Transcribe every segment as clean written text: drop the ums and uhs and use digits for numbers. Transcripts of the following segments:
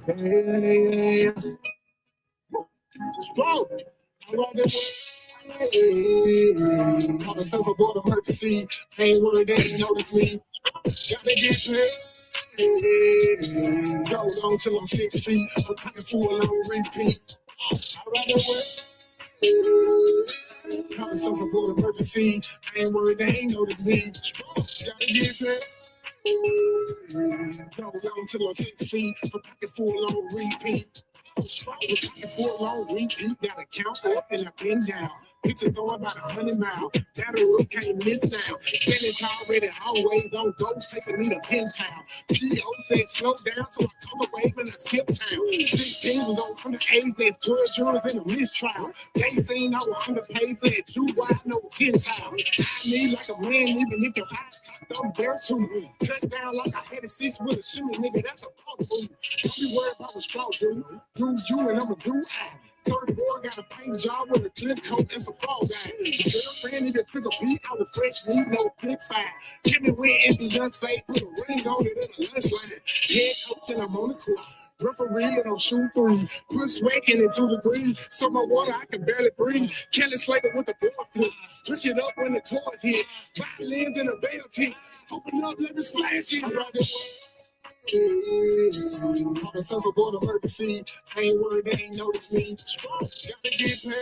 Hey, strong. I love it. Call myself a board of emergency. Ain't worried, they ain't notice me. Gotta get paid. Go on till I'm 6 feet. I'm cooking full on repeat. I rather wait. Call myself a board of emergency. Ain't worried, they ain't notice me. Gotta get paid. Go on till I'm 6 feet. I'm cooking full on repeat. Full on repeat, gotta count up and I pin down. Picture going about 100 miles. That road can't miss now. Spinning tall, ready always on go, taking me to pin town. PO said slow down, so I come away and I skip town. 16 was on underage, there's 12 jurors in a mistrial. They seen I was underpaid, said too wide, no 10 times. I need like a man, even if your eyes don't bear to me. Touchdown like I had a 6 with a shimmy, nigga, that's a powerful. Don't be worried about what straw do. Use you and I'm a do I. Third boy got a paint job with a clip coat and some fall guy. The girlfriend need to took a beat out of fresh meat, no clip fire. Give me win and Beyonce, put a ring on it in a lunch line. Head coach and I'm on the court. Referee and I'm shoot three. Put sweat in it 2 degrees. So my water, I can barely breathe. Kelly Slater with the board flip. Push it up when the chords hit. Violins in a bell tip. Open up, let me splash it. Call myself a board of emergency. I ain't worried, they ain't notice me. Gotta get paid.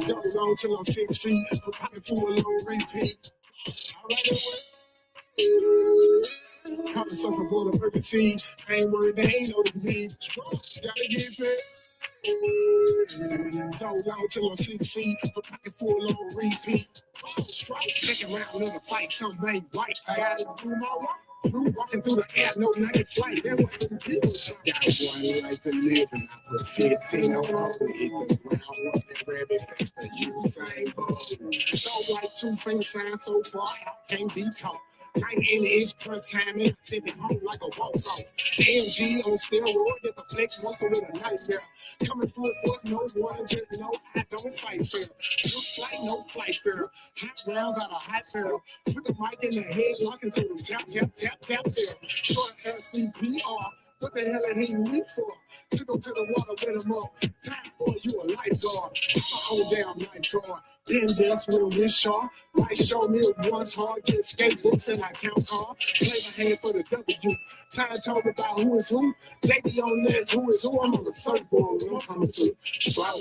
Go on till I'm 6 feet. I'm pocket full on repeat. I rather wait. Call myself a board of emergency. I ain't worried, they ain't notice me. Gotta get paid. Go on till I'm 6 feet. I'm pocket full on repeat. Strike second round of the fight, something ain't right. I gotta do my work. Walking through the air, no night flight. There was some people. Got one life to live, and I put 15 on all the hit the ground. One that rabbit next to you, same ball. Don't like 2 finger signs so far, can't be caught. 19 is crunch time, and send it home like a walk-off. AMG on steroid, get the flex muscle with a nightmare. Coming full force, no one, just know I don't fight fair. No flight, no flight fair. Hot rounds out of hot barrel. Put the mic in the head, lock into them. Tap, tap, tap, tap there. Short LCPR. What the hell are he me for? To go to the water, let him up. Time for you a lifeguard. I'm my own damn lifeguard. Been dance with Miss Shaw. Might show me it once hard. Get skatebooks and I count hard. Play my hand for the W. Time talk about who is who. Lady on this, who is who. I'm on the surfboard. I'm coming through. Strout.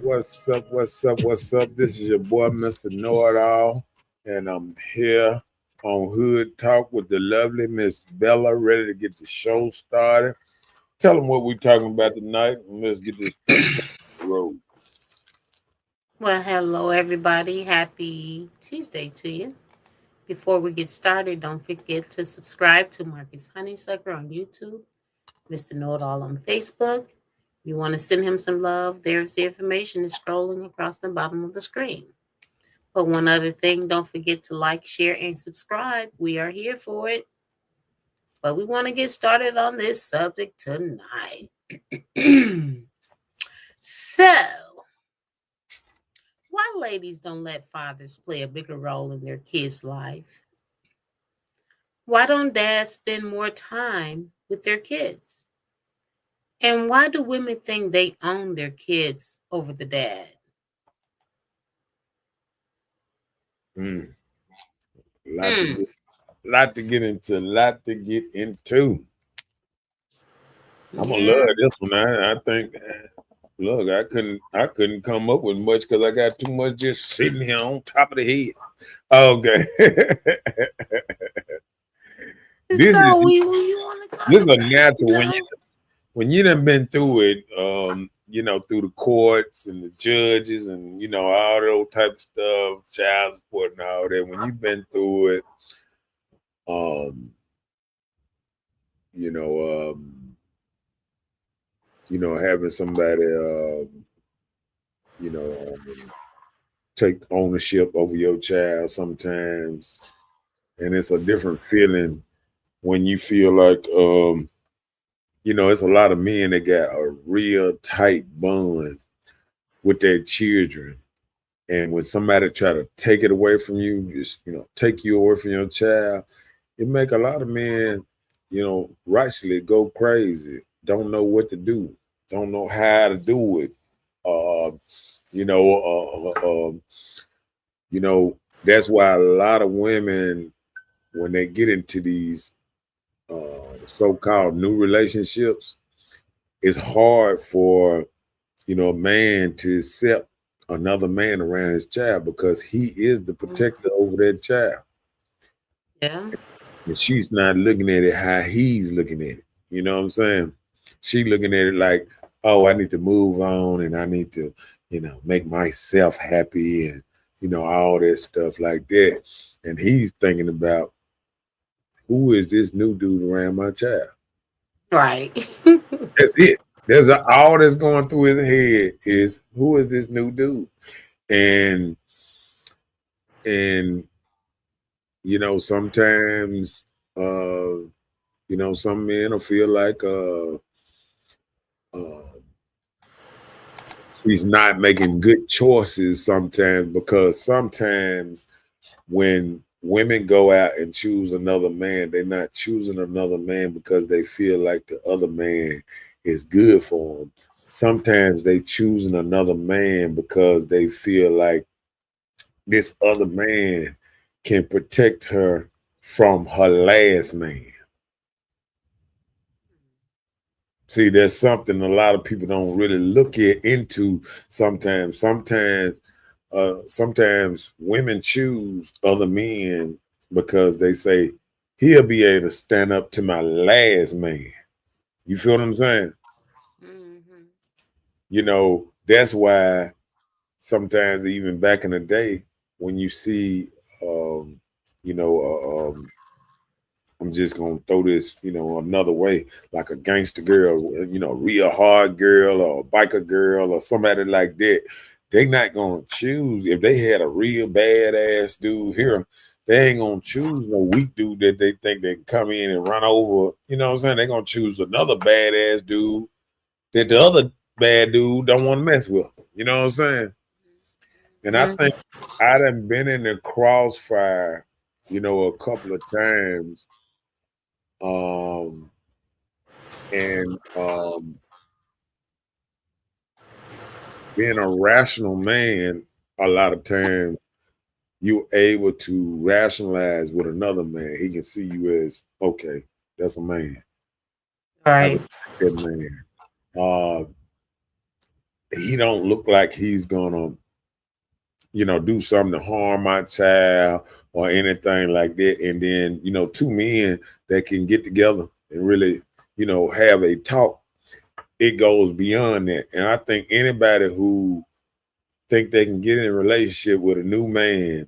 What's up? What's up? What's up? This is your boy, Mr. Know It All, and I'm here on Hood Talk with the lovely Miss Bella, ready to get the show started. Tell them what we're talking about tonight, and let's get this road. Well, hello, everybody. Happy Tuesday to you. Before we get started, don't forget to subscribe to Marcus Honeysucker on YouTube, Mr. Know It All on Facebook. If you want to send him some love, there's the information is scrolling across the bottom of the screen. But one other thing, don't forget to like, share, and subscribe. We are here for it. But we want to get started on this subject tonight. So, why ladies don't let fathers play a bigger role in their kids' life? Why don't dads spend more time with their kids? And why do women think they own their kids over the dad? Lot to get into. I'm gonna love this one. I think. Look, I couldn't come up with much because I got too much just sitting here on top of the head. Okay. This is a natural when you done been through it, through the courts and the judges and all those type of stuff, child support and all that. When you've been through it, having somebody take ownership over your child sometimes, and it's a different feeling when you feel like it's a lot of men that got a real tight bond with their children, and when somebody try to take it away from you, just take you away from your child, it make a lot of men, rightly go crazy, don't know what to do, don't know how to do it. Uh, you know, you know, that's why a lot of women, when they get into these so-called new relationships, it's hard for a man to accept another man around his child because he is the Mm, protector over that child. yeah. And she's not looking at it how he's looking at it. You know what I'm saying? She looking at it like, oh, I need to move on and I need to, make myself happy and, all that stuff like that. And he's thinking about who is this new dude around my child? Right. That's it. All that's going through his head is who is this new dude? And and sometimes some men will feel like uh she's not making good choices sometimes because sometimes when women go out and choose another man, they're not choosing another man because they feel like the other man is good for them. Sometimes they choosing another man because they feel like this other man can protect her from her last man. See, there's something a lot of people don't really look into sometimes. Sometimes women choose other men because they say he'll be able to stand up to my last man. You feel what I'm saying? Hmm. That's why sometimes even back in the day when you see, um, you know, I'm just gonna throw this, another way, like a gangster girl, real hard girl or a biker girl or somebody like that. They not gonna choose if they had a real badass dude here. They ain't gonna choose no weak dude that they think they can come in and run over. You know what I'm saying? They gonna choose another badass dude that the other bad dude don't want to mess with. You know what I'm saying? And I think I done been in the crossfire, a couple of times. Um, and being a rational man, a lot of times you're able to rationalize with another man. He can see you as okay, that's a man. I Right. respect that man. Uh, he don't look like he's gonna, do something to harm my child or anything like that. And then, two men that can get together and really, have a talk. It goes beyond that. And I think anybody who think they can get in a relationship with a new man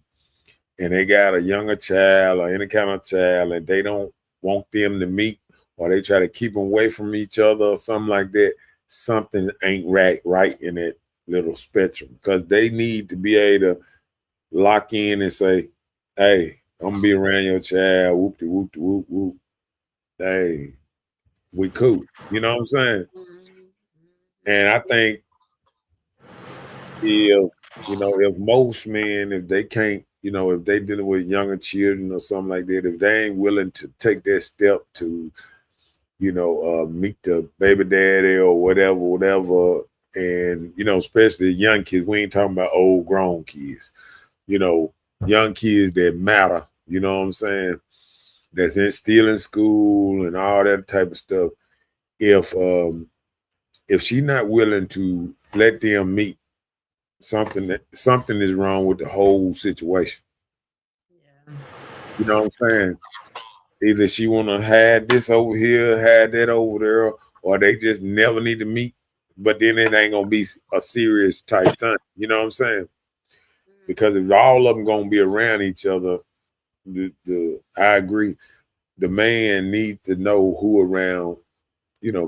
and they got a younger child or any kind of child and they don't want them to meet or they try to keep them away from each other or something like that, something ain't right in that little spectrum because they need to be able to lock in and say, hey, I'm gonna be around your child, whoop de whoop de whoop whoop. Hey, we cool. You know what I'm saying? Mhm. And I think if most men, if they can't, if they dealing with younger children or something like that, if they ain't willing to take that step to, meet the baby daddy or whatever, and especially young kids, we ain't talking about old grown kids, you know, young kids that matter, you know what I'm saying? That's still in school and all that type of stuff. If she not willing to let them meet, something is wrong with the whole situation. Yeah. You know what I'm saying? Either she wanna hide this over here, hide that over there, or they just never need to meet. But then it ain't gonna be a serious type thing. You know what I'm saying? Because if all of them gonna be around each other, I agree. The man need to know who around,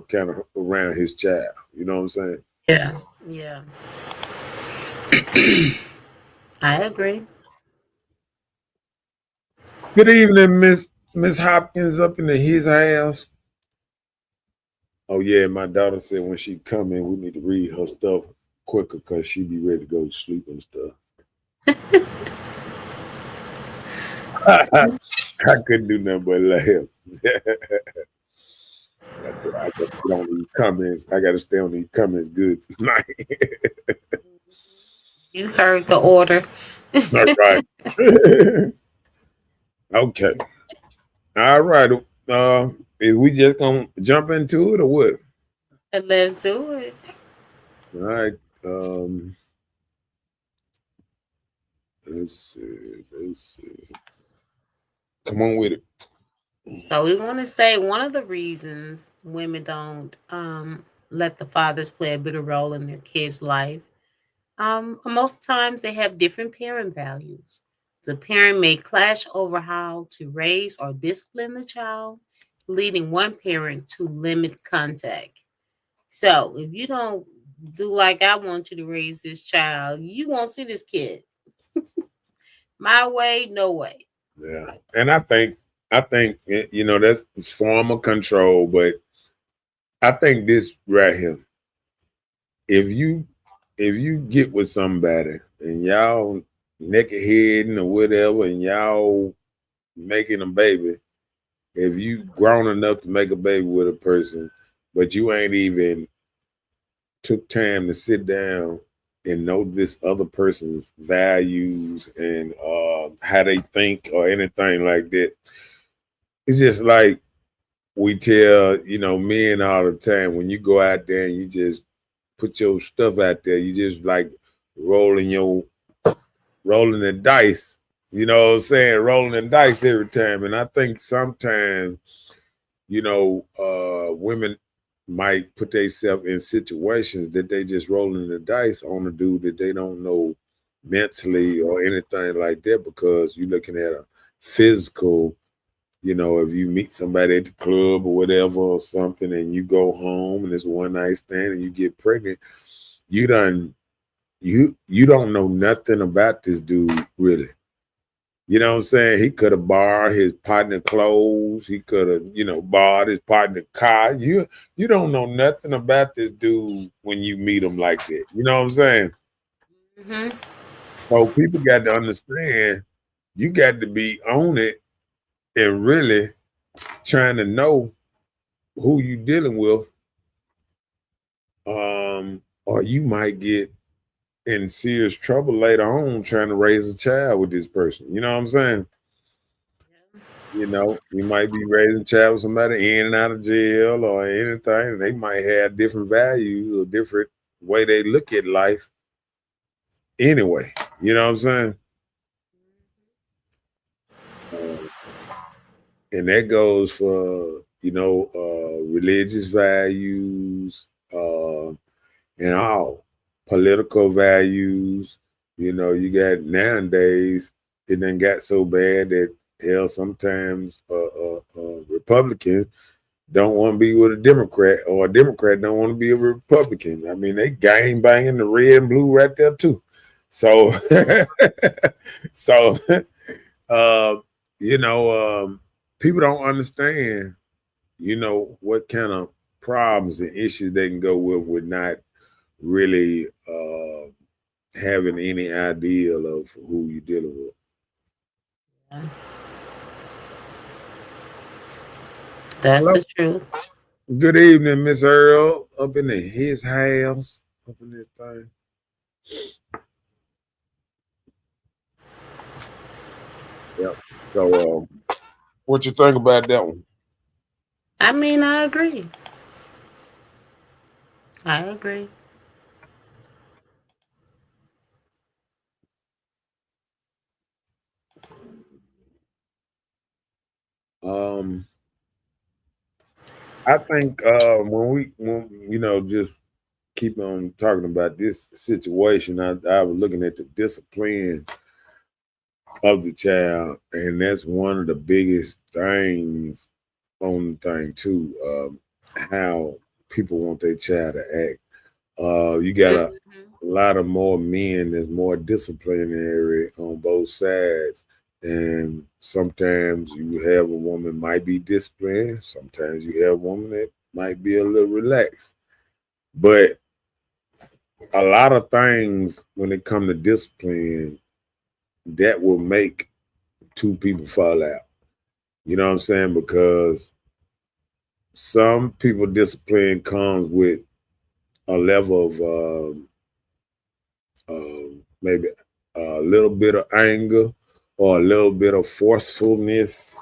kind of around his child. You know what I'm saying? Yeah. Yeah. I agree. Good evening, Miss Hopkins up in his house. Oh yeah, my daughter said when she come in, we need to read her stuff quicker because she be ready to go to sleep and stuff. I couldn't do nothing but laugh. I got to get on these comments. I got to stay on these comments good tonight. You heard the order. All right. Okay. All right. Is we just gonna jump into it or what? And let's do it. All right. Let's see. Let's see. Come on with it. So we want to say one of the reasons women don't let the fathers play a bigger role in their kids' life. Most times they have different parent values. The parent may clash over how to raise or discipline the child, leading one parent to limit contact. So if you don't do like I want you to raise this child, you won't see this kid. My way, no way. Yeah. And I think that's form of control, but I think this right here. If you get with somebody and y'all naked heading or whatever, and y'all making a baby, if you grown enough to make a baby with a person, but you ain't even took time to sit down and know this other person's values and how they think or anything like that, it's just like we tell men all the time, when you go out there and you just put your stuff out there, you just like rolling the dice. You know what I'm saying? Rolling the dice every time. And I think sometimes, women might put themselves in situations that they just rolling the dice on a dude that they don't know mentally or anything like that, because you're looking at a physical. If you meet somebody at the club or whatever or something, and you go home and it's one night stand and you get pregnant, you done you don't know nothing about this dude really. You know what I'm saying? He could have borrowed his partner clothes. He could have, borrowed his partner car. You don't know nothing about this dude when you meet him like that. You know what I'm saying? Hmm. So people got to understand, you got to be on it and really trying to know who you dealing with. Or you might get in serious trouble later on trying to raise a child with this person. You know what I'm saying? You might be raising a child with somebody in and out of jail or anything, and they might have different values or different way they look at life anyway. You know what I'm saying? Uh, and that goes for, religious values, and all political values. You got nowadays, it done got so bad that hell, sometimes Republican don't want to be with a Democrat, or a Democrat don't want to be a Republican. I mean, they gang banging the red and blue right there too. So, so, uh, you know, people don't understand, what kind of problems and issues they can go with not really having any idea of who you're dealing with. That's Hello. the truth. Good evening, Miss Earl, up in his house, up in this thing. Yep. So, what you think about that one? I mean, I agree. I agree. Um, I think when just keep on talking about this situation, I was looking at the discipline of the child, and that's one of the biggest things on the thing too. How people want their child to act. You got a Mhm. lot of more men that's more disciplinary on both sides. And sometimes you have a woman might be disciplined. Sometimes you have a woman that might be a little relaxed. But a lot of things when it comes to discipline, that will make two people fall out. You know what I'm saying? Because some people discipline comes with a level of maybe a little bit of anger or a little bit of forcefulness,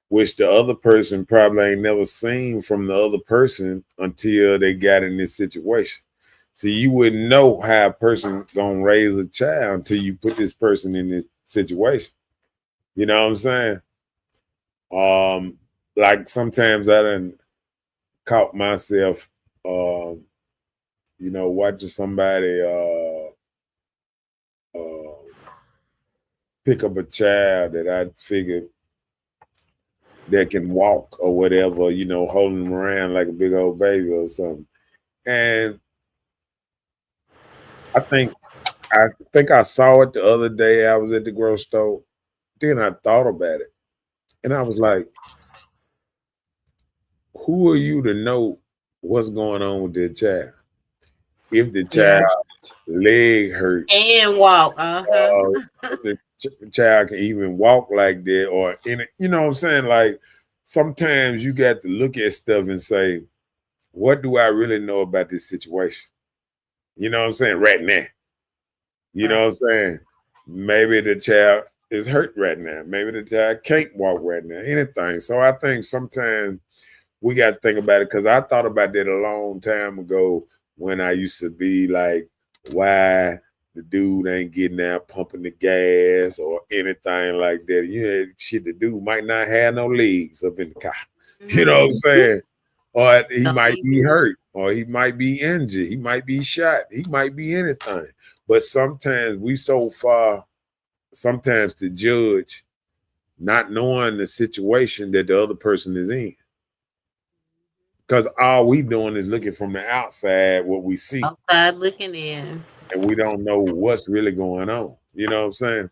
which the other person probably ain't never seen from the other person until they got in this situation. See, you wouldn't know how a person gonna raise a child until you put this person in this situation. You know what I'm saying? Like sometimes I done caught myself, watching somebody uh, pick up a child that I figured that can walk or whatever, holding them around like a big old baby or something. And I think I think I saw it the other day. I was at the grocery store. Then I thought about it, and I was like, "Who are you to know what's going on with that child? If the Yeah. child leg hurt, And walk. uh, the child can even walk like that, or in it, you know what I'm saying? Like sometimes you got to look at stuff and say, what do I really know about this situation? You know what I'm saying? Right now. You know Right. what I'm saying? Maybe the child is hurt right now. Maybe the child can't walk right now. Anything. So I think sometimes we got to think about it because I thought about that a long time ago when I used to be like, why the dude ain't getting out pumping the gas or anything like that. You had shit the dude might not have no legs up in the car. You know what I'm Mm-hmm. saying? Or he Don't might be even. hurt, or he might be injured, he might be shot, he might be anything. But sometimes we so far, sometimes to judge, not knowing the situation that the other person is in. Because all we doing is looking from the outside what we see, Outside looking in. and we don't know what's really going on. You know what I'm saying?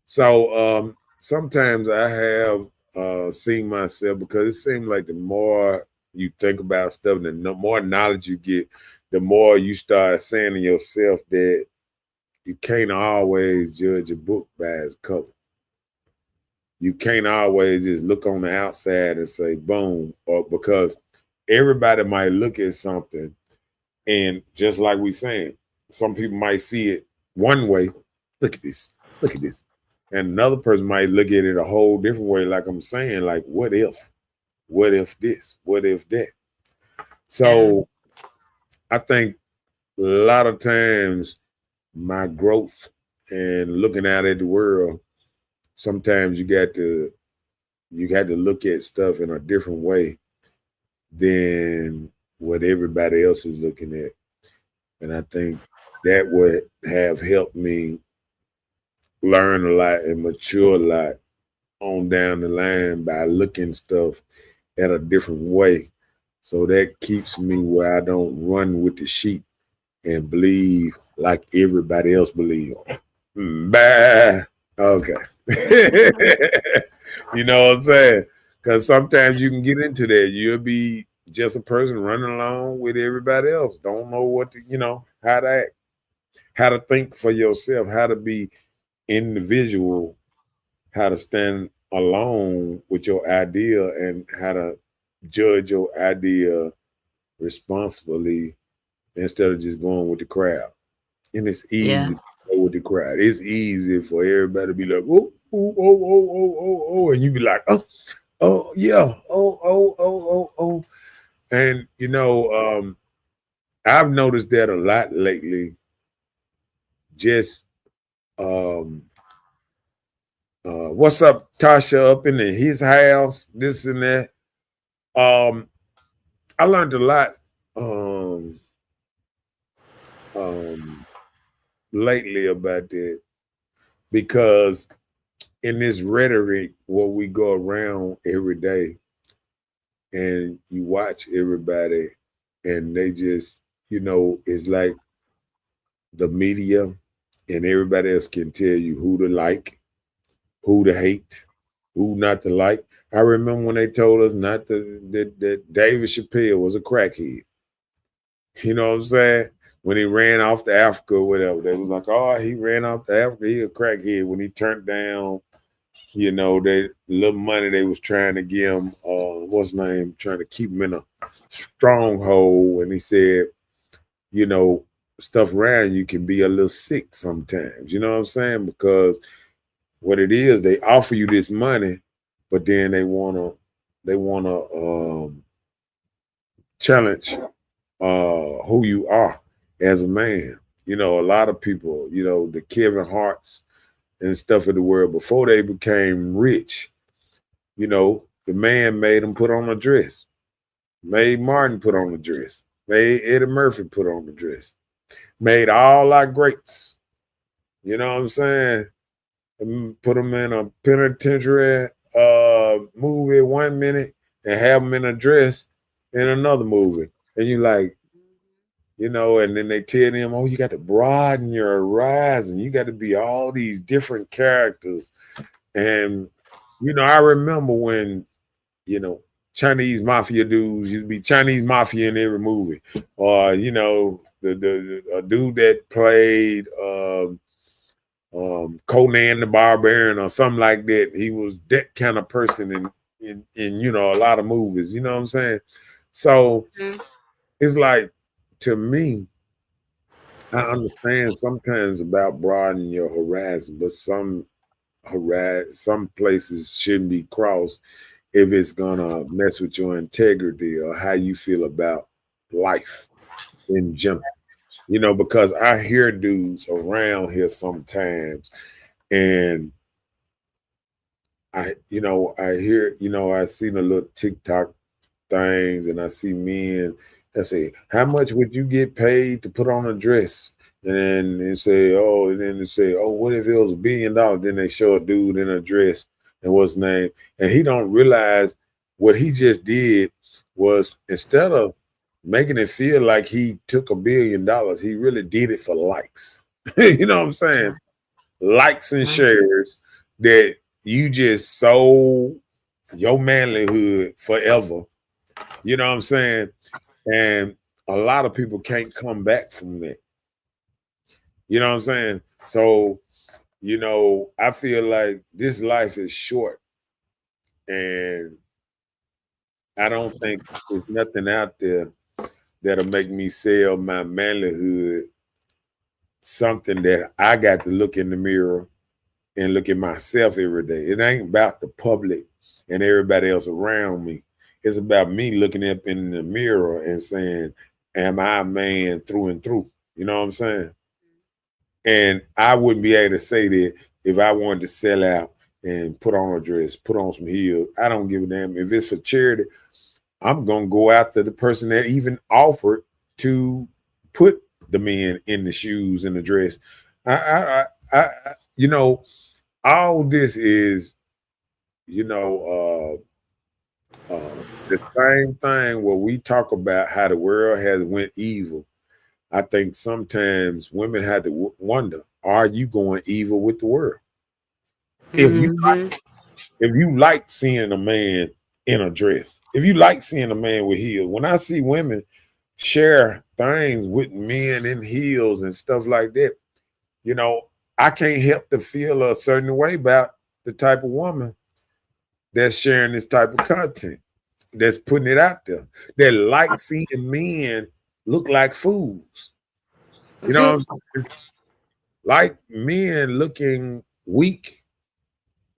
So sometimes I have seen myself because it seems like the more you think about stuff, the more knowledge you get, the more you start saying to yourself that you can't always judge a book by its cover. You can't always just look on the outside and say boom, or because everybody might look at something and just like we saying, some people might see it one way. Look at this. Look at this. And another person might look at it a whole different way, like I'm saying, like, what if? What if this? What if that? Yeah. So I think a lot of times my growth and looking out at the world, sometimes you got to look at stuff in a different way than what everybody else is looking at. And I think that would have helped me learn a lot and mature a lot on down the line by looking stuff at a different way. So that keeps me where I don't run with the sheep and believe like everybody else believe. Bah. Okay. You know what I'm saying? Because sometimes you can get into that. You'll be just a person running along with everybody else. Don't know what to, how to act, how to think for yourself, how to be individual, how to stand alone with your idea and how to judge your idea responsibly instead of just going with the crowd. And it's Yeah. easy to go with the crowd. It's easy for everybody to be like, oh, oh, oh, oh, oh, oh, oh, and you be like, oh, oh, yeah, oh, oh, oh, oh, oh. And I've noticed that a lot lately. Just um what's up, Tasha, up in his house, this and that. Um, I learned a lot um um lately about that because in this rhetoric, what we go around every day and you watch everybody and they just, it's like the media and everybody else can tell you who to like, who to hate, who not to like. I remember when they told us not to that David Chappelle was a crackhead. You know what I'm saying? When he ran off to Africa or whatever, they was like, oh, he ran off to Africa, he a crackhead when he turned down You know, they little money they was trying to give him, what's his name, trying to keep him in a stronghold. And he said, you know, stuff around you can be a little sick sometimes. You know what I'm saying? Because what it is, they offer you this money, but then they wanna challenge who you are as a man. You know, a lot of people, you know, the Kevin Harts and stuff of the world before they became rich, you know, the man made them put on a dress, made Martin put on a dress, made Eddie Murphy put on a dress, made all our greats. You know what I'm saying? And put them in a penitentiary movie 1 minute and have them in a dress in another movie. And you like, you know, and then they tell them, oh, you got to broaden your horizon. You got to be all these different characters. And, you know, I remember when, you know, Chinese mafia dudes used to be Chinese mafia in every movie. Or, you know, the a dude that played Conan the Barbarian or something like that. He was that kind of person in you know, a lot of movies. You know what I'm saying? So Mhm. it's like, to me, I understand sometimes about broadening your horizon, but some places shouldn't be crossed if it's gonna mess with your integrity or how you feel about life in general. You know, because I hear dudes around here sometimes, and I hear, I seen a little TikTok things, and I see men that say, "How much would you get paid to put on a dress?" And then they say, "Oh, what if it was $1 billion?" Then they show a dude in a dress, and what's his name, and he don't realize what he just did was, instead of making it feel like he took $1 billion, he really did it for likes. You know what I'm saying? Likes and Mhm. shares that you just sold your manlyhood forever. You know what I'm saying? And a lot of people can't come back from that. You know what I'm saying? So, I feel like this life is short, and I don't think there's nothing out there that'll make me sell my manlyhood, something that I got to look in the mirror and look at myself every day. It ain't about the public and everybody else around me. It's about me looking up in the mirror and saying, am I a man through and through? You know what I'm saying? And I wouldn't be able to say that if I wanted to sell out and put on a dress, put on some heels. I don't give a damn. If it's for charity, I'm gonna go after the person that even offered to put the men in the shoes and the dress. I all this is, the same thing where we talk about how the world has went evil. I think sometimes women had to wonder, are you going evil with the world? If you Mhm. if you like seeing a man in a dress, if you like seeing a man with heels, when I see women share things with men in heels and stuff like that, you know, I can't help to feel a certain way about the type of woman that's sharing this type of content, that's putting it out there, that like seeing men look like fools. You know what I'm saying? Like men looking weak,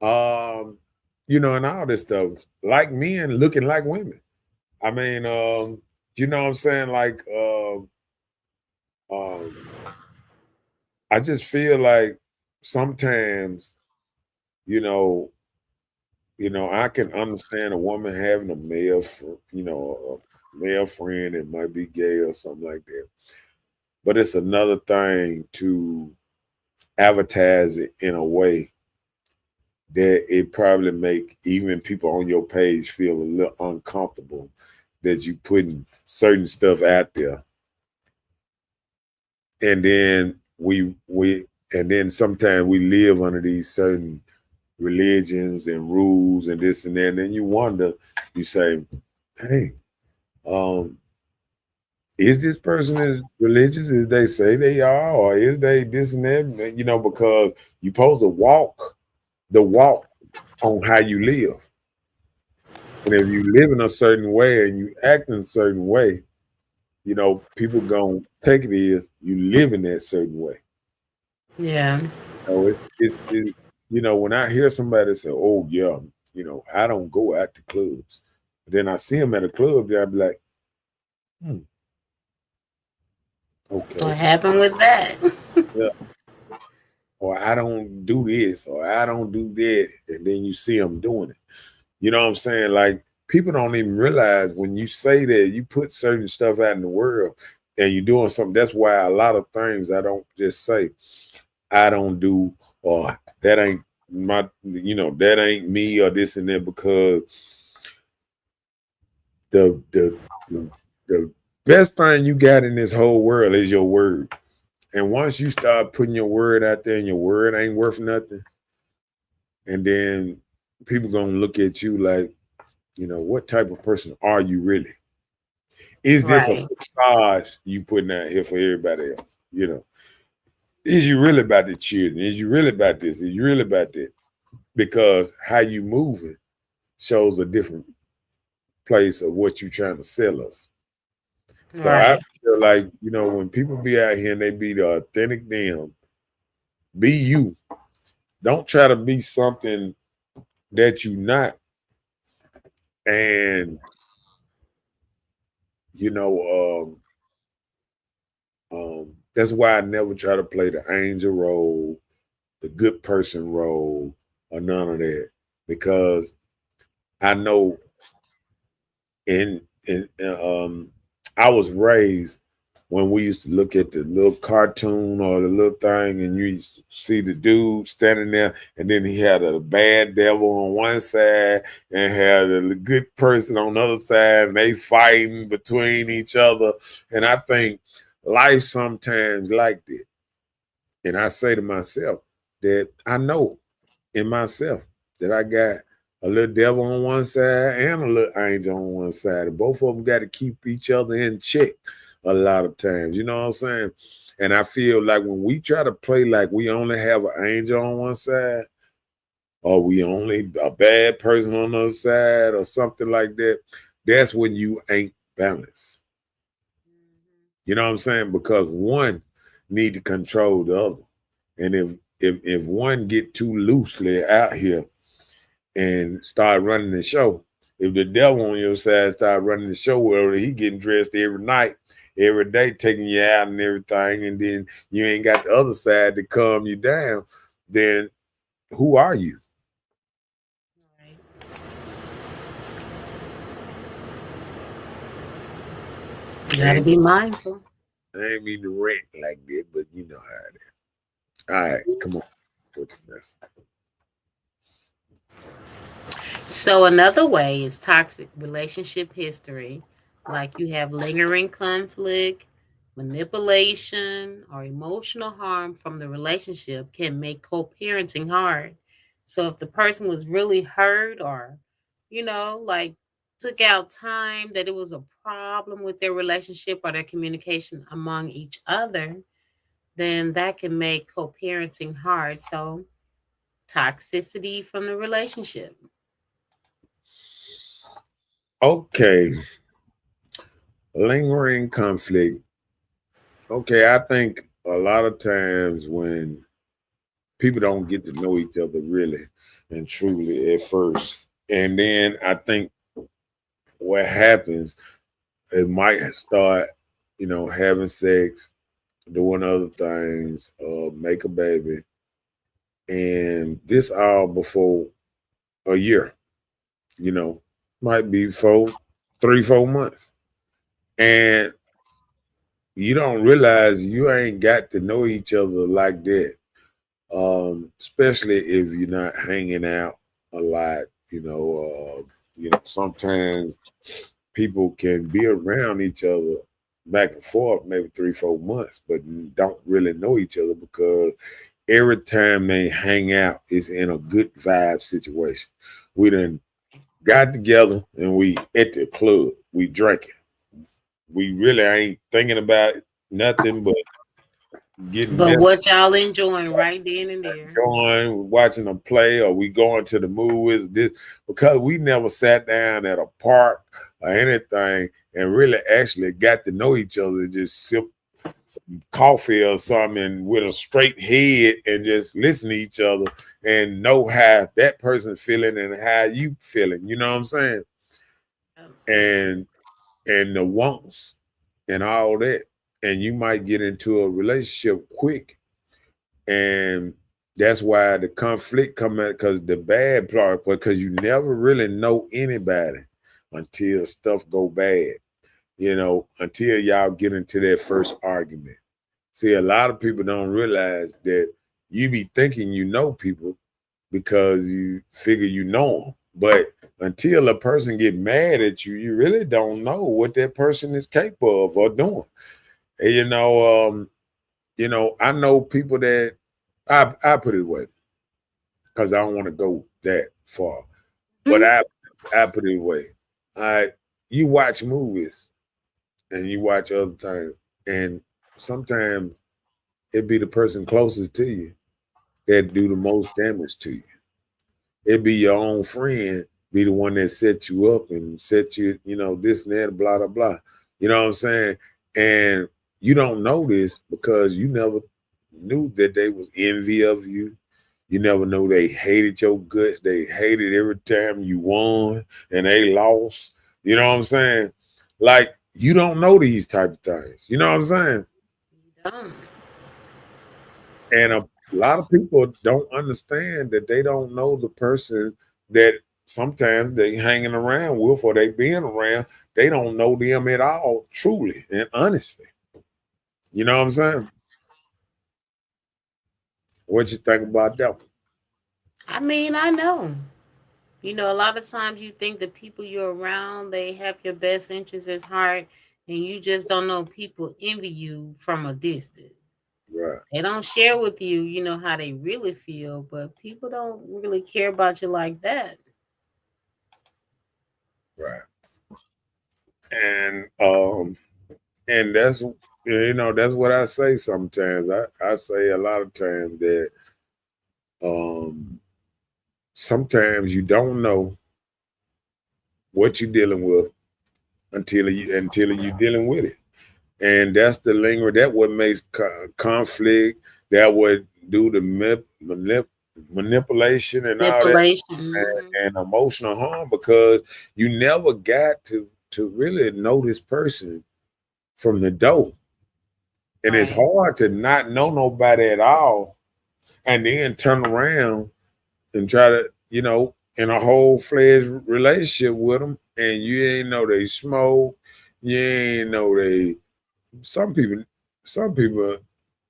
um, and all this stuff. Like men looking like women. I mean, you know what I'm saying? Like, um, I just feel like sometimes, you know, I can understand a woman having a a male friend that might be gay or something like that. But it's another thing to advertise it in a way that it probably make even people on your page feel a little uncomfortable that you putting certain stuff out there. And then sometimes we live under these certain religions and rules and this and that. And then you wonder, you say, hey, um, is this person as religious as they say they are, or is they this and that? Because you supposed to walk the walk on how you live. And if you live in a certain way and you act in a certain way, people gonna take it as you live in that certain way. Yeah. When I hear somebody say, "Oh yeah, I don't go out to clubs," then I see them at a club, then I be like, hmm, What okay, happened with that? yeah. Or I don't do this, or I don't do that, and then you see them doing it. You know what I'm saying? Like people don't even realize when you say that you put certain stuff out in the world and you're doing something. That's why a lot of things I don't just say I don't do or that ain't that ain't me or this and that because the the the best thing you got in this whole world is your word. And once you start putting your word out there and your word ain't worth nothing, and then people gonna look at you like, what type of person are you really? Is this a Right. facade you putting out here for everybody else? Is you really about the children? Is you really about this? Is you really about that? Because how you moving shows a different place of what you trying to sell us. So I Right. feel like, when people be out here and they be the authentic them, be you. Don't try to be something that you not. And, you know, that's why I never try to play the angel role, the good person role, or none of that. Because I know in I was raised when we used to look at the little cartoon or the little thing, and you used to see the dude standing there, and then he had a bad devil on one side and had a good person on the other side, and they fighting between each other. And I think life sometimes like that. And I say to myself that I know in myself that I got a little devil on one side and a little angel on one side. And both of them got to keep each other in check a lot of times. You know what I'm saying? And I feel like when we try to play like we only have an angel on one side, or we only a bad person on the other side, or something like that, that's when you ain't balanced. You know what I'm saying? Because one need to control the other. And if one get too loosely out here and start running the show, if the devil on your side start running the show, well, he getting dressed every night, every day, taking you out and everything, and then you ain't got the other side to calm you down, then who are you? Right. You I got to ain't, be mindful. I ain't mean to rant like that, but you know how it is. All right, come on. What's the next? So another way is toxic relationship history, like you have lingering conflict, manipulation, or emotional harm from the relationship can make co-parenting hard. So if the person was really hurt or, like took out time that it was a problem with their relationship or their communication among each other, then that can make co-parenting hard. So toxicity from the relationship. Okay, lingering conflict. Okay, I think a lot of times when people don't get to know each other really and truly at first, and then I think what happens, it might start, having sex, doing other things, make a baby, and this all before a year, you know, might be 3, 4 months, and you don't realize you ain't got to know each other like that. Especially if you're not hanging out a lot. Sometimes people can be around each other back and forth, maybe 3, 4 months, but don't really know each other because every time they hang out is in a good vibe situation. We done got together and we at the club, we drinking. We really ain't thinking about nothing but getting But messed what y'all enjoying right then and there? going, watching a play, or we going to the movies. This because we never sat down at a park or anything and really actually got to know each other. Just sip some coffee or something with a straight head and just listen to each other and know how that person feeling and how you feeling. You know what I'm saying? And the wants and all that. And you might get into a relationship quick, and that's why the conflict come out, because the bad part, because you never really know anybody until stuff go bad, until y'all get into that first argument. See, a lot of people don't realize that you be thinking you know people because you figure you know them. But until a person get mad at you, you really don't know what that person is capable of or doing. And, I know people that I put it away because I don't want to go that far. But I put it away. You watch movies and you watch other things, and sometimes it be the person closest to you that do the most damage to you. It be your own friend, be the one that set you up and set you, this and that, blah, blah, blah. You know what I'm saying? And you don't know this because you never knew that they was envy of you. You never knew they hated your guts. They hated every time you won and they lost. You know what I'm saying? Like, you don't know these type of things. You know what I'm saying? You don't. And a lot of people don't understand that they don't know the person that sometimes they hanging around with or they being around. They don't know them at all, truly and honestly. You know what I'm saying? What you think about that one? I mean, I know. A lot of times you think the people you're around, they have your best interests at heart, and you just don't know people envy you from a distance. Right, They don't share with you, how they really feel, but people don't really care about you like that. right. And that's what I say sometimes. I say a lot of times that um sometimes you don't know what you're dealing with until you're dealing with it. And that's the linger. That what makes conflict. That would do the manipulation and all that, Manipulation. Mhm. and emotional harm, because you never got to really know this person from the door. And it's Right. hard to not know nobody at all and then turn around and try to, in a whole fledged relationship with them, and you ain't know they smoke, you ain't know they. Some people, some people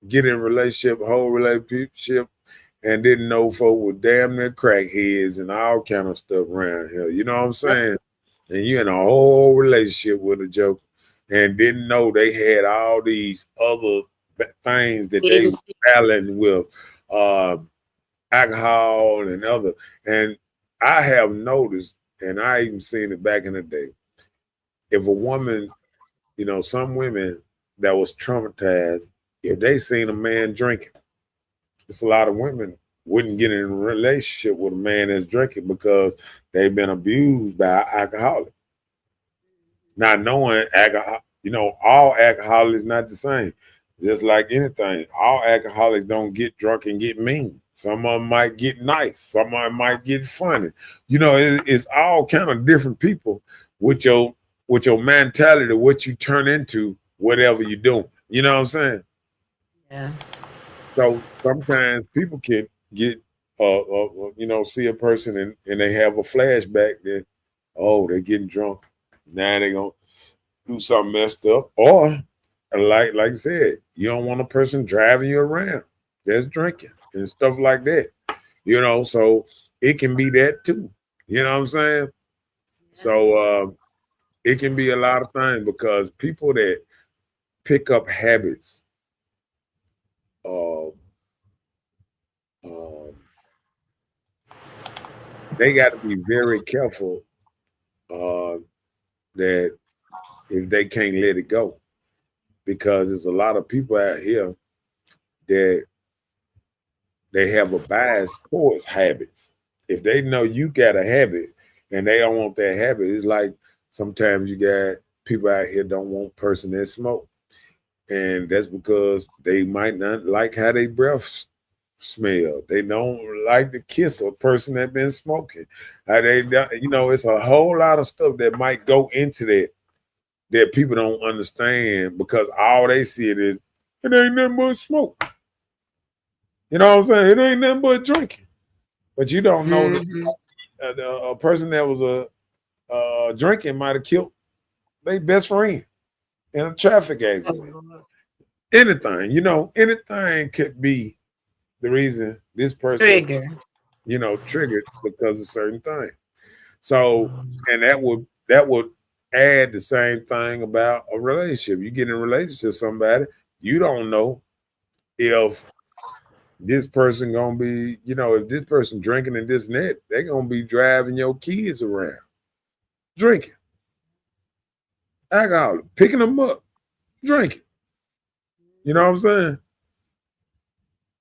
get in whole relationship, and didn't know folk were damn near crackheads and all kind of stuff around here. You know what I'm Yep. saying? And you in a whole relationship with a joker and didn't know they had all these other things that they Hidden were battling with, uh, alcohol and other. And I have noticed, and I even seen it back in the day, if a woman, some women that was traumatized, if they seen a man drinking, it's a lot of women wouldn't get in a relationship with a man that's drinking because they've been abused by alcoholic. Not knowing alcohol, all alcohol is not the same. Just like anything, all alcoholics don't get drunk and get mean. Some of them might get nice. Some of them might get funny. It's all kind of different people with your mentality, what you turn into, whatever you're doing. You know what I'm saying? Yeah. So sometimes people can get, see a person and they have a flashback that, oh, they're getting drunk. Now they're going to do something messed up. Or, like I said, you don't want a person driving you around that's drinking and stuff like that. So it can be that too. You know what I'm saying? So it can be a lot of things because people that pick up habits, uh, um, they got to be very careful uh, that if they can't let it go, because there's a lot of people out here that they have a bias towards habits. If they know you got a habit and they don't want that habit, it's like sometimes you got people out here don't want person that smoke. And that's because they might not like how they breath smell. They don't like the kiss of a person that been smoking. How they, it's a whole lot of stuff that might go into that people don't understand because all they see it ain't nothing but smoke. You know what I'm saying? It ain't nothing but drinking. But you don't know that a person that was drinking might have killed their best friend in a traffic accident. Anything, anything could be the reason this person, Trigger. Triggered because of certain thing. So, and that would add the same thing about a relationship. You get in a relationship with somebody, you don't know if this person gonna be, if this person drinking and this and that, they gonna be driving your kids around, drinking, alcohol, picking them up, drinking. You know what I'm saying?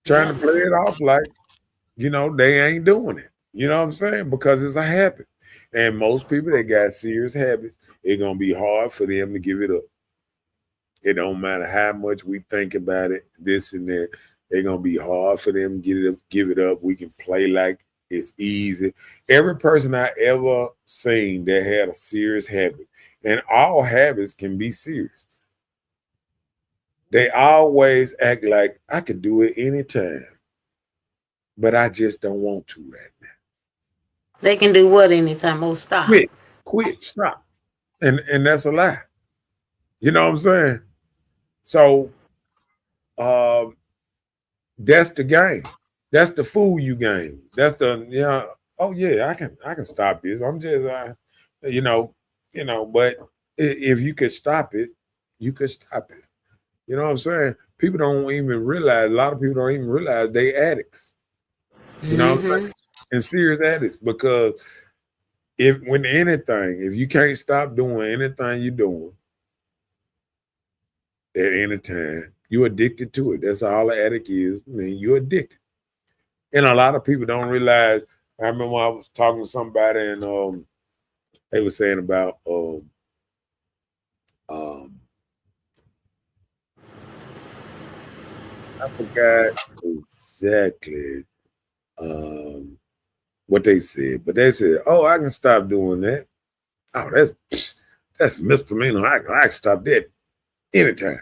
Trying to play it off like, they ain't doing it. You know what I'm saying? Because it's a habit. And most people that got serious habits, it's gonna be hard for them to give it up. It don't matter how much we think about it, this and that. It's gonna be hard for them to give it up. We can play like it's easy. Every person I ever seen that had a serious habit, and all habits can be serious. They always act like I could do it anytime, but I just don't want to right now. They can do what anytime? Oh, stop. Quit, stop. And that's a lie. You know what I'm saying? So that's the game. That's the fool you game. That's the oh yeah, I can stop this. I'm just but if you could stop it, you could stop it. You know what I'm saying? People don't even realize, a lot of people don't even realize they addicts. You know what I'm saying? And serious addicts, because if you can't stop doing anything you're doing at any time, you're addicted to it. That's all an addict is. I mean, you're addicted. And a lot of people don't realize. I remember I was talking to somebody and they were saying about I forgot exactly what they said, but they said, "Oh, I can stop doing that. Oh, that's misdemeanor. I can stop that anytime."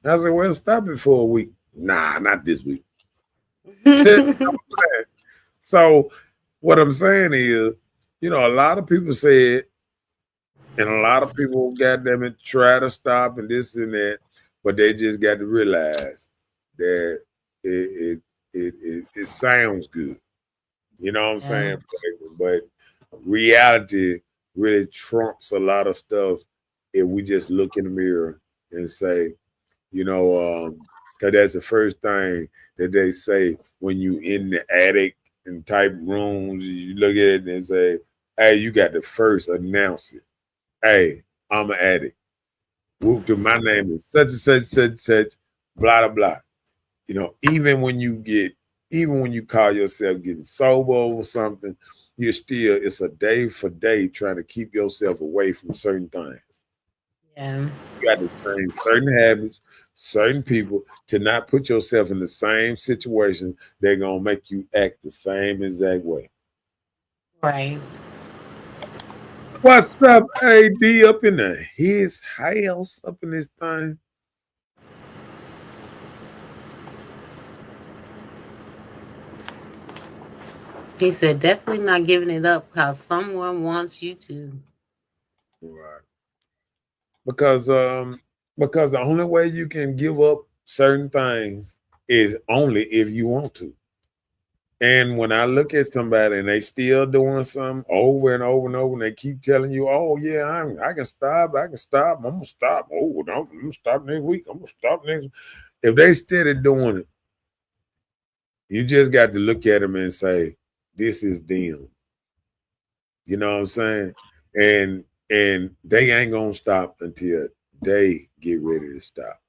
I said, "Well, stop it for a week." Nah, not this week. So what I'm saying is, a lot of people say it, and a lot of people, goddamn it, try to stop and this and that, but they just got to realize that it sounds good. You know what I'm saying? But reality really trumps a lot of stuff if we just look in the mirror and say, because that's the first thing that they say when you in the attic and type rooms, you look at it and say, "Hey, you got to first announce it. Hey, I'm an addict. Whoop to my name is such and such, such and such, blah blah blah." Even when you call yourself getting sober over something, it's a day for day trying to keep yourself away from certain things. Yeah. You got to train certain habits, certain people to not put yourself in the same situation. They're going to make you act the same exact way. Right. What's up, AD? Up in his house, up in this thing? He said, definitely not giving it up because someone wants you to. Right. Because the only way you can give up certain things is only if you want to. And when I look at somebody and they still doing something over and over and over, and they keep telling you, "Oh yeah, I can stop, I'm gonna stop. Oh, no, I'm gonna stop next week. I'm gonna stop next week." If they steady doing it, you just got to look at them and say, "This is them." You know what I'm saying? And they ain't gonna stop until they get ready to stop.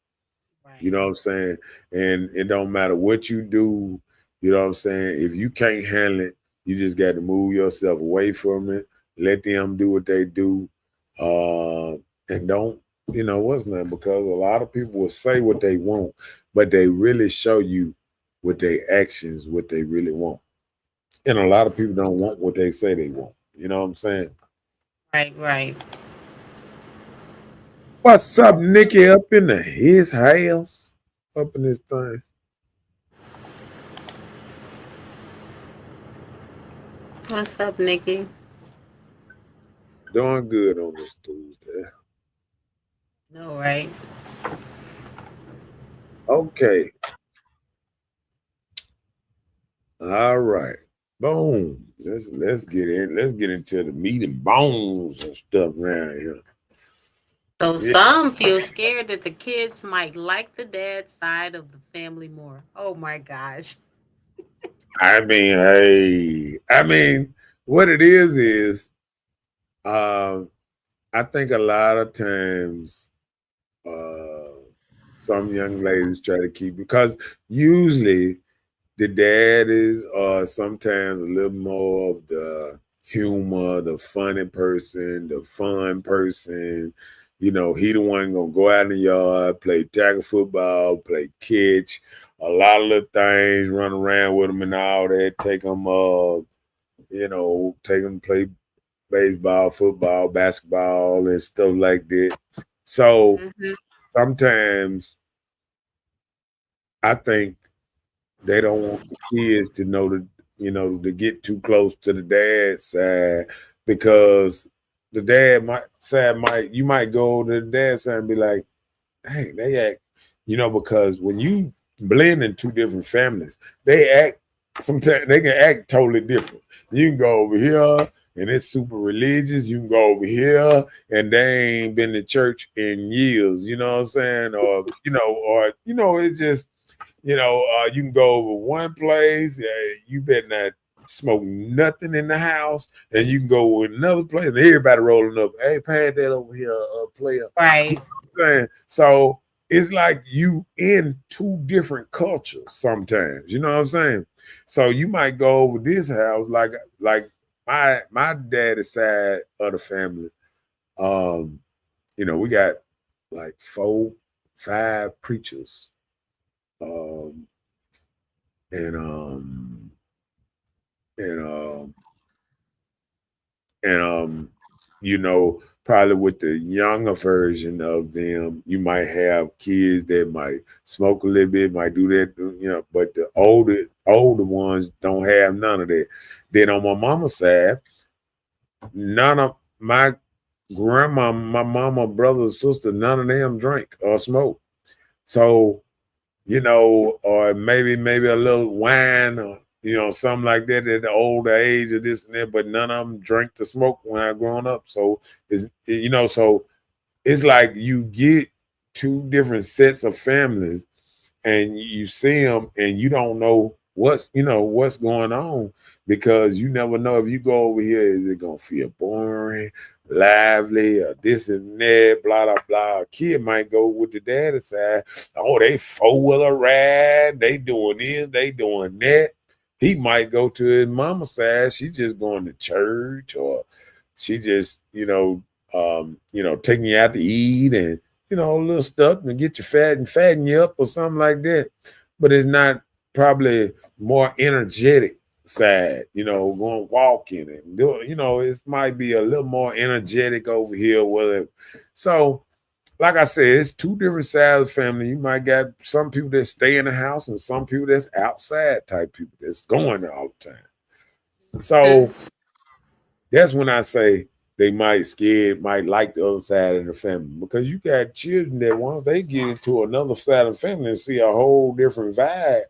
You Right. know what I'm saying? And it don't matter what you do. You know what I'm saying? If you can't handle it, you just got to move yourself away from it. Let them do what they do, and don't what's none, because a lot of people will say what they want, but they really show you with their actions what they really want. And a lot of people don't want what they say they want. You know what I'm saying? Right. Right. What's up, Nikki? Up in his house, up in this thing. What's up, Nikki? Doing good on this Tuesday. No, right. Okay. All right. Boom. Let's get in. Let's get into the meat and bones and stuff around here. So Yeah. some feel scared that the kids might like the dad side of the family more. Oh my gosh. I mean, what it is, um, I think a lot of times, some young ladies try to keep, because usually the dad is sometimes a little more of the humor, the funny person, the fun person. He the one gonna go out in the yard, play tackle football, play catch, a lot of little things, run around with them and all that. Take them to play baseball, football, basketball, and stuff like that. So Hmm. sometimes I think they don't want the kids to know to get too close to the dad side, because the dad might you might go to the dad side and be like, hey, they act, because when you blend in two different families, they act, sometimes they can act totally different. You can go over here and it's super religious. You can go over here and they ain't been to church in years, you know what I'm saying? It's just, you can go over one place, you better not smoke nothing in the house, and you can go with another place and everybody rolling up, hey, pad that over here, player. Right. Saying. So it's like you in two different cultures sometimes. You know what I'm saying? So you might go over this house, like my daddy's side of the family. Um, we got like 4, 5 preachers. Um, and and and probably with the younger version of them, you might have kids that might smoke a little bit, might do that, but the older ones don't have none of that. Then on my mama's side, none of my grandma, my mama, brother, sister, none of them drink or smoke. So, or maybe a little wine, or something like that at the older age of this and that, but none of them drink to smoke when I growing up. So so it's like you get two different sets of families, and you see them and you don't know what's going on, because you never know, if you go over here, is it gonna feel boring, lively, or this and that, blah blah blah. A kid might go with the daddy side, oh, they 4-wheeler ride, they doing this, they doing that. He might go to his mama's side, she just going to church, or she just taking you out to eat, and a little stuff and get you fat and fatten you up or something like that. But it's not probably more energetic side, going walking and it might be a little more energetic over here, whatever. So, like I said, it's two different sides of the family. You might got some people that stay in the house and some people that's outside type people that's going there all the time. So that's when I say they might like the other side of the family, because you got children that once they get into another side of the family and see a whole different vibe,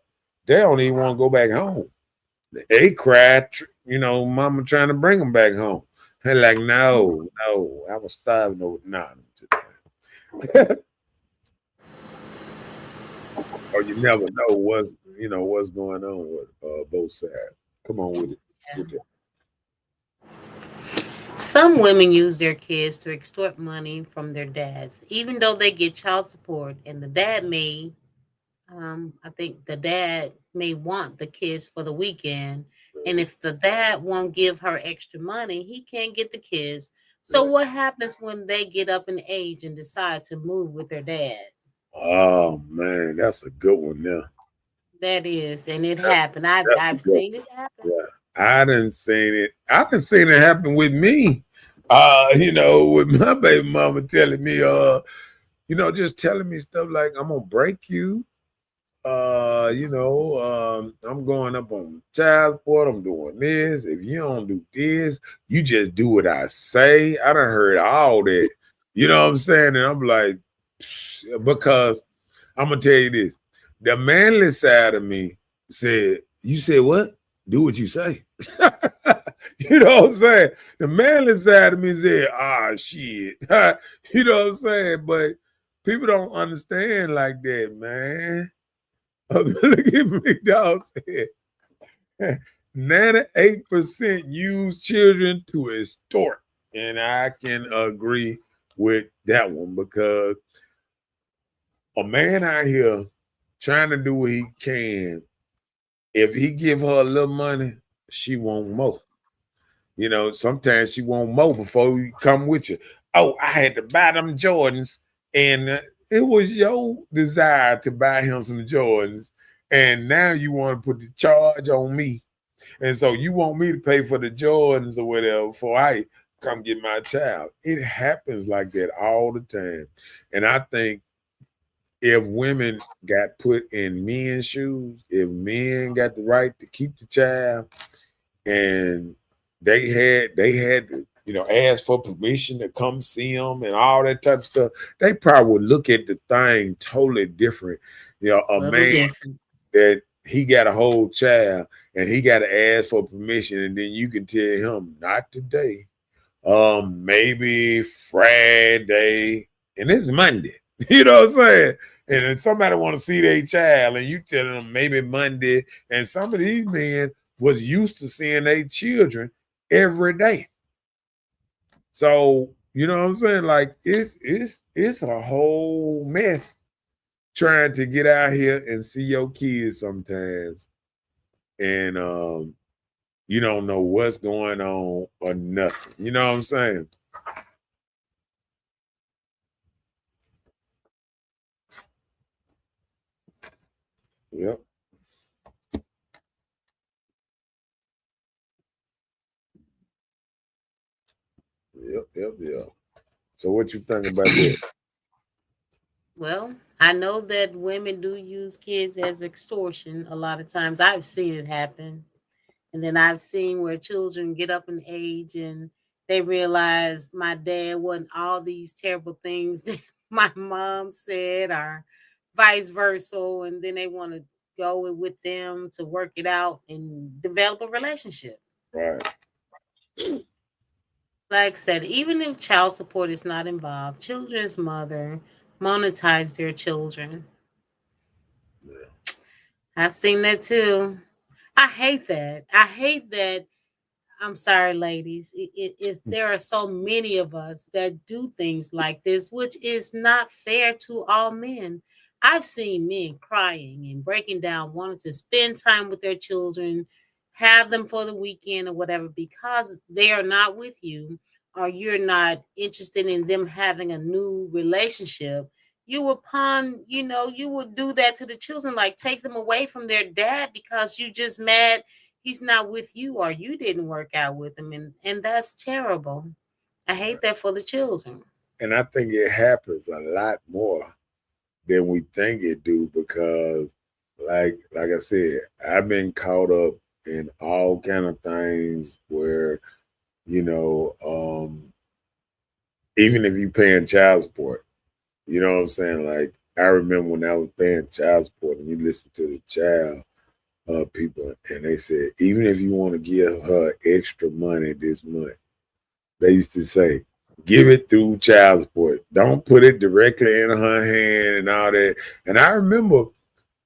they don't even want to go back home. They cry, mama trying to bring them back home. They're like, no, I was starving over. Nah, or you never know what's going on with both sides. Come on with it. Yeah. With it. Some women use their kids to extort money from their dads, even though they get child support, and the dad may, I think the dad may want the kids for the weekend. And if the dad won't give her extra money, he can't get the kids. So what happens when they get up in age and decide to move with their dad? Oh man, that's a good one there. That is, and it That, happened. I've that's a I've good seen it happen. one. Yeah. I didn't seen it. I done seen it happen with me. With my baby mama telling me, just telling me stuff like I'm gonna break you. I'm going up on child support. I'm doing this. If you don't do this, you just do what I say. I done heard all that. You know what I'm saying? And I'm like, because I'm gonna tell you this. The manly side of me said, "You said what? Do what you say." You know what I'm saying? The manly side of me said, "Ah, shit." You know what I'm saying? But people don't understand like that, man. Look at McDowell said 98% use children to extort. And I can agree with that one because a man out here trying to do what he can, if he give her a little money, she won't more. Sometimes she won't more before he come with you. Oh, I had to buy them Jordans, and it was your desire to buy him some Jordans, and now you want to put the charge on me, and so you want me to pay for the Jordans or whatever before I come get my child. It happens like that all the time, and I think if women got put in men's shoes, if men got the right to keep the child, and they had to ask for permission to come see them and all that type of stuff, they probably would look at the thing totally different. A Little man different. that he got a whole child and he got to ask for permission, and then you can tell him not today, maybe Friday, and it's Monday. You know what I'm saying? And if somebody want to see their child, and you tell them maybe Monday, and some of these men was used to seeing their children every day. So you know what I'm saying? Like it's a whole mess trying to get out here and see your kids sometimes, and you don't know what's going on or nothing. You know what I'm saying? Yep. Yep. So what you think about that? Well, I know that women do use kids as extortion a lot of times. I've seen it happen. And then I've seen where children get up in age and they realize my dad wasn't all these terrible things that my mom said, or vice versa. And then they want to go with them to work it out and develop a relationship. Right. Like I said, even if child support is not involved, children's mother monetize their children. Yeah. I've seen that too. I hate that. I hate that. I'm sorry, ladies. It is there are so many of us that do things like this, which is not fair to all men. I've seen men crying and breaking down, wanting to spend time with their children, have them for the weekend or whatever, because they are not with you or you're not interested in them having a new relationship. You would you would do that to the children, like take them away from their dad because you just mad he's not with you or you didn't work out with him, and that's terrible. I hate that for the children. And I think it happens a lot more than we think it do because like I said, I've been caught up in all kind of things where, you know, even if you paying child support, you know what I'm saying? Like I remember when I was paying child support and you listen to the child people and they said, even if you want to give her extra money this month, they used to say, give it through child support. Don't put it directly in her hand and all that. And I remember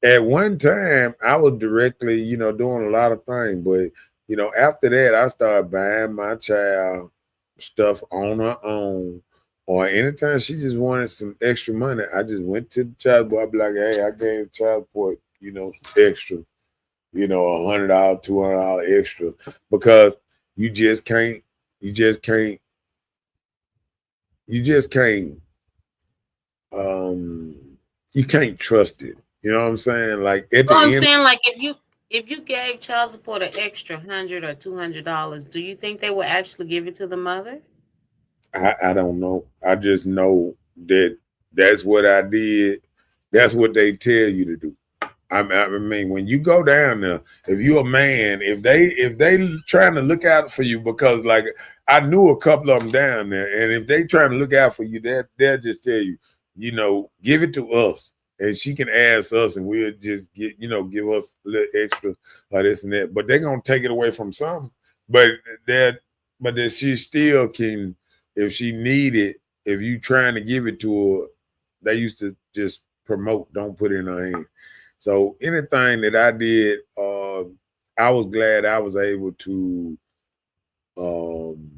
at one time I was directly, doing a lot of things. But, after that, I started buying my child stuff on her own, or anytime she just wanted some extra money, I just went to the child support. I'd be like, hey, I gave child support, extra, $100, $200 extra, because you just can't, you just can't, you just can't, um, you can't trust it. You know what I'm saying? Like at So I'm the end, saying, like, if you gave child support an extra $100 or $200, do you think they will actually give it to the mother? I don't know. I just know that that's what I did. That's what they tell you to do. I mean, when you go down there, if you're a man, if they trying to look out for you, because like I knew a couple of them down there, and if they trying to look out for you, they'll just tell you, give it to us, and she can ask us, and we'll just give us a little extra like this and that. But they're gonna take it away from some. But that, that she still can, if she need it, if you trying to give it to her, they used to just promote, don't put it in her hand. So anything that I did, I was glad I was able to um,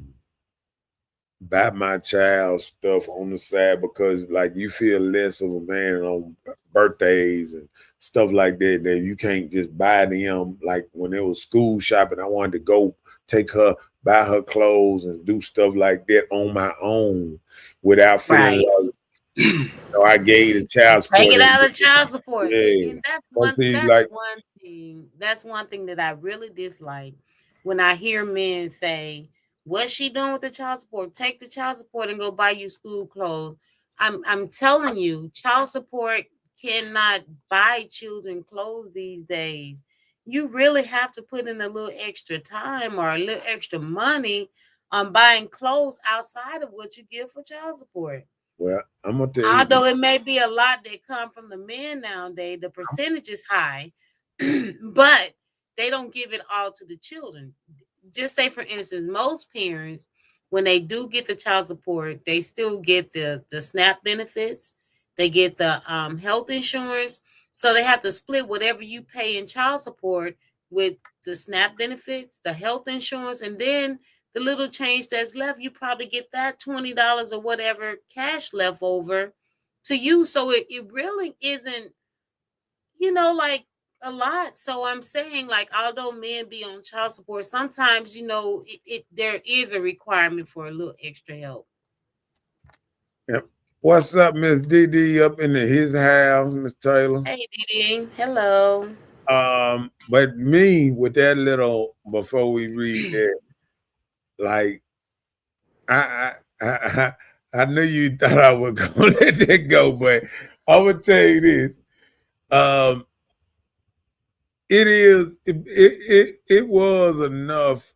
buy my child stuff on the side, because like you feel less of a man on birthdays and stuff like that, that you can't just buy them. Like when it was school shopping, I wanted to go take her, buy her clothes and do stuff like that on my own without feeling Right. like I gave the child Take support. it And out of child support. yeah, And that's but one see, that's like, one thing. That's one thing that I really dislike when I hear men say, "What's she doing with the child support? Take the child support and go buy you school clothes." I'm telling you, child support cannot buy children clothes these days. You really have to put in a little extra time or a little extra money on buying clothes outside of what you give for child support. well, I'm gonna tell you, Although it may be a lot that come from the men nowadays, the percentage is high, but they don't give it all to the children. Just say, for instance, most parents, when they do get the child support, they still get the SNAP benefits. They get the health insurance. So they have to split whatever you pay in child support with the SNAP benefits, the health insurance, and then the little change that's left, you probably get that $20 or whatever cash left over to you. So it really isn't, like a lot. So I'm saying, like, although men be on child support, sometimes, there is a requirement for a little extra help. yep. What's up, Miss DD up in his house, Miss Taylor? Hey, Dee. Hello. But me with that little, before we read that, like I I I, I knew you thought I was gonna let that go, but I'm gonna tell you this. Um, it was enough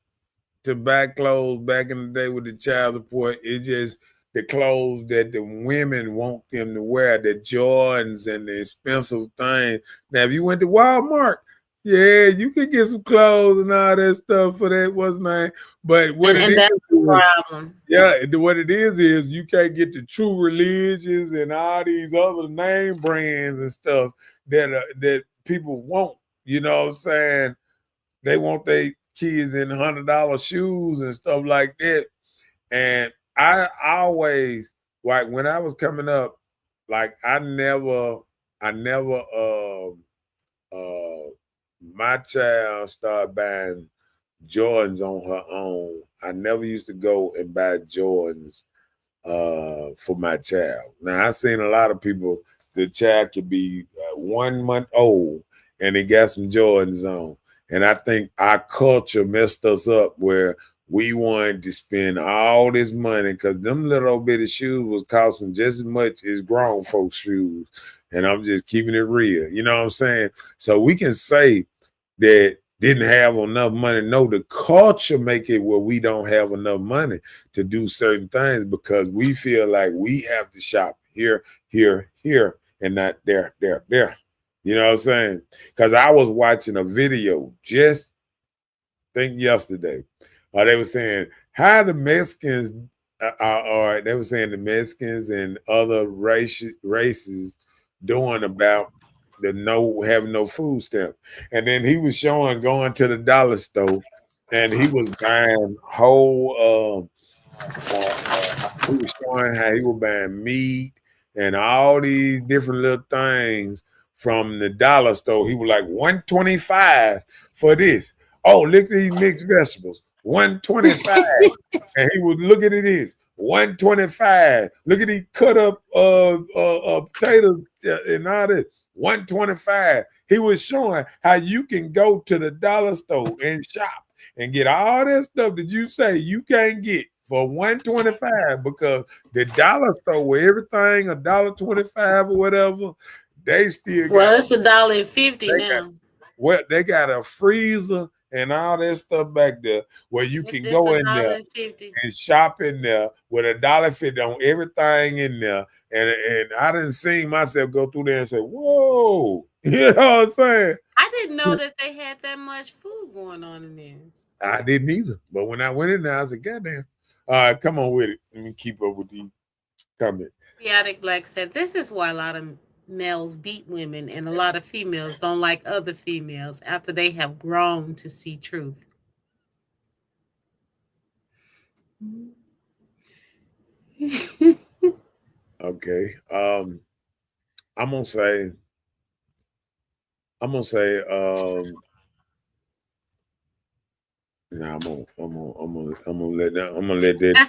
to buy clothes back in the day with the child support. It just the clothes that the women want them to wear, the Jordans and the expensive things. Now, if you went to Walmart, yeah, you could get some clothes and all that stuff for that. What's name? But what it And that's the is, problem. yeah, what it is you can't get the True Religions and all these other name brands and stuff that people want. You know what I'm saying? They want their kids in $100 shoes and stuff like that. And I always, like when I was coming up, like uh my child started buying Jordans on her own. I never used to go and buy Jordans for my child. Now I seen a lot of people, the child could be 1 month old and they got some Jordans on. And I think our culture messed us up where we wanted to spend all this money because them little old bitty shoes was costing just as much as grown folks' shoes. And I'm just keeping it real. You know what I'm saying? So we can say that didn't have enough money. No, the culture make it where we don't have enough money to do certain things because we feel like we have to shop here, here, here, and not there, there, there. You know what I'm saying? Because I was watching a video just think yesterday. They were saying how the Mexicans are. They were saying the Mexicans and other races doing about the no having no food stamp. And then he was showing going to the dollar store, and he was buying whole He was showing how he was buying meat and all these different little things from the dollar store. He was like 125 for this. Oh, look at these mixed vegetables. 125. And he was looking at this. 125. Look at these cut up potatoes and all this. 125. He was showing how you can go to the dollar store and shop and get all that stuff that you say you can't get for 125 because the dollar store where everything $1.25 or whatever, they still Well, got it's $1.50 they got now. they got a freezer and all that stuff back there where you can It's go a in there dollar and 50. and shop in there with $1.50 on everything in there. And I didn't see myself go through there and say, whoa, you know what I'm saying? I didn't know that they had that much food going on in there. I didn't either. But when I went in there, I was like, goddamn. All right, come on with it. Let me keep up with these comments. Chaotic Black said, this is why a lot of males beat women and a lot of females don't like other females after they have grown to see truth. Okay. I'm gonna say nah, I'm gonna let that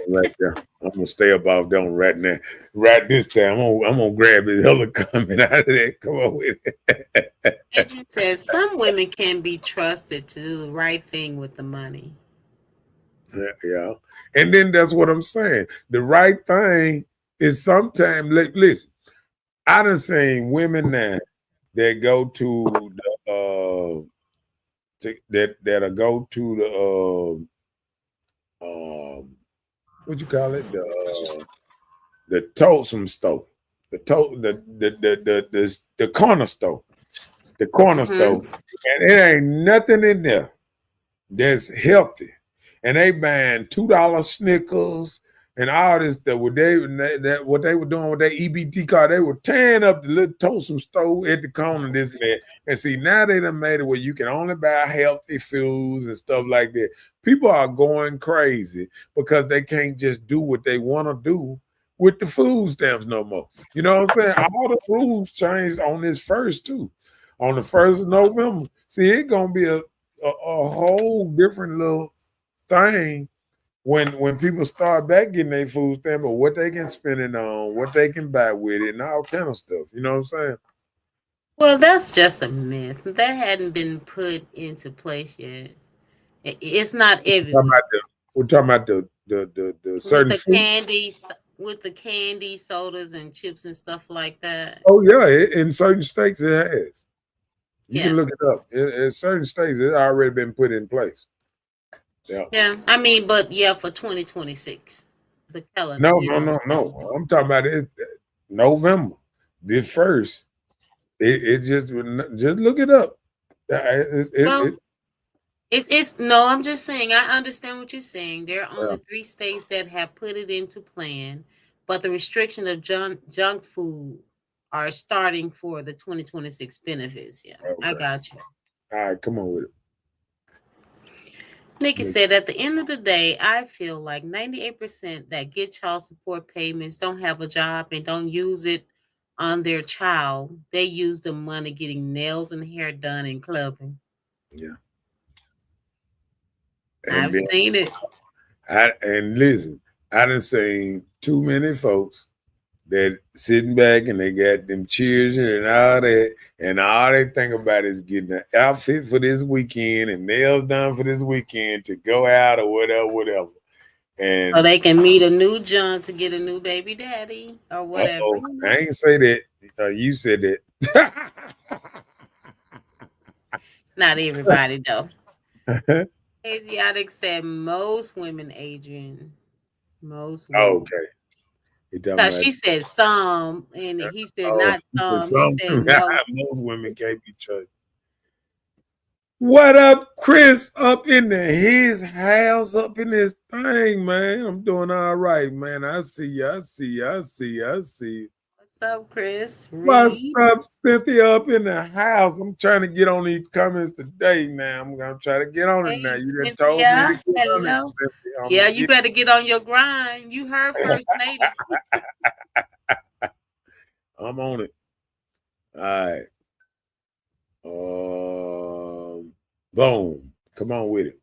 right there. I'm gonna stay above them right now. Right this time, I'm gonna grab his hella comment out of there. Come on with it. Andrew says some women can be trusted to do the right thing with the money. Yeah. And then that's what I'm saying. The right thing is sometimes listen, I done seen women now that go to the that'll go to the what you call it? The totem store. The corner store. The corner store. And it ain't nothing in there that's healthy. And they buying $2 Snickers and all this stuff. What they were doing with their EBT card, they were tearing up the little toastum stove at the corner, this and that. And see, now they done made it where you can only buy healthy foods and stuff like that. People are going crazy because they can't just do what they want to do with the food stamps no more. You know what I'm saying? All the rules changed on this first too. On the 1st of November. See, it's gonna be a whole different little thing when people start back getting their food stamp, or what they can spend it on, what they can buy with it, and all kind of stuff. You know what I'm saying? Well, that's just a myth. That hadn't been put into place yet. It's not evident. We're talking about the With certain the food. candies, with the candy, sodas, and chips and stuff like that. Oh yeah, in certain states it has. You can Yeah. look it up. In certain states, it's already been put in place. Yeah. Yeah. I mean, but yeah, for 2026, the calendar, No, you no, know. no, no. I'm talking about it. November, this first. It just look it up. Well, it's no, I'm just saying I understand what you're saying. There are Yeah, only 3 states that have put it into plan, but the restriction of junk food are starting for the 2026 benefits. Yeah, I okay. got you. All right, come on with it. Nikki said, at the end of the day, I feel like 98% that get child support payments don't have a job and don't use it on their child. They use the money getting nails and hair done and clubbing. Yeah. And I've then seen it. and listen, I done seen too many folks that sitting back and they got them children and all that, and all they think about is getting an outfit for this weekend and nails done for this weekend to go out or whatever. And So they can meet a new John to get a new baby daddy or whatever. I ain't say that. You said that. Not everybody though. Asiatic said most women, Adrian. Most women. Okay. He talking Because about she said some, and he said oh, not some. He some said most. most women can't be trusted. What up, Chris? Up in his house, up in this thing, man. I'm doing all right, man. I see you. up, Chris? What's Reed. up, Cynthia? Up in the house. I'm trying to get on these comments today. Now I'm gonna try to get on it. Now Hey, you done told me to Cynthia. get on it, Hello. Cynthia. I'm Yeah, gonna you get. better get on your grind. You heard First Lady. I'm on it. All right. Boom. Come on with it.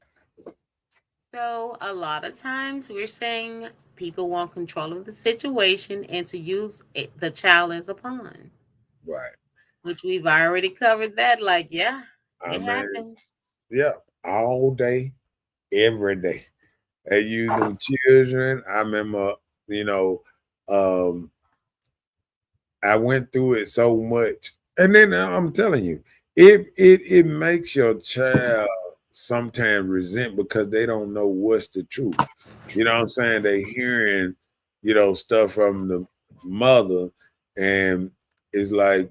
So, a lot of times we're saying people want control of the situation and to use the child as a pawn, Right. which we've already covered that. Like, yeah, I it mean, happens. yeah, all day, every day. They use them children. I remember, you know, um, I went through it so much, and then I'm telling you, it makes your child sometimes resent because they don't know what's the truth. You know what I'm saying? They hearing, stuff from the mother, and it's like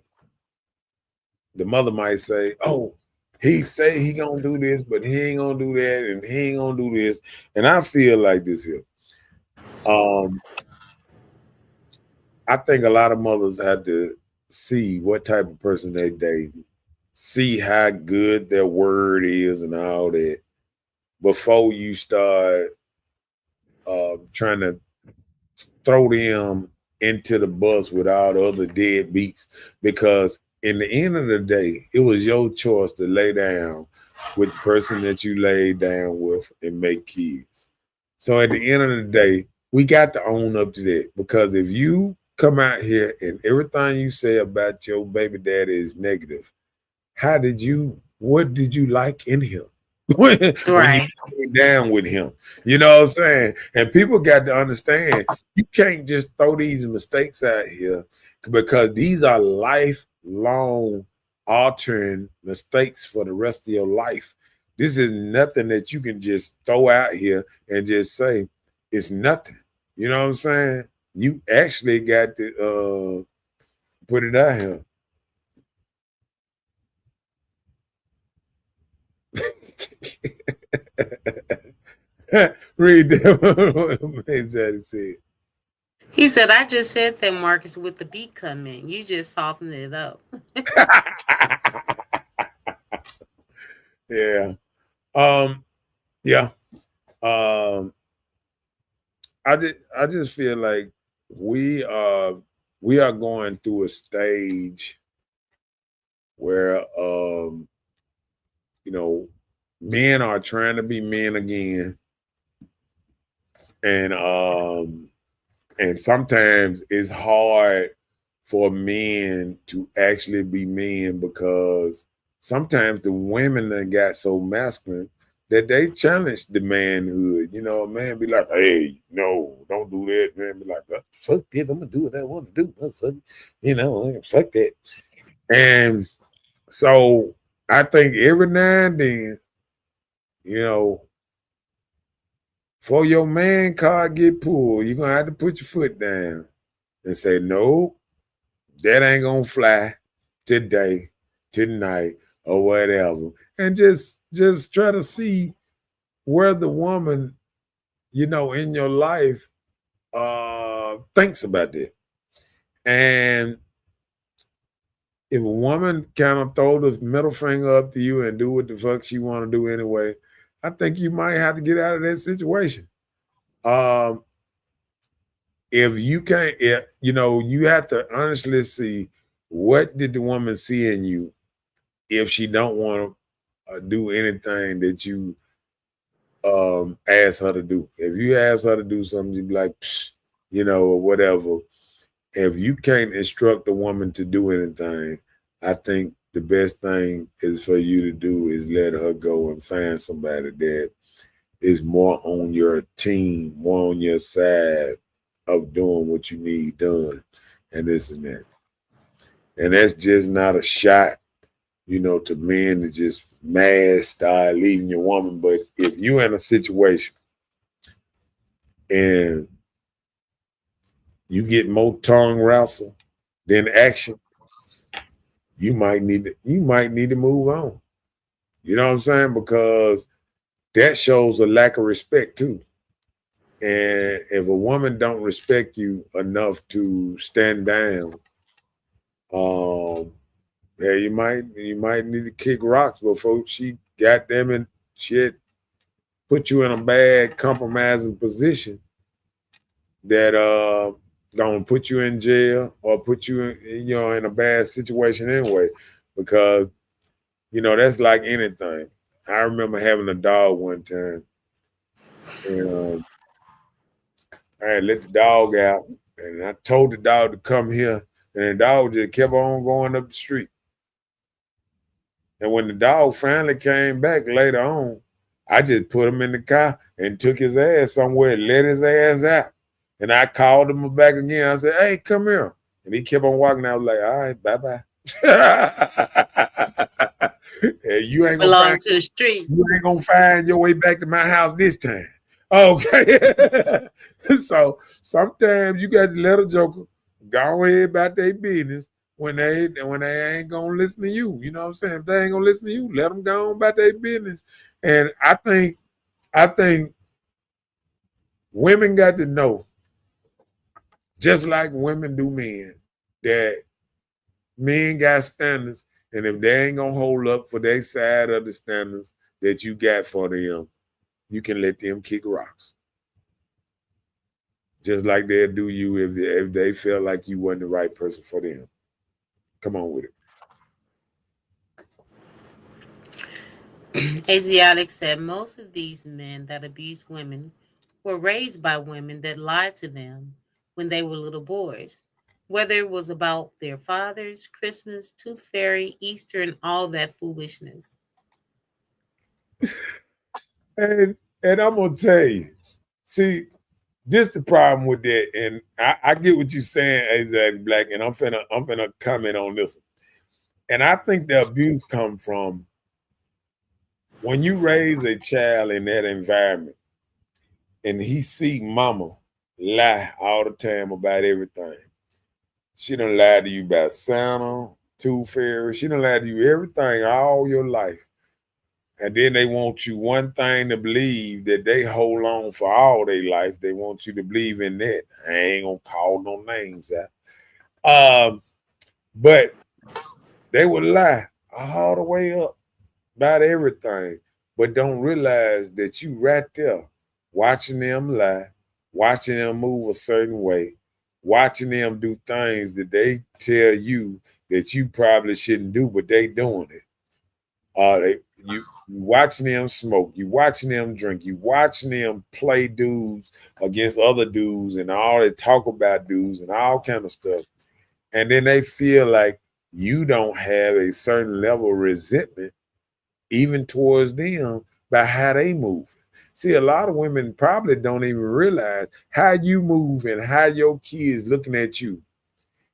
the mother might say, "Oh, he say he gonna do this, but he ain't gonna do that, and he ain't gonna do this." And I feel like this here. Um, I think a lot of mothers had to see what type of person they date, see how good their word is, and all that before you start trying to throw them into the bus with all the other deadbeats. Because in the end of the day, it was your choice to lay down with the person that you laid down with and make kids. So at the end of the day, we got to own up to that. Because if you come out here and everything you say about your baby daddy is negative, what did you like in him when you Right. came down with him? You know what I'm saying? And people got to understand you can't just throw these mistakes out here because these are lifelong altering mistakes for the rest of your life. This is nothing that you can just throw out here and just say it's nothing. You know what I'm saying? You actually got to put it out here. Read that. Exactly said. He said, I just said that, Marcus, with the beat coming. You just softened it up. Yeah. Um. Yeah. Um. I just feel like we uh we are going through a stage where you know men are trying to be men again, and sometimes it's hard for men to actually be men because sometimes the women that got so masculine that they challenge the manhood. You know, a man be like, "Hey, no, don't do that." Man be like, "Fuck it, I'm gonna do what I want to do." Fuck that. And so I think every now and then, you know, for your man card get pulled, you're gonna have to put your foot down and say, "No, that ain't gonna fly today, tonight, or whatever." And just try to see where the woman, in your life thinks about that. And if a woman kind of throw the middle finger up to you and do what the fuck she want to do anyway, I think you might have to get out of that situation. Um, if you can't, you have to honestly see what did the woman see in you if she don't want to do anything that you ask her to do. If you ask her to do something, you be like, psh, or whatever. If you can't instruct a woman to do anything, I think the best thing is for you to do is let her go and find somebody that is more on your team, more on your side of doing what you need done, and this and that. And that's just not a shot, to men to just mad start leaving your woman. But if you're in a situation and you get more tongue wrestle than action, you might need to move on. You know what I'm saying? Because that shows a lack of respect too. And if a woman don't respect you enough to stand down Yeah, you might need to kick rocks before she got them and shit put you in a bad compromising position that gonna put you in jail or put you in a bad situation anyway, because that's like anything. I remember having a dog one time, and I had let the dog out, and I told the dog to come here, and the dog just kept on going up the street. And when the dog finally came back later on, I just put him in the car and took his ass somewhere and let his ass out. And I called him back again. I said, "Hey, come here." And he kept on walking. I was like, "All right, bye-bye." And You belong to the street. you ain't gonna find your way back to my house this time. Okay. So sometimes you got to let a joker go ahead about their business when they ain't gonna listen to you. You know what I'm saying? If they ain't gonna listen to you, let them go on about their business. And I think women got to know, just like women do men, that men got standards, and if they ain't gonna hold up for their side of the standards that you got for them, you can let them kick rocks. Just like they'll do you if they feel like you wasn't the right person for them. Come on with it. Asiatic said most of these men that abuse women were raised by women that lied to them when they were little boys, whether it was about their fathers, Christmas, Tooth Fairy, Easter, and all that foolishness. And I'm gonna tell you, see, this the problem with that, and I get what you're saying, Azak Black, and I'm finna comment on this one. And I think the abuse come from when you raise a child in that environment and he see mama lie all the time about everything. She done lied to you about Santa, Tooth Fairy. She done lied to you everything all your life. And then they want you one thing to believe that they hold on for all their life. They want you to believe in that. I ain't gonna call no names out. But they would lie all the way up about everything, but don't realize that you right there watching them lie, watching them move a certain way, watching them do things that they tell you that you probably shouldn't do, but they doing it. You watching them smoke, you watching them drink, you watching them play dudes against other dudes and all they talk about dudes and all kind of stuff. And then they feel like you don't have a certain level of resentment even towards them by how they move. See, a lot of women probably don't even realize how you move and how your kids looking at you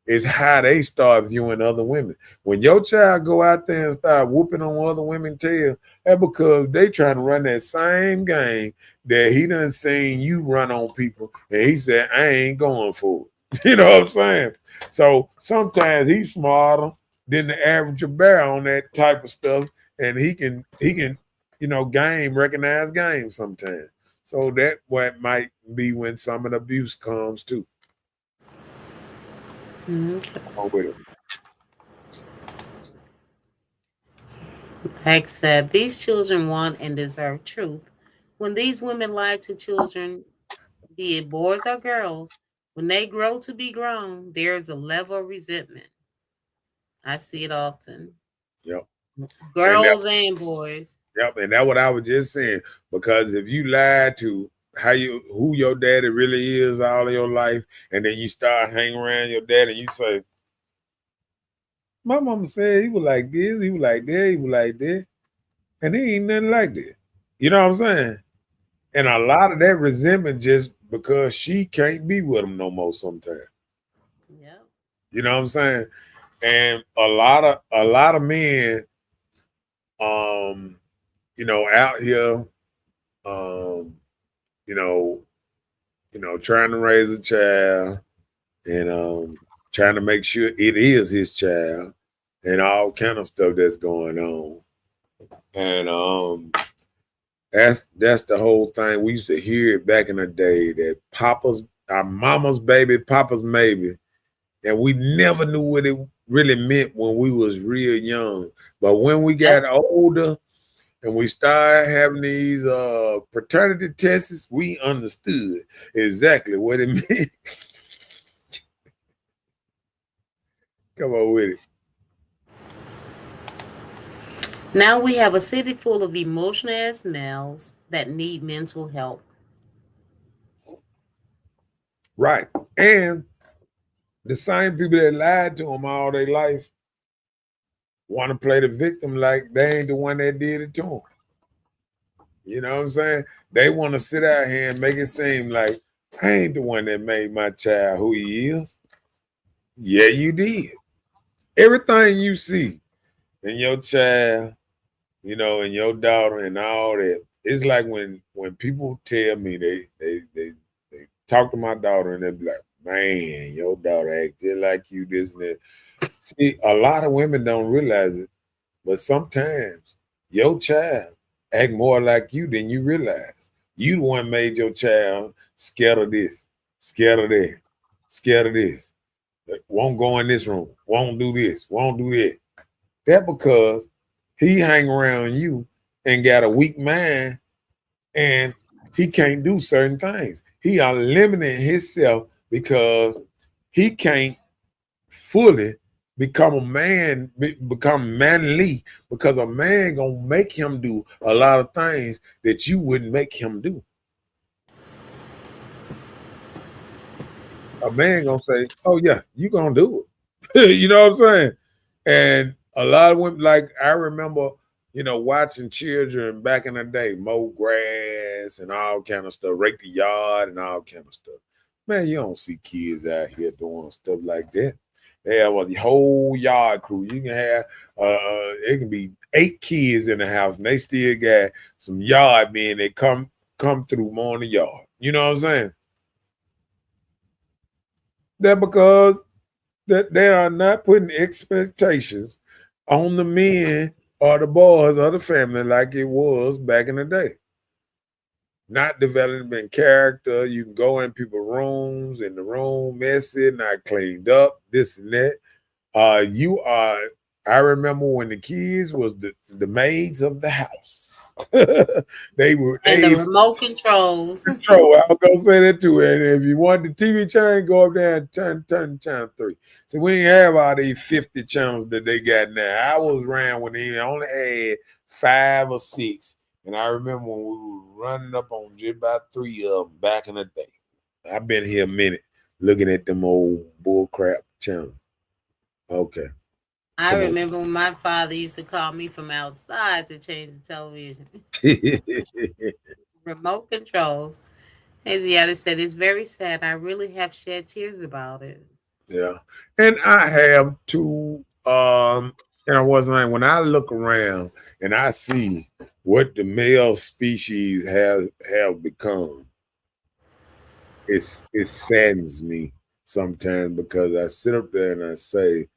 is how they start viewing other women. When your child go out there and start whooping on other women's tail, that's because they trying to run that same game that he done seen you run on people, and he said, I ain't going for it. You know what I'm saying? So sometimes he's smarter than the average bear on that type of stuff, and he can recognize game sometimes. So that what might be when some of the abuse comes too. Like said, these children want and deserve truth. When these women lie to children, be it boys or girls, when they grow to be grown, there's a level of resentment. I see it often. Yep. Girls and boys. Yep, and that's what I was just saying. Because if you lied to who your daddy really is all of your life, and then you start hanging around your dad and you say, my mama said he was like this, he was like that, he was like that, and he ain't nothing like that. You know what I'm saying? And a lot of that resentment just because she can't be with him no more sometimes. Yeah. You know what I'm saying? And a lot of men out here trying to raise a child and trying to make sure it is his child and all kind of stuff that's going on. And that's the whole thing. We used to hear it back in the day that our mama's baby, papa's maybe, and we never knew what it really meant when we was real young. But when we got older and we started having these paternity tests, we understood exactly what it meant. Come on with it. Now we have a city full of emotional ass males that need mental help. Right. And the same people that lied to them all their life want to play the victim like they ain't the one that did it to them. You know what I'm saying? They want to sit out here and make it seem like I ain't the one that made my child who he is. Yeah, you did. Everything you see in your child, you know, and your daughter and all that, it's like when people tell me they talk to my daughter and they be like, man, your daughter act just like you, this and that. See, a lot of women don't realize it, but sometimes your child act more like you than you realize. You the one made your child scared of this, scared of that, scared of this. Won't go in this room, won't do this, won't do that. That because he hang around you and got a weak mind and he can't do certain things. He are limiting himself because he can't fully become a man, become manly, because a man gonna make him do a lot of things that you wouldn't make him do. A man gonna say, "Oh yeah, you gonna do it." You know what I'm saying? And a lot of women, like I remember, you know, watching children back in the day mow grass and all kind of stuff, rake the yard and all kind of stuff. Man, you don't see kids out here doing stuff like that. They have a whole yard crew. You can have it can be 8 kids in the house, and they still got some yard men that come through mowing the yard. You know what I'm saying? That because that they are not putting expectations on the men or the boys or the family like it was back in the day. Not developing character. You can go in people's rooms and the room messy, not cleaned up, this and that. You are. I remember when the kids was the maids of the house. And the They remote controls. control. I was gonna say that too. And if you want the TV channel, go up there and turn channel 3. So we ain't have all these 50 channels that they got now. I was around when they only had 5 or 6. And I remember when we were running up on just about 3 of them back in the day. I've been here a minute looking at them old bullcrap channels. Okay. I Come on. remember when my father used to call me from outside to change the television. Remote controls. Asiata said, it's very sad. I really have shed tears about it. Yeah. And I have too. And I wasn't like when I look around and I see what the male species have become, it saddens me sometimes because I sit up there and I say,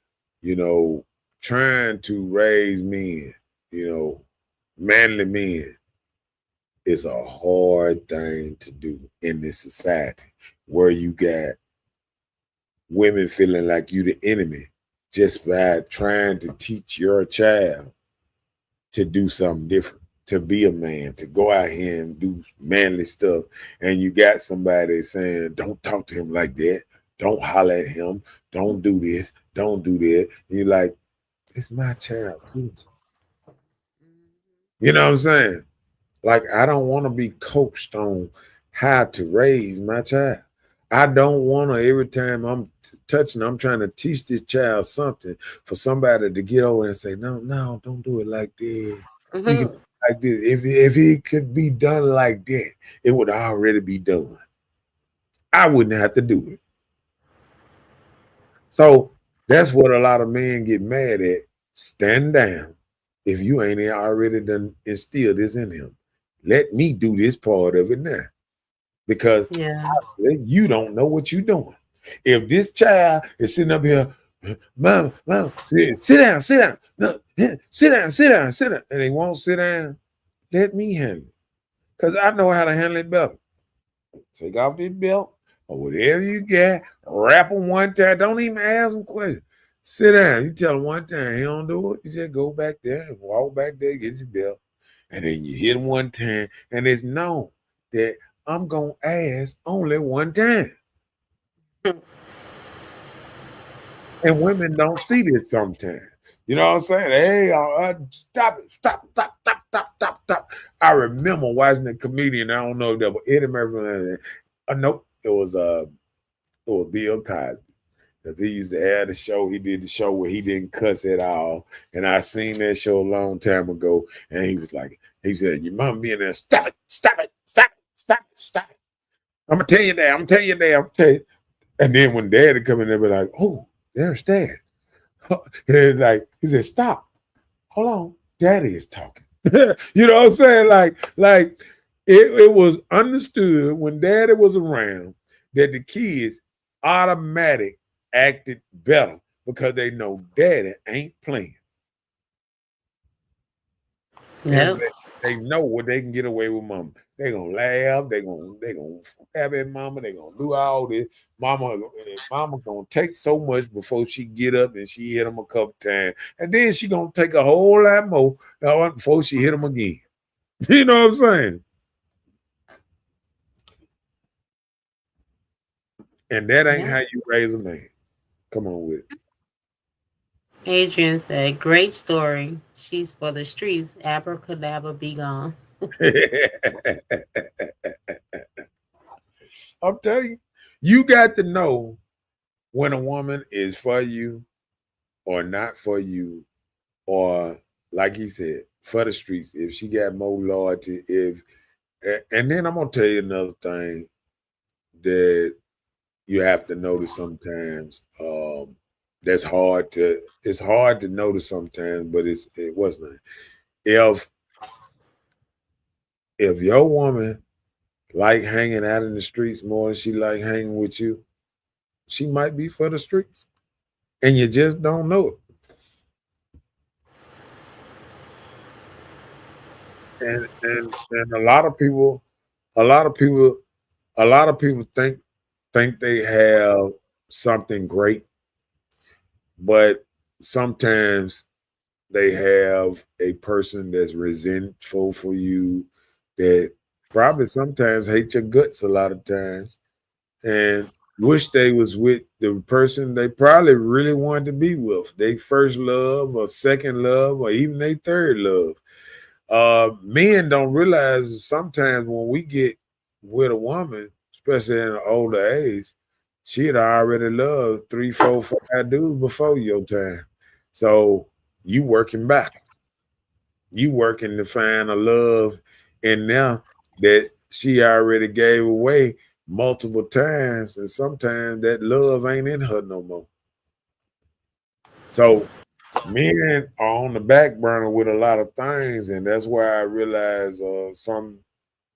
you know, trying to raise men, you know, manly men is a hard thing to do in this society where you got women feeling like you the enemy just by trying to teach your child to do something different, to be a man, to go out here and do manly stuff. And you got somebody saying, don't talk to him like that. Don't holler at him. Don't do this. Don't do that. And you're like, it's my child. Too. You know what I'm saying? Like, I don't want to be coached on how to raise my child. I don't want to, every time I'm touching, I'm trying to teach this child something for somebody to get over and say, no, don't do it like that. You can do it like this. If it could be done like that, it would already be done. I wouldn't have to do it. So that's what a lot of men get mad at. Stand down if you ain't already done instilled this in him. Let me do this part of it now. Because Yeah. you don't know what you're doing. If this child is sitting up here, mom, sit down, no, sit down, and they won't sit down, let me handle it. Because I know how to handle it better. Take off this belt or whatever you got, wrap them one time. Don't even ask them questions. Sit down. You tell him one time he don't do it. You just go back there and walk back there, get your belt, and then you hit him one time. And it's known that I'm gonna ask only one time. And women don't see this sometimes. You know what I'm saying? Hey, stop it, stop. I remember watching a comedian. I don't know if that was Eddie Murphy. Nope, it was Bill Cosby. Because he used to have the show. He did the show where he didn't cuss at all. And I seen that show a long time ago. And he was like, he said, your mom being there, stop it. I'm gonna tell you that. I'm gonna tell you that. I'm gonna tell you. And then when daddy come in there, be like, oh, there's dad. And like he said, stop. Hold on. Daddy is talking. You know what I'm saying? Like it was understood when daddy was around that the kids automatic acted better because they know daddy ain't playing. And Yep. they know what they can get away with mama. They gonna laugh, they gonna have at mama, they gonna do all this. Mama gonna take so much before she get up and she hit them a couple times. And then she gonna take a whole lot more before she hit them again. You know what I'm saying? And that ain't Yep. how you raise a man. Come on with Adrian said, great story. She's for the streets. Abracadabra be gone. it. I'm telling you, you got to know when a woman is for you or not for you, or like he said, for the streets. If she got more loyalty, and then I'm gonna tell you another thing that you have to notice sometimes. That's hard to it's hard to notice sometimes, but it wasn't. If if your woman like hanging out in the streets more than she like hanging with you, she might be for the streets, and you just don't know it. And a lot of people, a lot of people think they have something great, but sometimes they have a person that's resentful for you, that probably sometimes hate your guts a lot of times, and wish they was with the person they probably really wanted to be with, they first love or second love or even their third love. Men don't realize sometimes when we get with a woman, especially in an older age, she'd already loved three, four, five dudes before your time. So you working back. You working to find a love in there that she already gave away multiple times, and sometimes that love ain't in her no more. So men are on the back burner with a lot of things, and that's why I realize some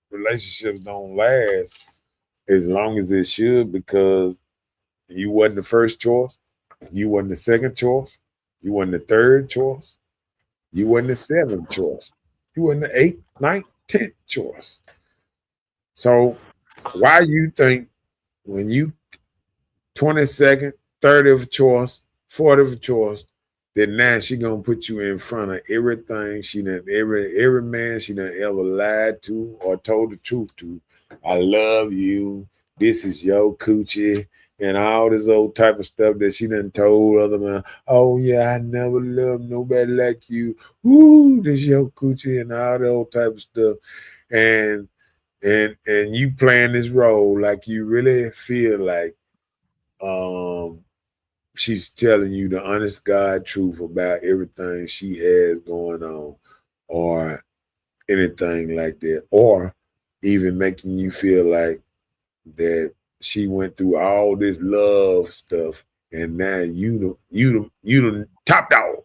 relationships don't last as long as it should, because you wasn't the first choice, you wasn't the second choice, you wasn't the third choice, you wasn't the seventh choice, you wasn't the eighth, ninth, 10th choice. So why you think when you 22nd, 30th choice, 40th choice, that now she gonna put you in front of everything she done, every man she done ever lied to or told the truth to. I love you. This is your coochie, and all this old type of stuff that she done told other men. Oh yeah, I never loved nobody like you. Ooh, this your coochie and all that old type of stuff. And and you playing this role like you really feel like um she's telling you the honest God truth about everything she has going on, or anything like that, or even making you feel like that she went through all this love stuff, and now you the top dog.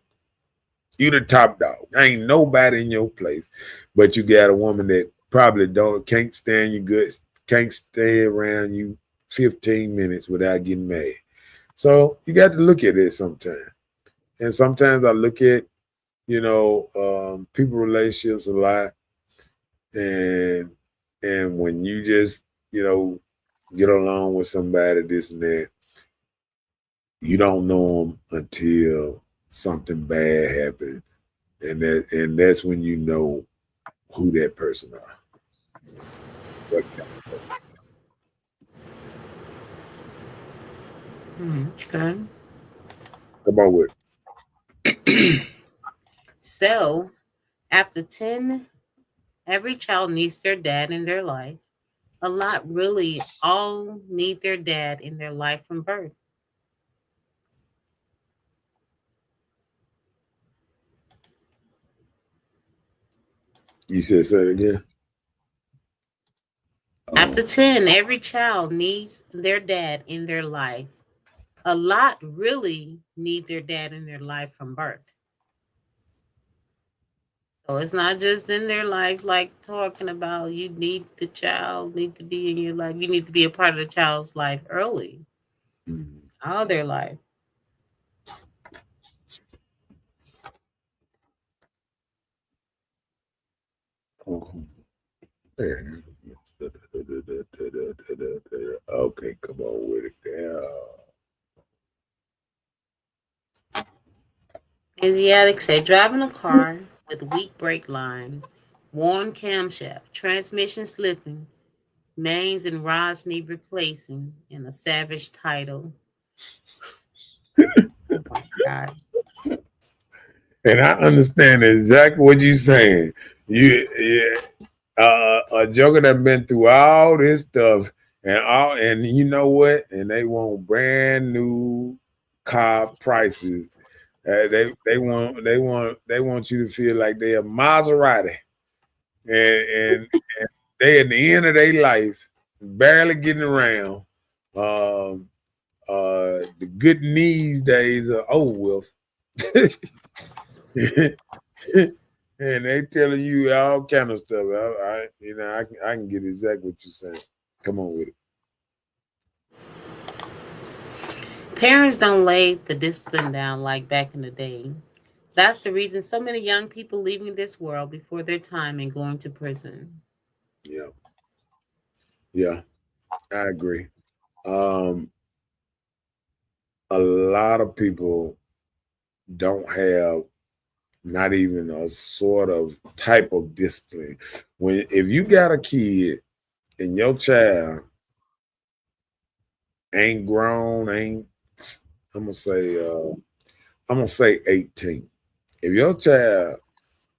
You the top dog. Ain't nobody in your place, but you got a woman that probably can't stand you good, can't stay around you 15 minutes without getting mad. So you got to look at it sometimes. And sometimes I look at, people relationships a lot. And when you just, get along with somebody, this and that, You don't know them until something bad happens, and that's when you know who that person are. What Okay. come on with So, after 10, every child needs their dad in their life. A lot really all need their dad in their life from birth. you should say it again. After Um, 10, every child needs their dad in their life. A lot really need their dad in their life from birth. So it's not just in their life, like talking about you need the child, need to be in your life. You need to be a part of the child's life early, mm, all their life. um, yeah. Okay, come on with it. Yeah. Asiatic say driving a car with weak brake lines, worn camshaft, transmission slipping, mains and rods need replacing, and a savage title. Oh my gosh. And I understand exactly what you're saying. You, yeah, a joker that been through all this stuff and you know what? And they want brand new car prices. They want you to feel like they're a Maserati, and they at the end of their life, barely getting around. Um, the good knees days are over with. And they telling you all kind of stuff. I can get exactly what you're saying. Come on with it. Parents don't lay the discipline down like back in the day. That's the reason so many young people leaving this world before their time and going to prison. Yeah, yeah, I agree. Um, a lot of people don't have not even a sort of type of discipline. When if you got a kid and your child ain't grown, ain't I'm gonna say I'm gonna say 18. If your child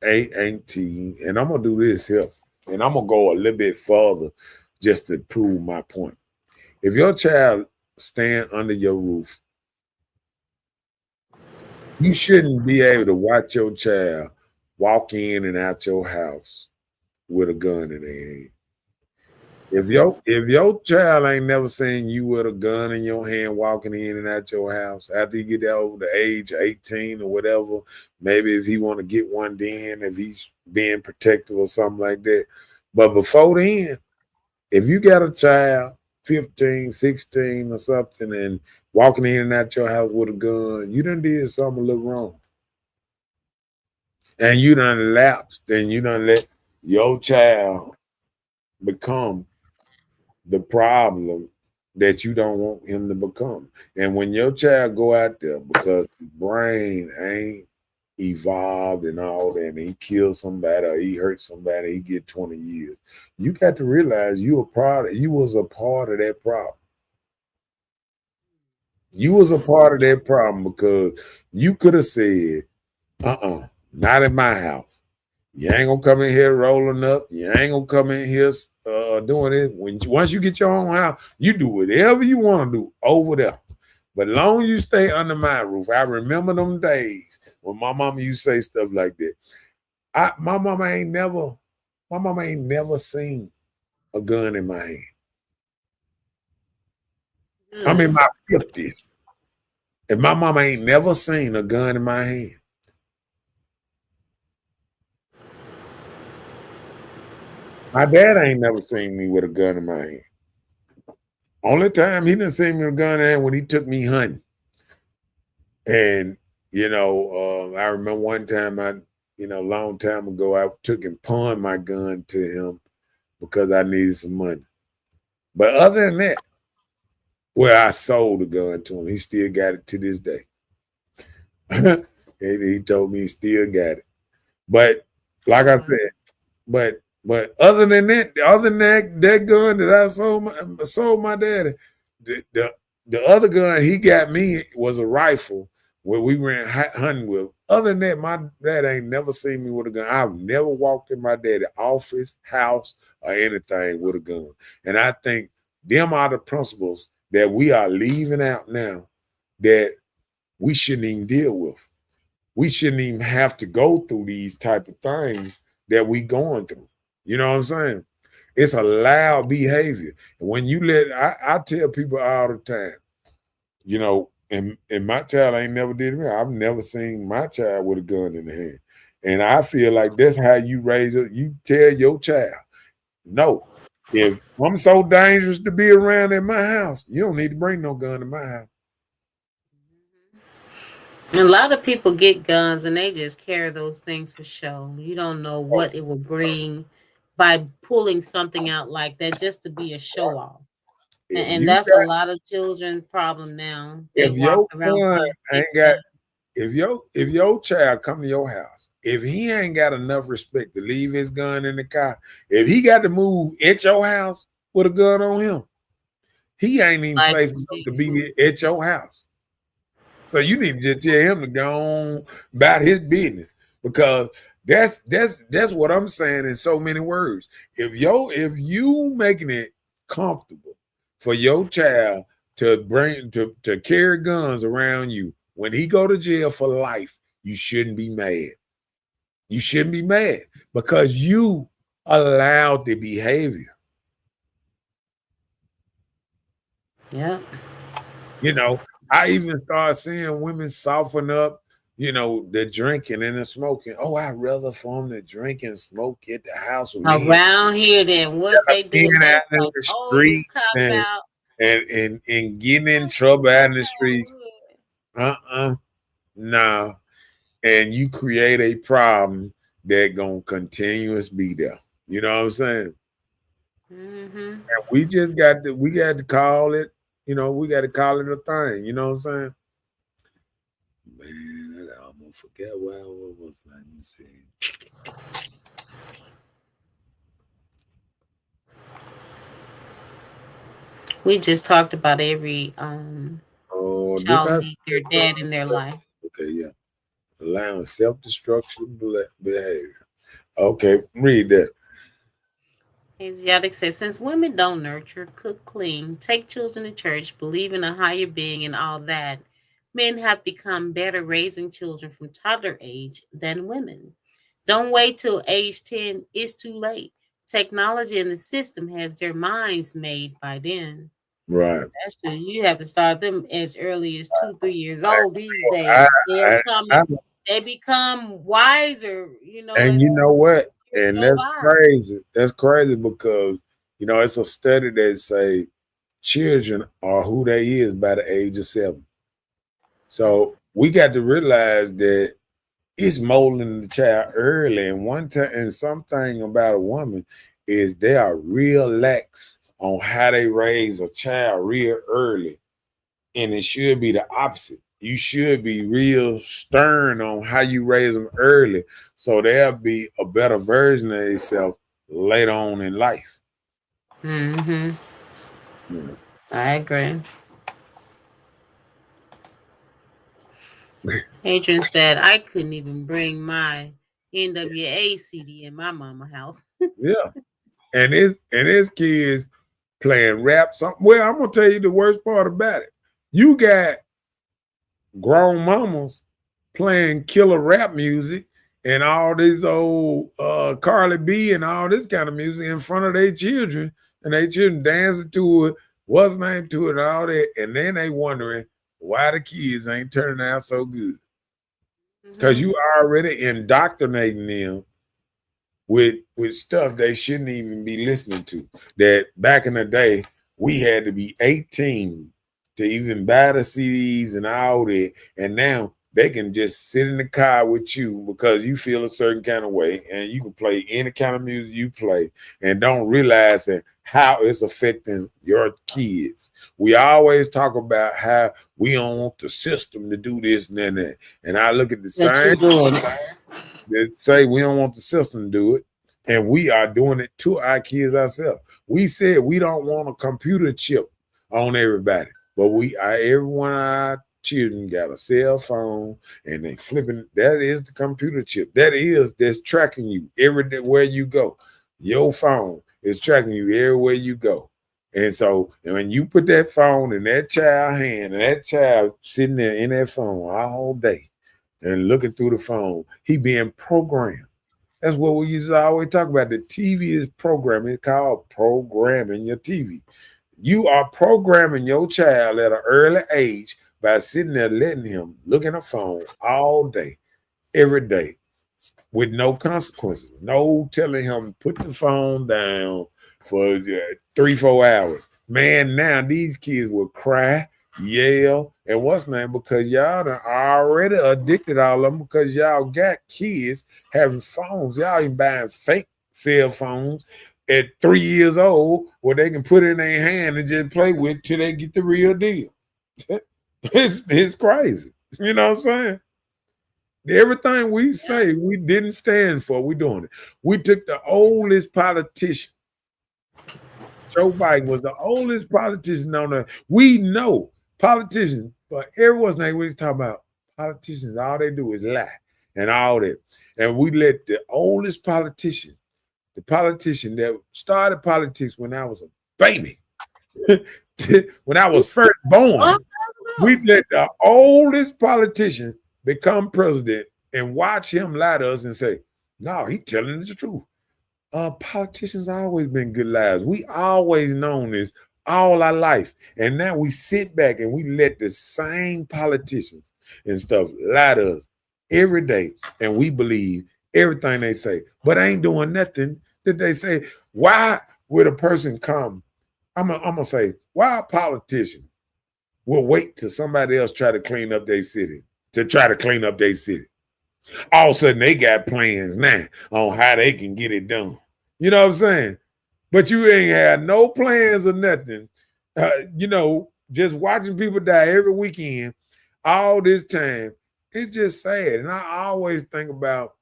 18, and I'm gonna do this here, and I'm gonna go a little bit further just to prove my point. If your child stand under your roof, you shouldn't be able to watch your child walk in and out your house with a gun in their hand. If your child ain't never seen you with a gun in your hand walking in and out your house after you get that over the age of 18 or whatever, maybe if he want to get one then, if he's being protective or something like that. But before then, if you got a child 15, 16 or something and walking in and out your house with a gun, you done did something a little wrong. And you done lapsed and you done let your child become the problem that you don't want him to become. And when your child go out there because his brain ain't evolved and all that, and he kills somebody or he hurt somebody, he get 20 years. You got to realize you was a part of that problem. You was a part of that problem because you could have said, not in my house. You ain't gonna come in here rolling up. You ain't gonna come in here doing it. Once you get your own house, you do whatever you want to do over there. But long as you stay under my roof, I remember them days when my mama used to say stuff like that. My mama ain't never seen a gun in my hand. I'm in Good. my 50s. And my mama ain't never seen a gun in my hand. My dad ain't never seen me with a gun in my hand. Only time he didn't see me with a gun in hand when he took me hunting. And I remember one time long time ago, I took and pawned my gun to him because I needed some money. But other than that, Well, I sold the gun to him. He still got it to this day. And he told me he still got it. But like I Oh, said, but other than that gun that I sold my daddy, the other gun he got me was a rifle where we went hunting with. Other than that, my dad ain't never seen me with a gun. I've never walked in my daddy's office, house, or anything with a gun. And I think them are the principles that we are leaving out now that we shouldn't even deal with. We shouldn't even have to go through these type of things that we going through. You know what I'm saying? It's a loud behavior. And when you I tell people all the time, you know, and my child ain't never did me. I've never seen my child with a gun in the hand. And I feel like that's how you raise it. You tell your child, no, if I'm so dangerous to be around in my house, you don't need to bring no gun in my house. a lot of people get guns and they just carry those things for show. You don't know what it will bring by pulling something out like that just to be a show off. If And you that's a got, lot of children's problem now. They if walk your around son playing ain't big got guns. if your child come to your house, if he ain't got enough respect to leave his gun in the car, if he got to move at your house with a gun on him, he ain't even Like safe enough to be at your house. So you need to just tell him to go on about his business because that's what I'm saying in so many words. If you making it comfortable for your child to carry guns around you when he go to jail for life, you shouldn't be mad. You shouldn't be mad because you allowed the behavior. yeah. You know, I even started seeing women soften up, you know, the drinking and the smoking. Oh, I'd rather for them to drink and smoke at the house with me Around here then what they being doing, out that's in like the oldest street cop out. and getting in That's the trouble out in the streets. neighborhood. No. And you create a problem that gonna continuous be there. You know what I'm saying? Mm-hmm. And we got to call it, you know, we got to call it a thing. You know what I'm saying? Man, I almost forget where I was. Let me see. We just talked about every Oh, did child I need their forget dad something? in their life. Okay, yeah. Allowing self-destruction behavior. Okay, read that. Asiatic says, since women don't nurture, cook, clean, take children to church, believe in a higher being, and all that, men have become better raising children from toddler age than women. Don't wait till age 10, it's too late. Technology and the system has their minds made by then. Right. That's true. You have to start them as early as 2, 3 years I, old these I, days. They're I, coming, I, they become wiser, and as you know what? years And go that's by. crazy. That's crazy because it's a study that say children are who they is by the age of 7. So we got to realize that it's molding the child early. And one time, and something about a woman is they are real lax on how they raise a child real early, and it should be the opposite. You should be real stern on how you raise them early, so they'll be a better version of themselves later on in life. Mm-hmm. Yeah. I agree. Adrian said, I couldn't even bring my NWA CD in my mama house. Yeah. And his kids playing rap. Well, I'm gonna tell you the worst part about it. You got grown mamas playing killer rap music and all this old Carly B and all this kind of music in front of their children, and they children dancing to it, what's name to it, and all that, and then they wondering why the kids ain't turning out so good because Mm-hmm. you already indoctrinating them with stuff they shouldn't even be listening to. That back in the day, we had to be 18 to even buy the CDs and all that. And now they can just sit in the car with you because you feel a certain kind of way and you can play any kind of music you play and don't realize that how it's affecting your kids. We always talk about how we don't want the system to do this and that. And I look at the That you're same doing it. that say we don't want the system to do it, and we are doing it to our kids ourselves. We said we don't want a computer chip on everybody, but every one of our children got a cell phone, and they flipping. That is the computer chip. That's tracking you everywhere you go. Your phone is tracking you everywhere you go. And so, and when you put that phone in that child's hand, and that child sitting there in that phone all day and looking through the phone, he being programmed. That's what we used to always talk about. The TV is programming. It's called programming your TV. You are programming your child at an early age by sitting there letting him look in a phone all day, every day, with no consequences. No telling him put the phone down for 3-4 hours. Man, now these kids will cry, yell, and what's name, because y'all done already addicted all of them, because y'all got kids having phones. Y'all even buying fake cell phones at 3 years old where they can put it in their hand and just play with till they get the real deal. It's crazy. You know what I'm saying? Everything we say we didn't stand for, we doing it. We took the oldest politician. Joe Biden was the oldest politician on the. We know politicians, but everyone's name we talk about politicians, all they do is lie and all that. And we let the oldest politician, the politician that started politics when I was a baby, when I was first born, we let the oldest politician become president and watch him lie to us and say, no, he telling the truth. Politicians always been good liars. We always known this all our life. And now we sit back and we let the same politicians and stuff lie to us every day. And we believe everything they say, but ain't doing nothing that they say. Why would a person come? I'm gonna say, why a politician will wait till somebody else try to clean up their city, to try to clean up their city? All of a sudden they got plans now on how they can get it done. You know what I'm saying? But you ain't had no plans or nothing. Just watching people die every weekend, all this time. It's just sad. And I always think about,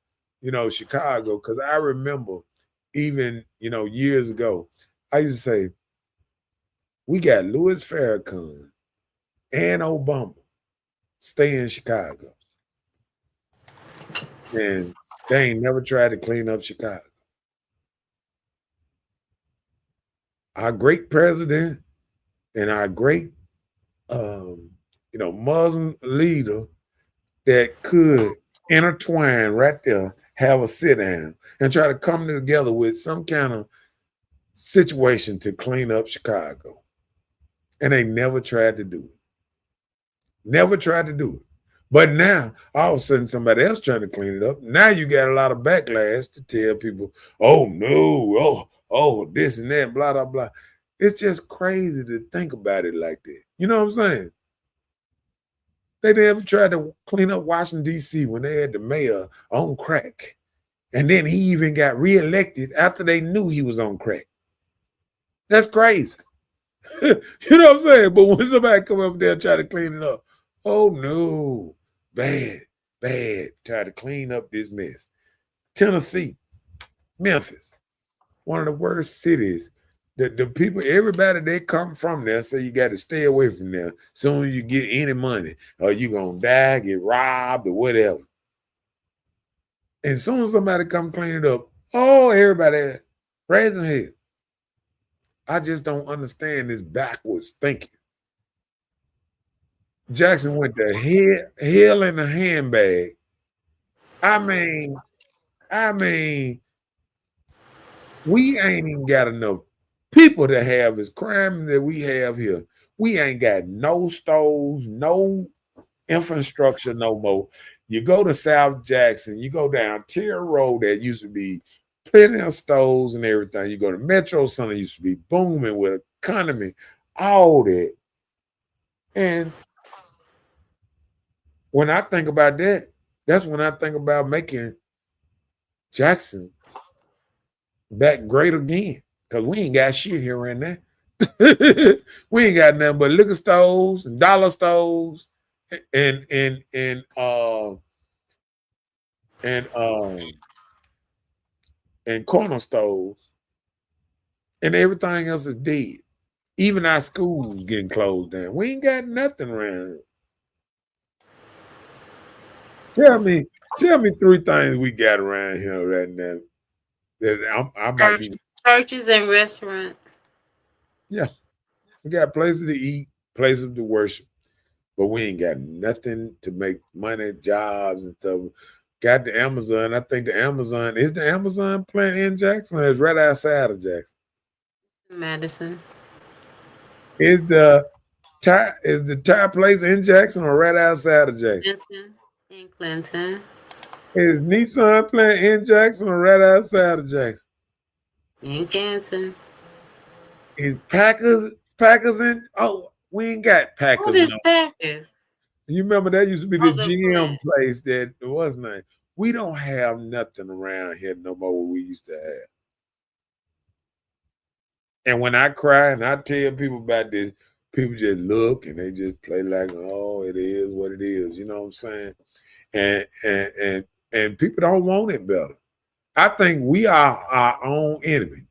Chicago, because I remember even, years ago, I used to say, we got Louis Farrakhan and Obama stay in Chicago. And they ain't never tried to clean up Chicago. Our great president and our great, Muslim leader that could intertwine right there, have a sit down and try to come together with some kind of situation to clean up Chicago. And they never tried to do it. Never tried to do it. But now, all of a sudden, somebody else trying to clean it up. Now you got a lot of backlash to tell people, oh, no, this and that, blah, blah, blah. It's just crazy to think about it like that. You know what I'm saying? They never tried to clean up Washington, D.C. when they had the mayor on crack. And then he even got reelected after they knew he was on crack. That's crazy. You know what I'm saying? But when somebody come up there and try to clean it up, oh no, bad, try to clean up this mess. Tennessee, Memphis, one of the worst cities. The people, everybody that come from there say you got to stay away from there. Soon as you get any money, or you gonna die, get robbed, or whatever. And soon as somebody come clean it up, oh, everybody raising hell. I just don't understand this backwards thinking. Jackson went to hell in a handbag. I mean, we ain't even got enough people to have this crime that we have here. We ain't got no stores, no infrastructure no more. You go to South Jackson, you go down Tier Road that used to be plenty of stores and everything. You go to Metro Center, used to be booming with economy, all that. And when I think about that, that's when I think about making Jackson back great again. Cause we ain't got shit here right now. We ain't got nothing but liquor stores and dollar stores and and and uh and um and corner stores, and everything else is dead. Even our schools getting closed down. We ain't got nothing around here. Tell me three things we got around here right now that I might Church, be. churches and restaurants. Yeah, we got places to eat, places to worship, but we ain't got nothing to make money, jobs, and stuff. Got the Amazon. I think the Amazon plant in Jackson, or it's right outside of Jackson. Madison. Is the tire place in Jackson or right outside of Jackson? Clinton. In Clinton. Is Nissan plant in Jackson or right outside of Jackson? In Canton. Is Packers in? Oh, we ain't got What Packers is no. Packers? You remember that used to be the Oh, the GM plant. place that was nice. We don't have nothing around here no more what we used to have. And when I cry and I tell people about this, people just look and they just play like, oh, it is what it is. You know what I'm saying? And people don't want it better. I think we are our own enemy.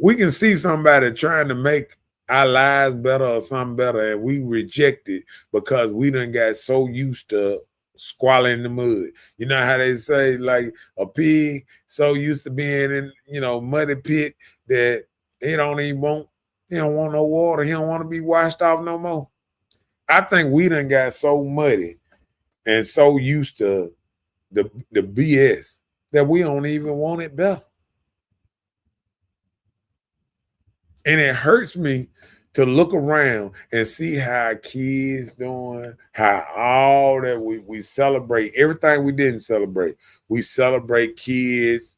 We can see somebody trying to make our lives better or something better, and we reject it because we done got so used to squalling in the mud. You know how they say, like a pig so used to being in, muddy pit that he don't want no water. He don't want to be washed off no more. I think we done got so muddy and so used to the BS that we don't even want it better. And it hurts me to look around and see how kids doing, how all that we celebrate, everything we didn't celebrate. We celebrate kids,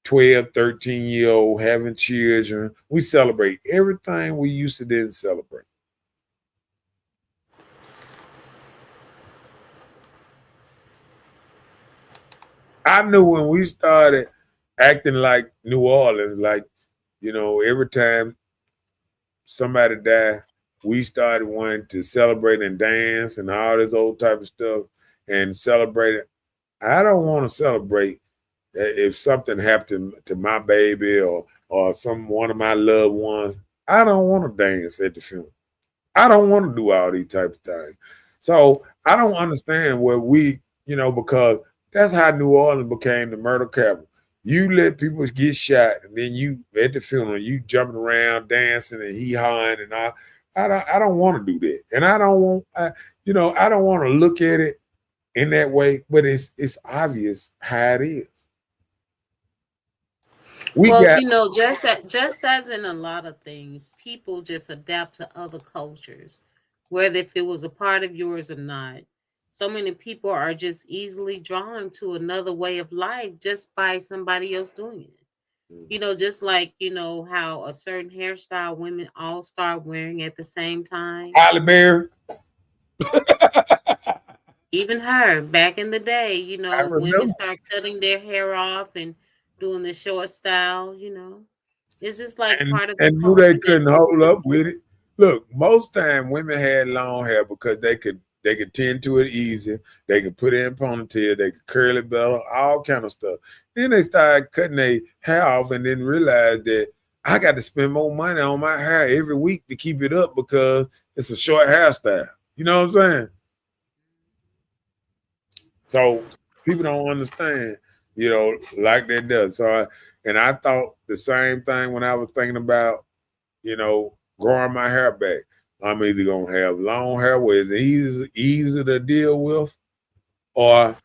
12, 13-year-old having children. We celebrate everything we used to didn't celebrate. I knew when we started acting like New Orleans, like, every time somebody died, we started wanting to celebrate and dance and all this old type of stuff and celebrate it. I don't want to celebrate if something happened to my baby or one of my loved ones. I don't want to dance at the funeral. I don't want to do all these type of things. So I don't understand where because that's how New Orleans became the murder capital. You let people get shot, and then you at the funeral, you jumping around, dancing and hee-hawing, and I don't want to do that, and I don't want, I don't want to look at it in that way. But it's obvious how it is. Just as in a lot of things, people just adapt to other cultures, whether if it was a part of yours or not. So many people are just easily drawn to another way of life just by somebody else doing it. Just like how a certain hairstyle women all start wearing at the same time. Halle Berry. Even her back in the day, I women remember. start cutting their hair off and doing the short style. It's just like and part of the and knew they culture that couldn't hold people. up with it. Look, most time women had long hair because they could tend to it easy. They could put it in ponytail, they could curl it better, all kind of stuff. Then they started cutting their hair off and then realized that I got to spend more money on my hair every week to keep it up because it's a short hairstyle. You know what I'm saying? So people don't understand, like that does. And I thought the same thing when I was thinking about, growing my hair back. I'm either gonna have long hair where it's easy to deal with, or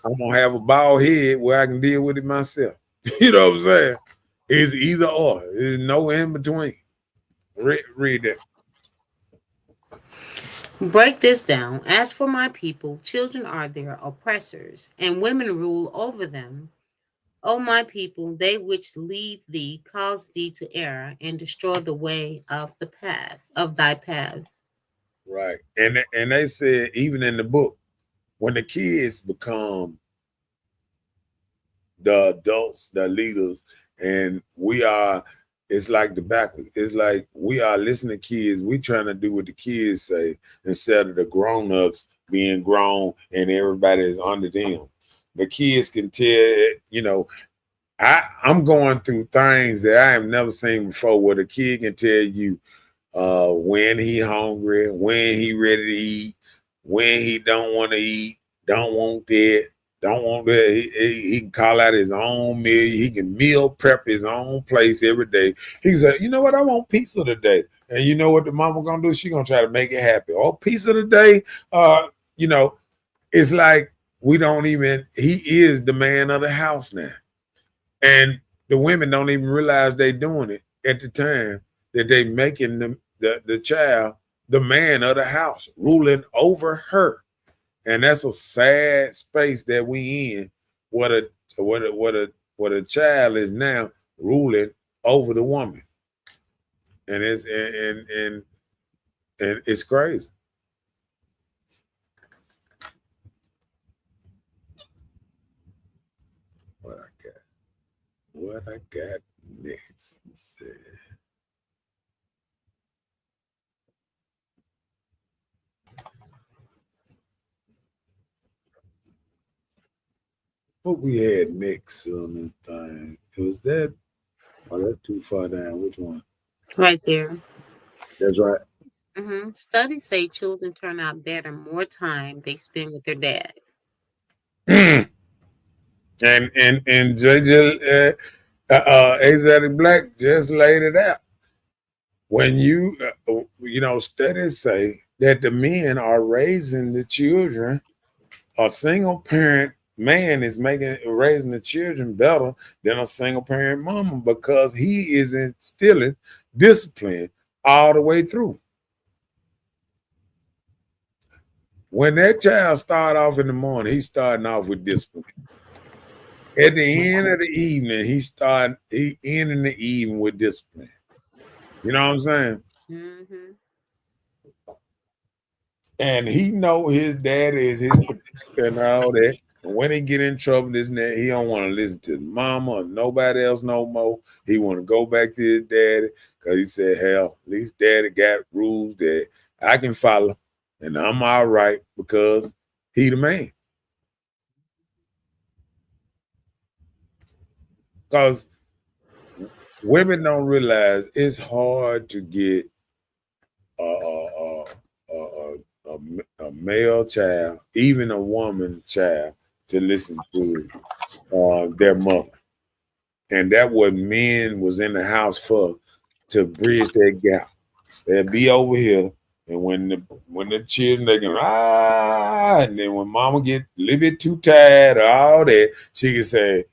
I'm gonna have a bald head where I can deal with it myself. You know what I'm saying? It's either or. There's no in between. Read that. Break this down. As for my people, children are their oppressors, and women rule over them. O my people, they which lead thee cause thee to err and destroy the way of the paths of thy paths. Right. And they said even in the book, when the kids become the adults, the leaders, and we are. It's like the back. It's like we are listening to kids. We trying to do what the kids say instead of the grown ups being grown and everybody is under them. The kids can tell, I'm going through things that I have never seen before where the kid can tell you when he hungry, when he ready to eat, when he don't want to eat, don't want that, don't want that. He can call out his own meal. He can meal prep his own place every day. He said, you know what, I want pizza today. And you know what the mama gonna do? She gonna try to make it happen. Oh, pizza today. You know, it's like we don't even, he is the man of the house now. And the women don't even realize they doing it at the time that they making the child the man of the house, ruling over her. And that's a sad space that we in, what a child is now ruling over the woman. And it's crazy. What I got next. Let's see. What we had next on this thing? It was that. Oh, that's too far down. Which one? Right there. That's right. Studies say children turn out better more time they spend with their dad. and JJ Exotic Black just laid it out. When studies say that the men are raising the children, a single parent man is raising the children better than a single parent mama because he is instilling discipline all the way through. When that child start off in the morning, he's starting off with discipline. At the end of the evening, he ending the evening with discipline. You know what I'm saying? Mm-hmm. And he know his dad is his protector and all that. And when he get in trouble, this and that, he don't want to listen to mama or nobody else no more. He want to go back to his daddy because he said, hell, at least daddy got rules that I can follow, and I'm all right because he the man. Because women don't realize it's hard to get a, a, a, a male child, even a woman child, to listen to their mother. And that what men was in the house for, to bridge that gap. They'll be over here, and when the children they can and then when mama get a little bit too tired or all that, she can say,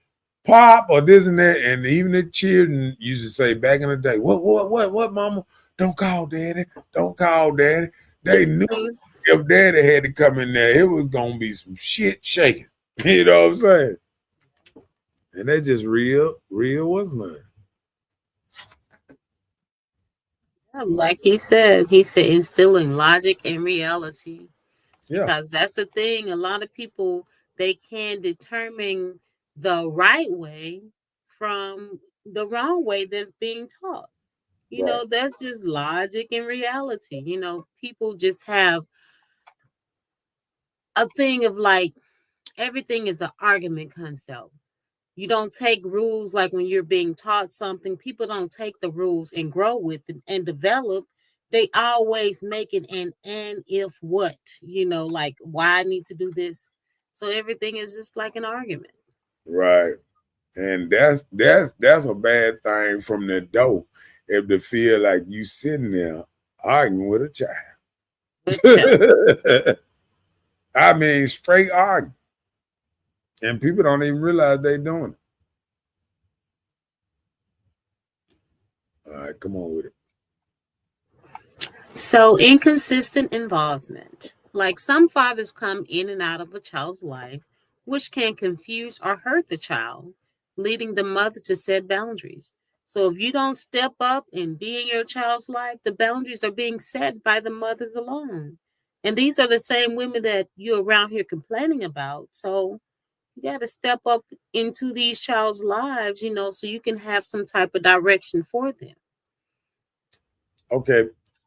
Pop or this and that. And even the children used to say back in the day, what, mama? Don't call daddy. Don't call daddy. They knew if daddy had to come in there, it was gonna be some shit shaking. You know what I'm saying? And that just real was mine. Like he said instilling logic and reality. Yeah. Because that's the thing. A lot of people, they can determine the right way from the wrong way that's being taught. Right. That's just logic and reality. People just have a thing of like everything is an argument concept. You don't take rules like when you're being taught something, people don't take the rules and grow with it and develop. They always make it an and if what, like why I need to do this. So everything is just like an argument. Right. And that's a bad thing from the door if they feel like you sitting there arguing with a child. I mean, straight arguing. And people don't even realize they doing it. All right, come on with it. So inconsistent involvement. Like some fathers come in and out of a child's life, which can confuse or hurt the child, leading the mother to set boundaries. So if you don't step up and be in your child's life, the boundaries are being set by the mothers alone. And these are the same women that you're around here complaining about. So You got to step up into these child's lives, so you can have some type of direction for them. Okay.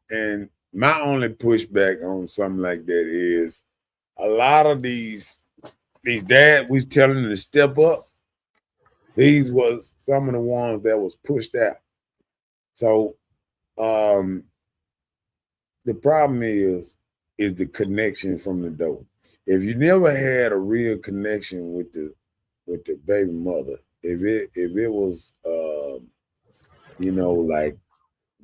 And my only pushback on something like that is a lot of these dads we telling them to step up. These was some of the ones that was pushed out. So um the problem is the connection from the door. If you never had a real connection with the baby mother, if it was like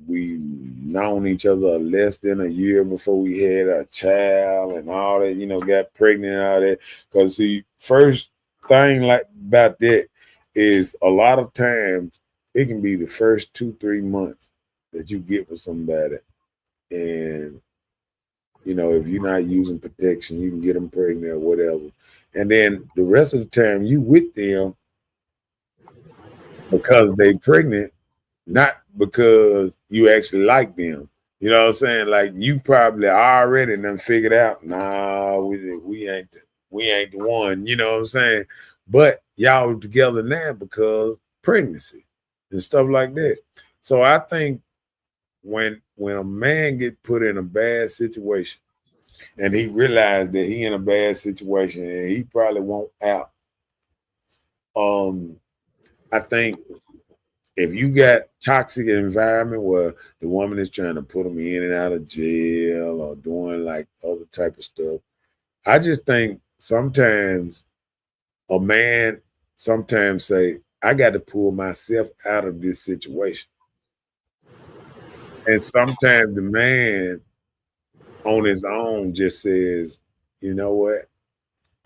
we known each other less than a year before we had a child and all that, got pregnant and all that. Because see, first thing like about that is a lot of times it can be the first 2-3 months that you get with somebody, and if you're not using protection, you can get them pregnant or whatever. And then the rest of the time you with them because they pregnant, not because you actually like them. You know what I'm saying? Like you probably already done figured out, nah, we ain't the one. You know what I'm saying? But y'all together now because pregnancy and stuff like that. So I think when a man get put in a bad situation and he realized that he in a bad situation and he probably won't out, I think if you got toxic environment where the woman is trying to put him in and out of jail or doing like other type of stuff, I just think sometimes a man sometimes say, I got to pull myself out of this situation. And sometimes the man on his own just says, you know what?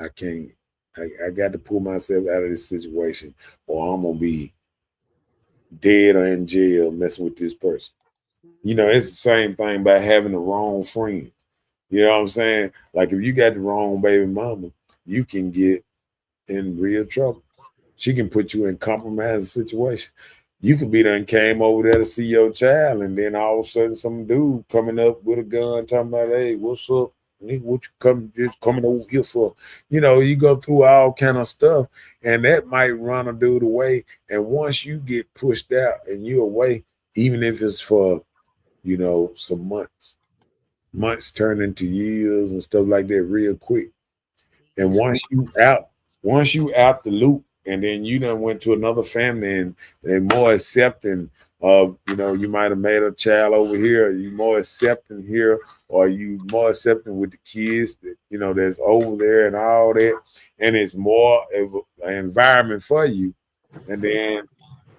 I can't, I got to pull myself out of this situation or I'm going to be dead or in jail messing with this person. It's the same thing about having the wrong friends. You know what I'm saying? Like if you got the wrong baby mama, you can get in real trouble. She can put you in compromising situation. You could be done came over there to see your child, and then all of a sudden some dude coming up with a gun talking about, hey, what's up? Nigga, what you just coming over here for? You go through all kind of stuff, and that might run a dude away. And once you get pushed out and you're away, even if it's for some months turn into years and stuff like that real quick. And once you out the loop, and then you done went to another family and they're more accepting of, you might have made a child over here, you more accepting here, or you more accepting with the kids that, that's over there and all that. And it's more of an environment for you. And then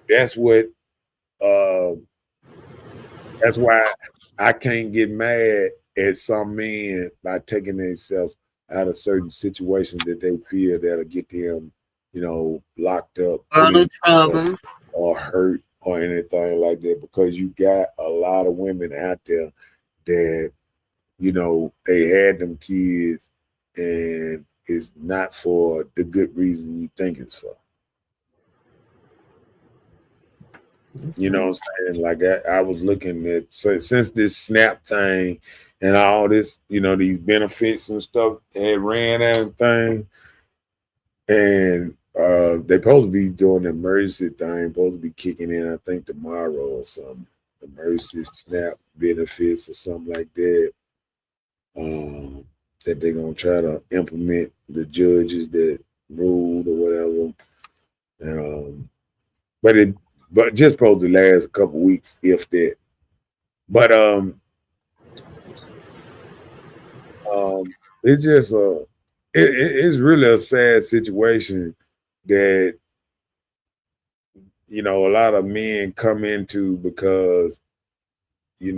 that's what uh that's why I can't get mad at some men by taking themselves out of certain situations that they feel that'll get them, locked up, put All in the jail, trouble. or hurt or anything like that. Because you got a lot of women out there that, they had them kids and it's not for the good reason you think it's for. You know what I'm saying? Like I was looking at since this SNAP thing and all this, these benefits and stuff had ran out of thing, and they supposed to be doing the emergency thing, supposed to be kicking in, I think tomorrow or something. Emergency SNAP benefits or something like that. That they're gonna try to implement the judges that ruled or whatever. And but it but just supposed to last a couple weeks, if that. But it's just it's really a sad situation that a lot of men come into because you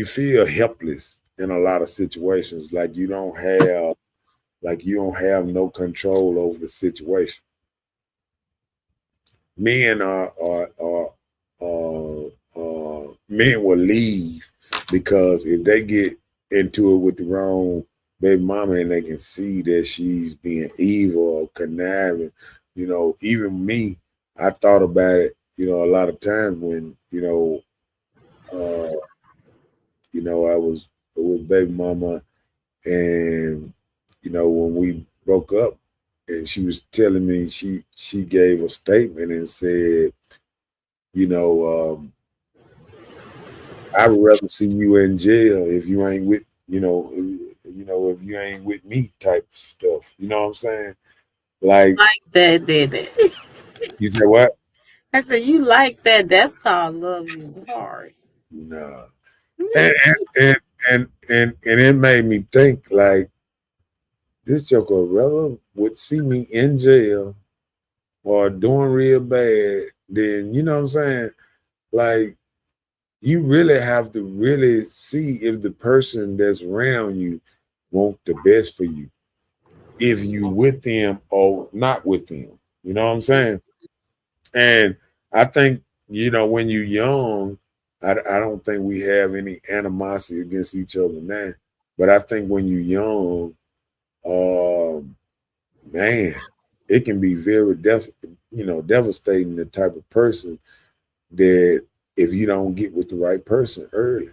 feel helpless in a lot of situations, like you don't have no control over the situation. Men men will leave because if they get into it with the wrong baby mama and they can see that she's being evil or conniving, even me, I thought about it, a lot of times when, I was with baby mama and, when we broke up, and she was telling me she gave a statement and said, you know, I would rather see you in jail if you ain't with, if you ain't with me type stuff. You know what I'm saying? Like Like that, did it? you said what? I said, you like that. That's called love you hard. No. And and it made me think like this joker rather would see me in jail or doing real bad, then you know what I'm saying? Like you really have to really see if the person that's around you want the best for you. If you with them or not with them. You know what I'm saying? And I think, when you're young, I don't think we have any animosity against each other now. But I think when you're young, um, man, it can be very devastating the type of person that if you don't get with the right person early.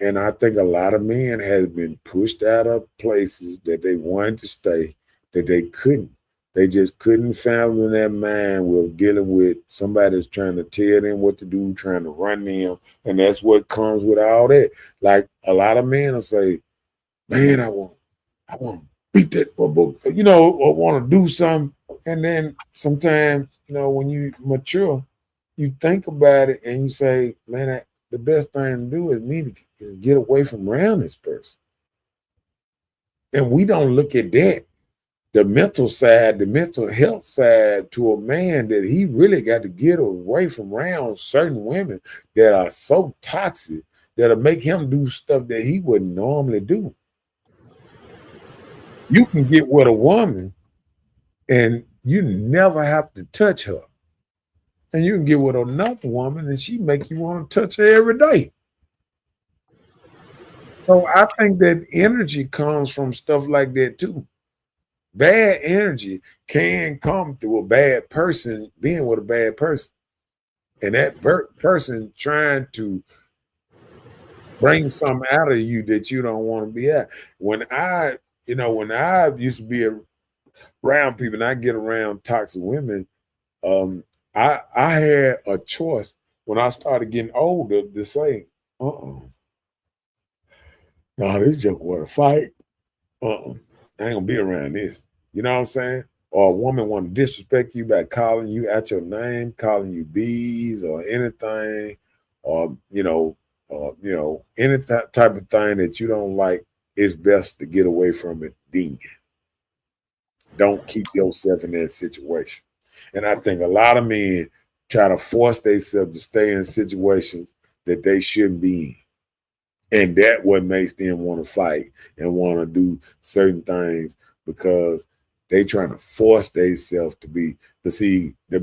And I think a lot of men has been pushed out of places that they wanted to stay, that they couldn't. They just couldn't fathom their mind with dealing with somebody that's trying to tell them what to do, trying to run them. And that's what comes with all that. Like a lot of men will say, man, I want to beat that book, or want to do something. And then sometimes, when you mature, you think about it and you say, man, the best thing to do is me to get away from around this person. And we don't look at that, the mental side, the mental health side to a man that he really got to get away from around certain women that are so toxic that'll make him do stuff that he wouldn't normally do. You can get with a woman and you never have to touch her. And you can get with another woman and she make you want to touch her every day. So I think that energy comes from stuff like that too. Bad energy can come through a bad person being with a bad person. And that person trying to bring something out of you that you don't want to be at. When I used to be around people and I get around toxic women, I had a choice when I started getting older to say, no, this just want to fight. I ain't gonna be around this. You know what I'm saying? Or a woman want to disrespect you by calling you out your name, calling you bees or anything, or any type of thing that you don't like. It's best to get away from it. Then don't keep yourself in that situation. And I think a lot of men try to force themselves to stay in situations that they shouldn't be in. And that what makes them want to fight and want to do certain things because they trying to force themselves to be. But see, the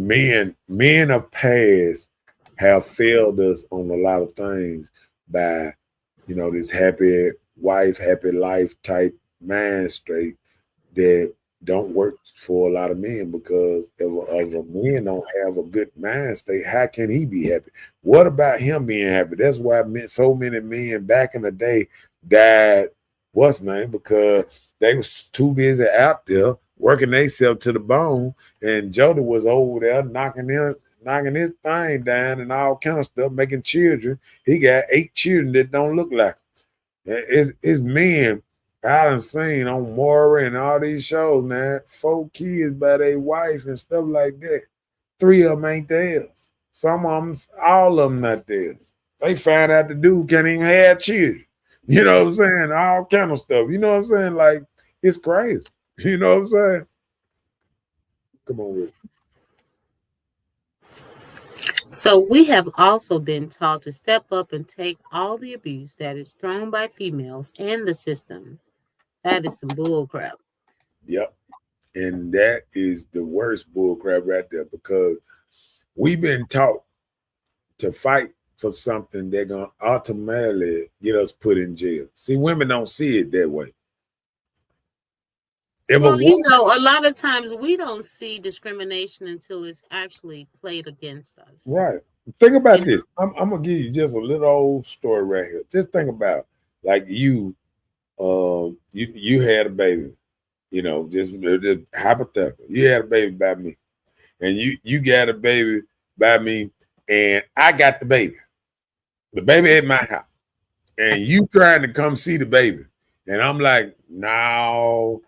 men of past have failed us on a lot of things by, this happy wife, happy life type mind state that don't work for a lot of men because if a man don't have a good mind state, how can he be happy? What about him being happy? That's why so many men back in the day died. What's name? Because they was too busy out there working themselves to the bone, and Jody was over there knocking his thing down and all kind of stuff, making children. He got 8 children that don't look like him. It's men I done seen on Maury and all these shows, man. 4 kids by their wife and stuff like that. 3 of them ain't theirs. Some of them, all of them not theirs. They find out the dude can't even have children. You know what I'm saying? All kind of stuff. You know what I'm saying? Like, it's crazy. You know what I'm saying? Come on with it. So we have also been taught to step up and take all the abuse that is thrown by females and the system. That is some bull crap. Yep. And that is the worst bullcrap right there because we've been taught to fight for something they're gonna automatically get us put in jail. See, women don't see it that way. If a Well, woman, a lot of times we don't see discrimination until it's actually played against us. right? Think about You this. I'm gonna give you just a little old story right here. Just think about like you had a baby. Just hypothetical. You had a baby by me, and you got a baby by me, and I got the baby. The baby at my house, and you trying to come see the baby, and I'm like, no,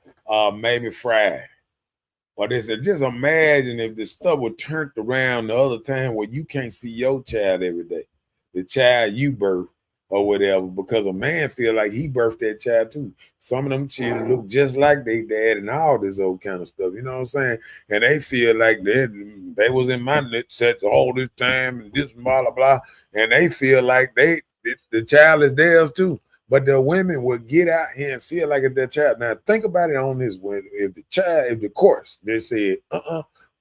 maybe Friday. Or this, just imagine if the stuff was turned around the other time where you can't see your child every day, the child you birth or whatever, because a man feel like he birthed that child too. Some of them children look just like they dad and all this old kind of stuff. You know what I'm saying? And they feel like they was in my set all this time and this blah blah blah, and they feel like the child is theirs too. But the women will get out here and feel like it's their child. Now think about it on this: when if the course they said,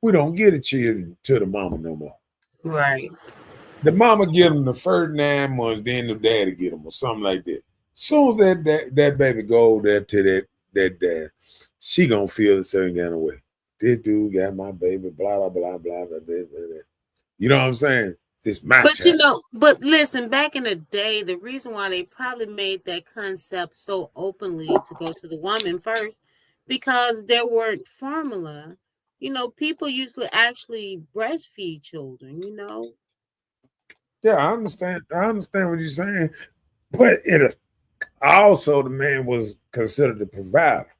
we don't get a children to the mama no more. Right. The mama give them the first 9 months, then the daddy get them or something like that. Soon as that baby go there to that dad, she gonna feel a certain kind of way. This dude got my baby, blah blah blah blah blah blah. Blah. You know what I'm saying? This my But child. but listen, back in the day, the reason why they probably made that concept so openly to go to the woman first, because there weren't formula. People usually actually breastfeed children. Yeah, I understand what you're saying, but also the man was considered the provider.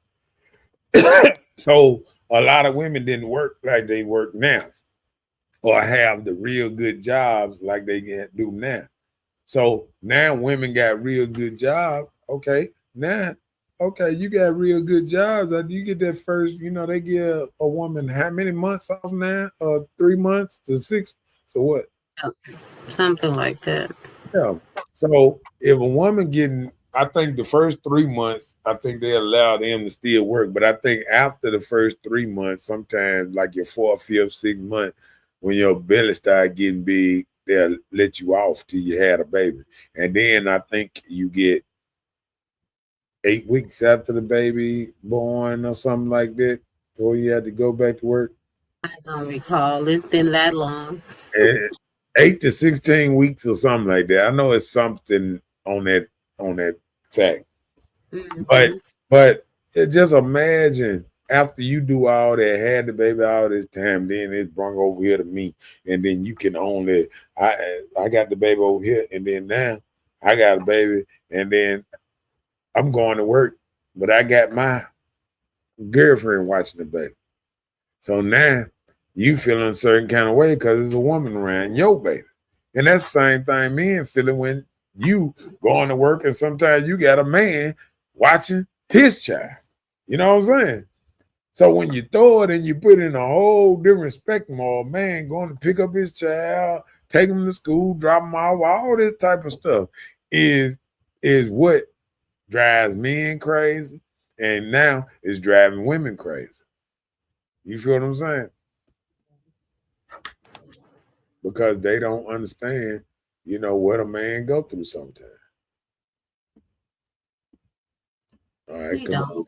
So a lot of women didn't work like they work now, or have the real good jobs like they do now. So now women got real good jobs. Okay, you got real good jobs. You get that first, they give a woman how many months off now? 3 months to 6 months. So what? Something like that. Yeah. So if a woman getting, I think the first 3 months, I think they allow them to still work. But I think after the first 3 months, sometimes like your fourth, fifth, sixth month, when your belly start getting big, they'll let you off till you had a baby. And then I think you get 8 weeks after the baby born or something like that before you had to go back to work. I don't recall. It's been that long. Eh, 8 to 16 weeks or something like that. I know it's something on that fact. But Hmm. just imagine after you do all that, had the baby all this time, then it's brought over here to me, and then you can only I got the baby over here, and then now I got a baby, and then I'm going to work, but I got my girlfriend watching the baby. So now you feeling a certain kind of way because there's a woman around your baby. And that's the same thing men feeling when you going to work and sometimes you got a man watching his child. You know what I'm saying? So when you throw it and you put it in a whole different spectrum of a man going to pick up his child, take him to school, drop him off, all this type of stuff is what drives men crazy. And now it's driving women crazy. You feel what I'm saying? Because they don't understand, what a man go through sometimes. All right, We come on. don't.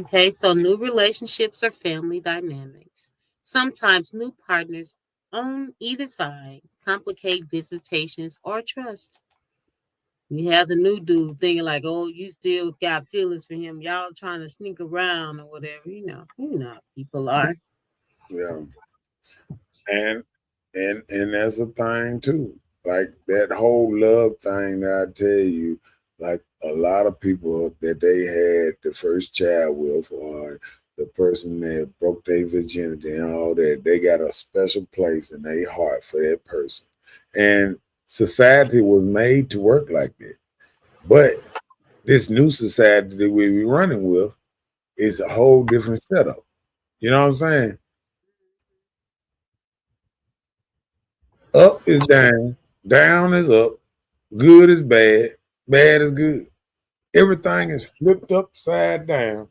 Okay, so new relationships or family dynamics. Sometimes new partners on either side complicate visitations or trust. You have the new dude thinking like, "Oh, you still got feelings for him. Y'all trying to sneak around or whatever." You know how people are. Yeah. And and that's a thing too. Like that whole love thing that I tell you, like a lot of people that they had the first child with, or the person that broke their virginity and all that, they got a special place in their heart for that person. And society was made to work like that. But this new society that we be running with is a whole different setup. You know what I'm saying? Up is down, down is up, good is bad, bad is good. Everything is flipped upside down.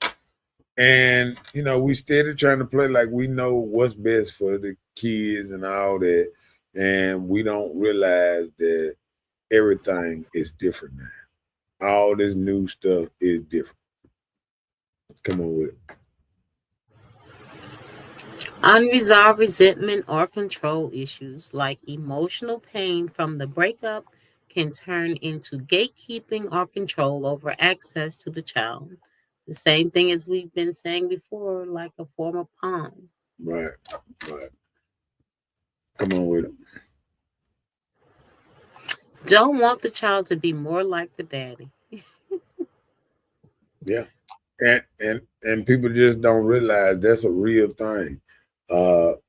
And we steady trying to play like we know what's best for the kids and all that. And we don't realize that everything is different now. All this new stuff is different. Come on with it. Unresolved resentment or control issues like emotional pain from the breakup can turn into gatekeeping or control over access to the child. The same thing as we've been saying before, like a form of pawn. Right. Right. Come on with it. Don't want the child to be more like the daddy. Yeah. And people just don't realize that's a real thing.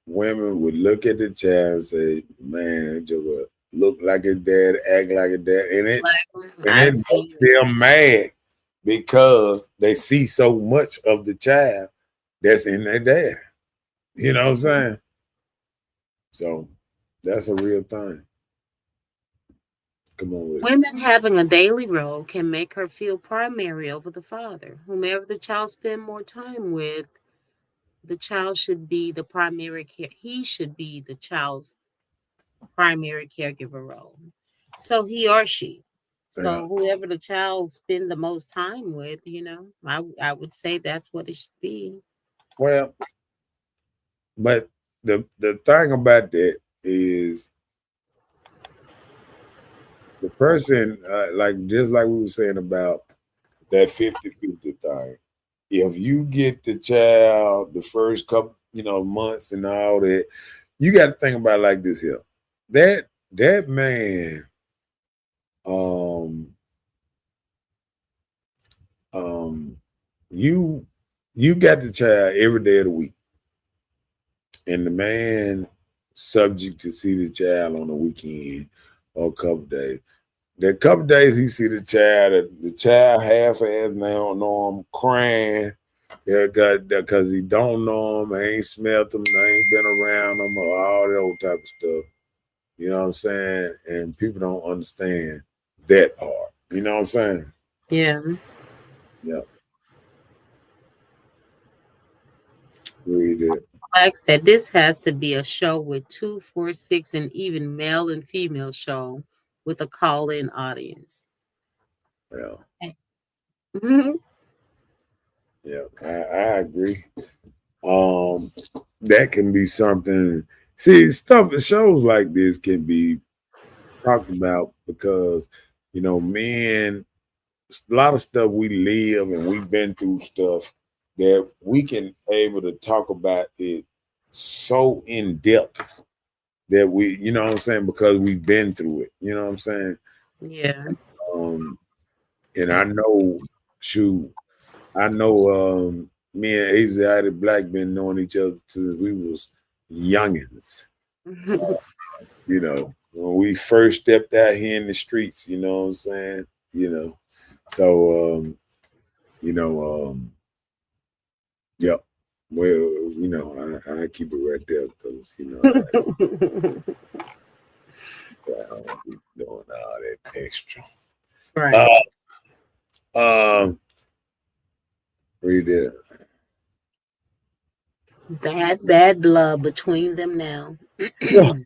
Women would look at the child and say, "Man, it just would look like his dad, act like his dad," Like and it I've makes seen it. them mad because they see so much of the child that's in their dad. You know what I'm saying? So that's a real thing. Come on with it. Women having a daily role can make her feel primary over the father. Whomever the child spend more time with, the child should be the primary care. He should be the child's primary caregiver role. So he or she. Yeah. So whoever the child spend the most time with, I would say that's what it should be. Well, but the thing about that is the person, like just like we were saying about that 50-50 thing. If you get the child the first couple, months and all that, you got to think about it like this here. That man, um, um, you you got the child every day of the week, and the man subject to see the child on the weekend or a couple days. The couple days he see the child half-ass now know him crying. Yeah, because he don't know him, ain't smelt him, ain't been around him, or all that old type of stuff. You know what I'm saying? And people don't understand that part. You know what I'm saying? Yeah. Yeah, read it. Like I said, this has to be a show with 2, 4, 6, and even male and female show with a call-in audience. Yeah, Mhm. yeah, I agree. Um, that can be something. See, shows like this can be talked about because men, a lot of stuff we live and we've been through stuff that we can able to talk about it so in depth that you know what I'm saying, because we've been through it. You know what I'm saying? Yeah. Um, and I know, shoot, I know me and Asiatic Black been knowing each other since we was youngins. When we first stepped out here in the streets, you know what I'm saying? You know. So you know, yep. Well, I keep it right there because I don't want to be doing all that extra. Uh, Right. um, read it. Bad blood between them now. Yeah, it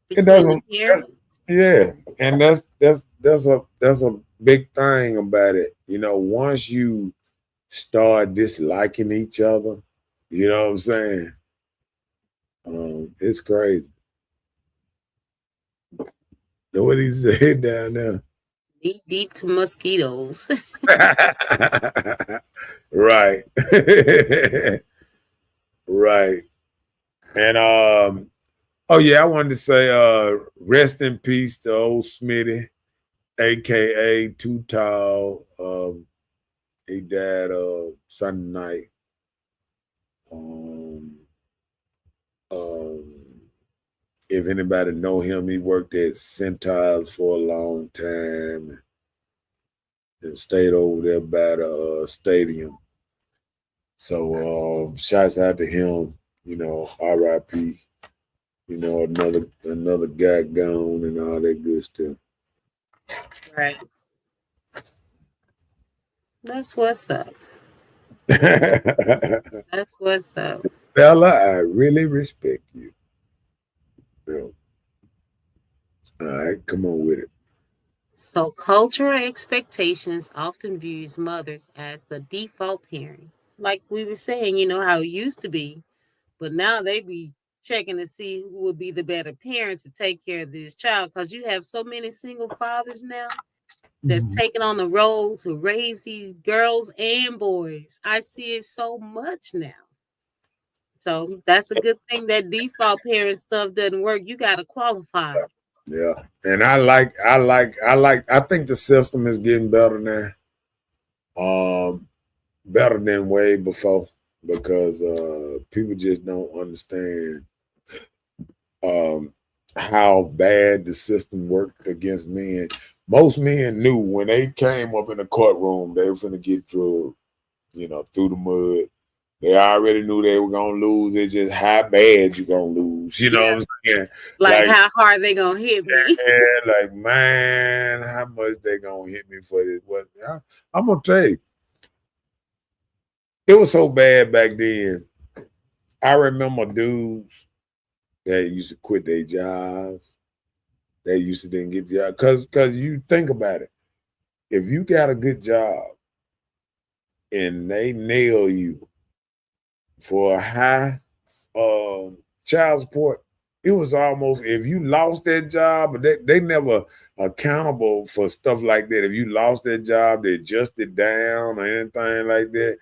Between them doesn't. here. Yeah, and that's a big thing about it. Once you start disliking each other, you know what I'm saying? It's crazy. Know what he said down there? Knee deep to mosquitoes. Right. Right. And oh yeah, I wanted to say rest in peace to old Smitty, aka Too Tall. He died Sunday night. Um, um, if anybody know him, he worked at Centaurs for a long time and stayed over there by the stadium. So shouts out to him, R.I.P. Another guy gone and all that good stuff. Right. That's what's up. That's what's up. Bella, I really respect you. Yeah. All right, come on with it. So cultural expectations often views mothers as the default parent. Like we were saying, how it used to be, but now they be checking to see who would be the better parent to take care of this child, because you have so many single fathers now that's taking on the role to raise these girls and boys. I see it so much now. So that's a good thing that default parent stuff doesn't work. You got to qualify. Yeah. And I think the system is getting better now. Better than way before because people just don't understand how bad the system worked against men. Most men knew when they came up in the courtroom they were finna get drugged, through the mud. They already knew they were gonna lose. It's just how bad you gonna lose. You know Yeah. what I'm saying? Like how hard they gonna hit me. Yeah, like man, how much they gonna hit me for this? What I'm gonna tell you, it was so bad back then. I remember dudes that used to quit their jobs. They used to then get jobs because you think about it. If you got a good job and they nail you for a high child support, it was almost if you lost that job, but they never accountable for stuff like that. If you lost that job, they adjusted down or anything like that.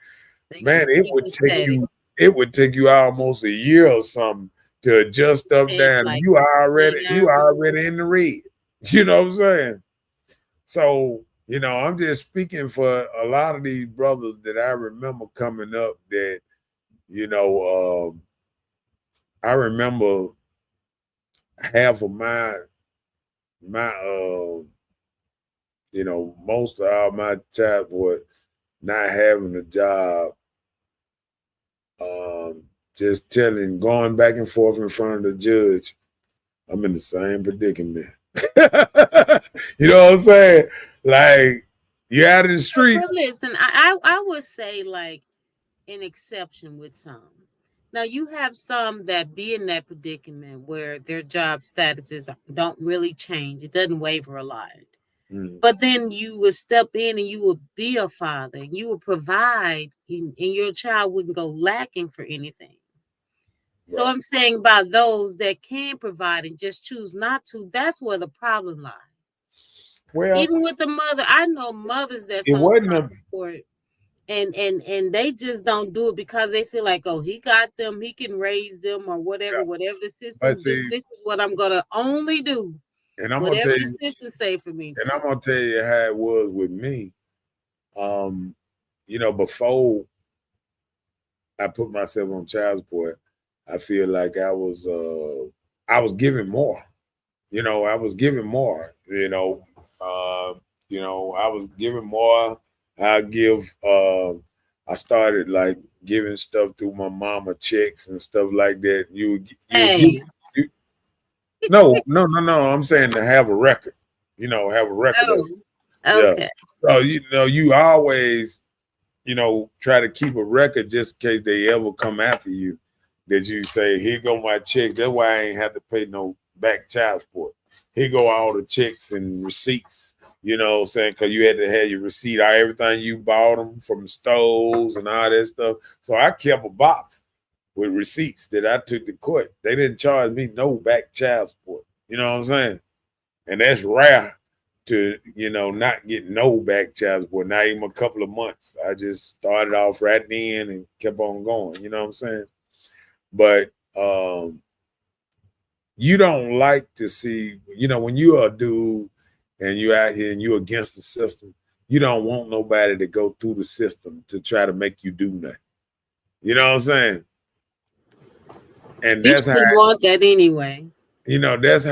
They Man, just keep it steady. it would take you almost a year or something to adjust stuff It's down. like You $8 already in the red. You know what I'm saying? So, I'm just speaking for a lot of these brothers that I remember coming up that, I remember half of my most of all my child boy not having a job, just going back and forth in front of the judge, I'm in the same predicament. You know what I'm saying? Like, you're out in the street. But listen, I would say like an exception with some. Now you have some that be in that predicament where their job statuses don't really change. It doesn't waver a lot. But then you would step in and you would be a father and you would provide and your child wouldn't go lacking for anything. So Right. I'm saying about those that can provide and just choose not to, that's where the problem lies. Well, Even with the mother, I know mothers that's it on wasn't child a support and they just don't do it because they feel like, oh, he got them, he can raise them or whatever the but system do. see, This is what I'm gonna only do. and I'm gonna Whatever tell the you, system say for me and to. I'm gonna tell you how it was with me. Um, before I put myself on child support, I feel like I was giving more. I was giving more. I was giving more. I give. I started like giving stuff through my mama checks and stuff like that. You give. Hey, You, no. I'm saying to have a record. Have a record of oh, it. Yeah. okay. So you always try to keep a record just in case they ever come after you. That you say, here go my checks. That's why I ain't have to pay no back child support. Here go all the checks and receipts. You know what I'm saying? Because you had to have your receipt, everything you bought them from the stores and all that stuff. So I kept a box with receipts that I took to court. They didn't charge me no back child support. You know what I'm saying? And that's rare to not get no back child support, not even a couple of months. I just started off right then and kept on going. You know what I'm saying? But you don't like to see, when you're a dude and you out here and you're against the system, you don't want nobody to go through the system to try to make you do nothing. You know what I'm saying? And You that's how shouldn't want that anyway. that's how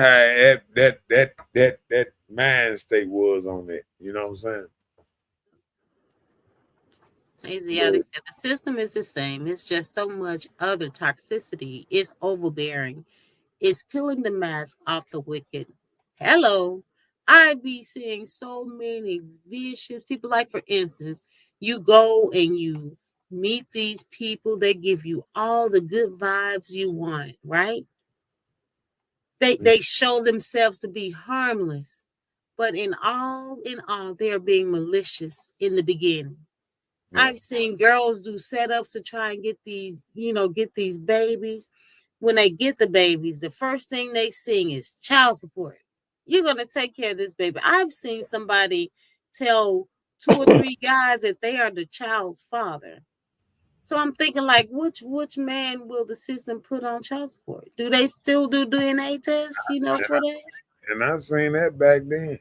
that mind state was on that. You know what I'm saying? Easy, yeah, they But said the system is the same. It's just so much other toxicity. It's overbearing. It's peeling the mask off the wicked. Hello. I be seeing so many vicious people. Like, for instance, you go and you meet these people, they give you all the good vibes you want, right? They show themselves to be harmless, but in all, they are being malicious in the beginning. yeah, I've seen girls do setups to try and get these babies. when they get the babies, the first thing they sing is child support. You're gonna take care of this baby. I've seen somebody tell two or three guys that they are the child's father. So I'm thinking, like, which man will the system put on child support? Do they still do DNA tests? For that? And I seen that back then.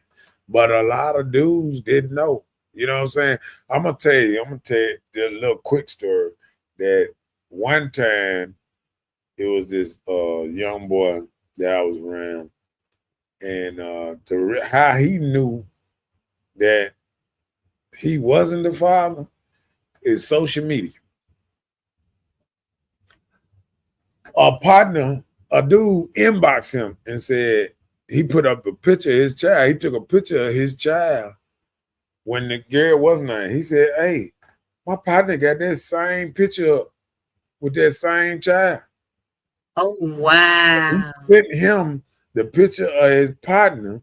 But a lot of dudes didn't know. You know what I'm saying? I'm gonna tell you a little quick story that one time it was this young boy that I was around, and how he knew that he wasn't the father is social media. A dude inboxed him and said he put up a picture of his child. He took a picture of his child when the girl wasn't there. He said, "Hey, my partner got that same picture with that same child." Oh He wow! sent him the picture of his partner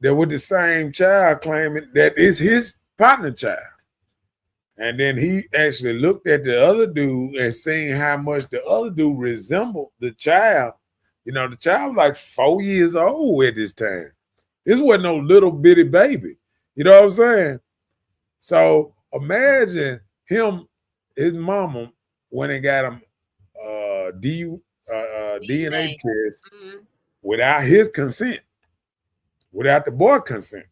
that with the same child, claiming that is his partner child. And then he actually looked at the other dude and seen how much the other dude resembled the child. The child was like 4 years old at this time. This wasn't no little bitty baby. You know what I'm saying? So imagine his mama, when they got him DNA DNA. test Mhm. without his consent, without the boy consent.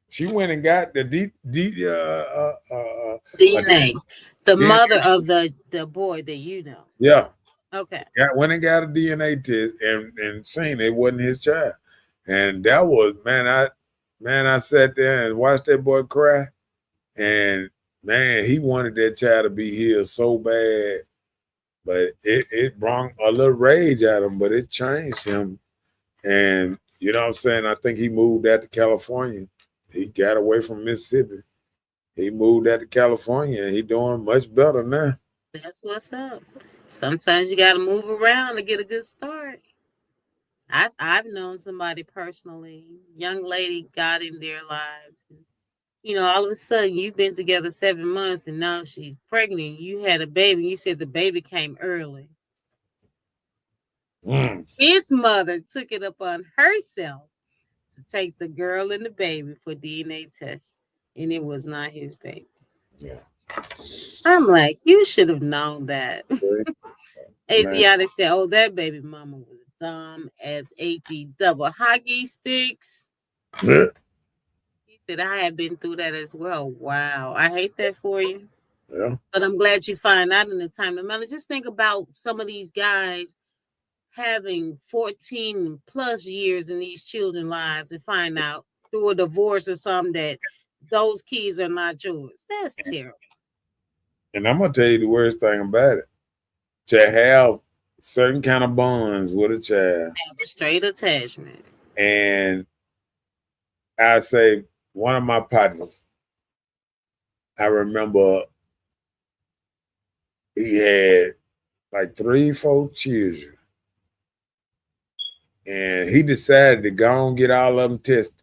She went and got the DNA. The DNA. mother of the boy that you know. Yeah, Okay. went and got a DNA test and seen it wasn't his child. And that was, I sat there and watched that boy cry. And man, he wanted that child to be here so bad. But it brought a little rage at him, but it changed him. And you know what I'm saying? I think he moved out to California. He got away from Mississippi. He moved out to California and he doing much better now. That's what's up. Sometimes you got to move around to get a good start. I've known somebody personally, young lady got in their lives. All of a sudden you've been together 7 months and now she's pregnant. You had a baby. You said the baby came early. Mm. His mother took it upon herself to take the girl and the baby for DNA tests, and it was not his baby. Yeah. I'm like, you should have known that. Man. Asiatic said, "Oh, that baby mama was dumb as HE double hockey sticks." Yeah. He said, "I have been through that as well." Wow, I hate that for you, Yeah. but I'm glad you find out in the time. Amanda, just think about some of these guys having 14 plus years in these children's lives and find out through a divorce or something that those kids are not yours. That's terrible. And I'm gonna tell you the worst thing about it. To have certain kind of bonds with a child. Have a straight attachment. And I say one of my partners, I remember he had like 3, 4 children. And he decided to go and get all of them tested.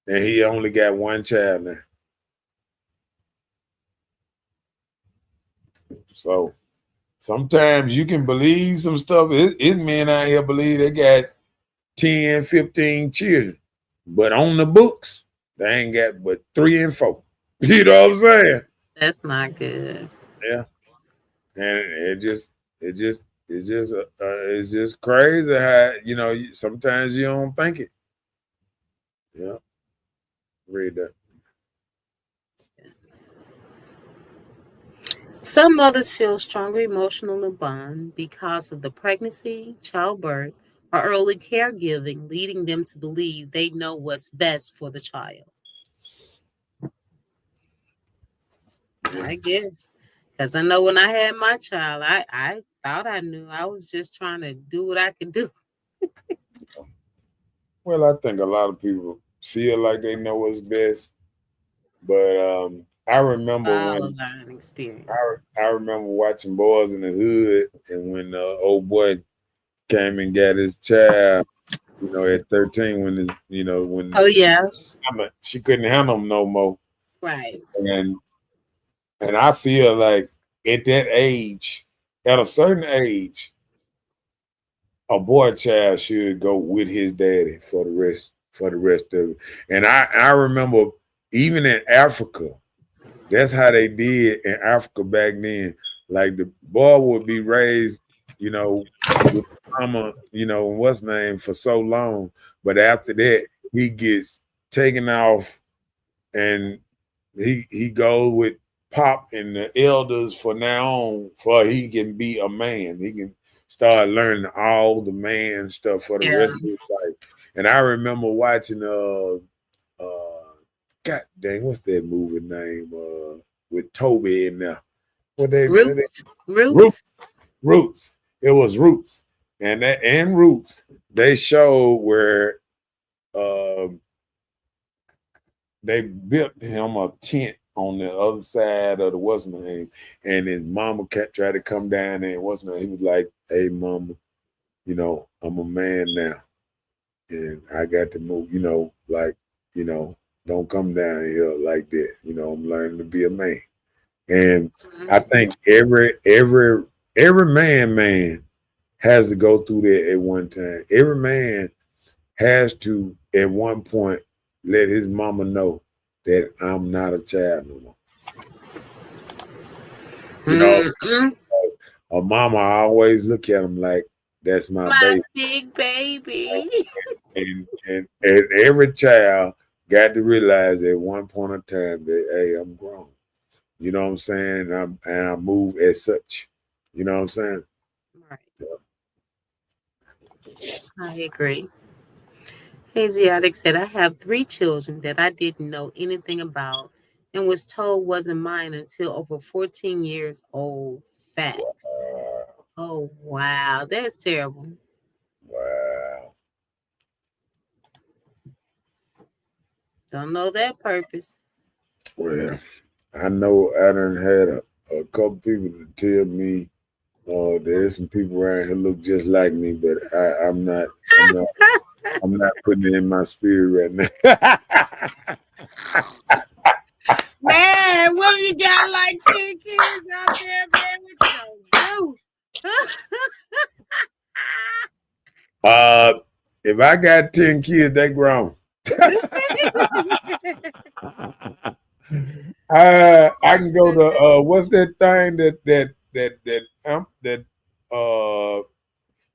And he only got one child now. So sometimes you can believe some stuff. It men out here believe they got 10, 15 children. But on the books, they ain't got but 3 and 4. You know what I'm saying? That's not good. Yeah. And it's just crazy how, sometimes you don't think it. Yeah. Read that. Some mothers feel stronger emotional bond because of the pregnancy, childbirth, or early caregiving, leading them to believe they know what's best for the child. Yeah. I guess. Because I know when I had my child, I thought I knew. I was just trying to do what I could do. Well, I think a lot of people feel like they know what's best. But I remember All a when learning experience. I remember watching Boys in the Hood, and when the old boy came and got his child, at 13, when Oh, yeah. she couldn't handle him no more, Right. and I feel like at that age, at a certain age, a boy child should go with his daddy for the rest of it. And I remember even in Africa, that's how they did in Africa back then. Like the boy would be raised, with mama, and what's name for so long, but after that he gets taken off and he goes with pop and the elders for now on, for he can be a man. He can start learning all the man stuff for the rest of his life. And I remember watching God dang, what's that movie name? With Toby in there. Roots. Roots. It was Roots. And Roots, they showed where they built him a tent on the other side of the what's name, and his mama tried to come down there and what's name. He was like, "Hey, mama, I'm a man now, and I got to move. Don't come down here like that. I'm learning to be a man." And I think every man has to go through that at one time. Every man has to at one point let his mama know that I'm not a child no more. A mama always look at him like that's my baby. Big baby. And every child got to realize at one point in time that, hey, I'm grown. You know what I'm saying? And I move as such. You know what I'm saying? Right. Yeah. I agree. Asiatic said, I have 3 children that I didn't know anything about and was told wasn't mine until over 14 years old. Facts. Oh, wow. That's terrible. Wow. Don't know that purpose. Well, I know I done had a couple people to tell me there's some people around here look just like me, but I'm not putting it in my spirit right now. Man, what if you got like 10 kids out there, man? What you gonna do? If I got 10 kids, they grown. I can go to what's that thing that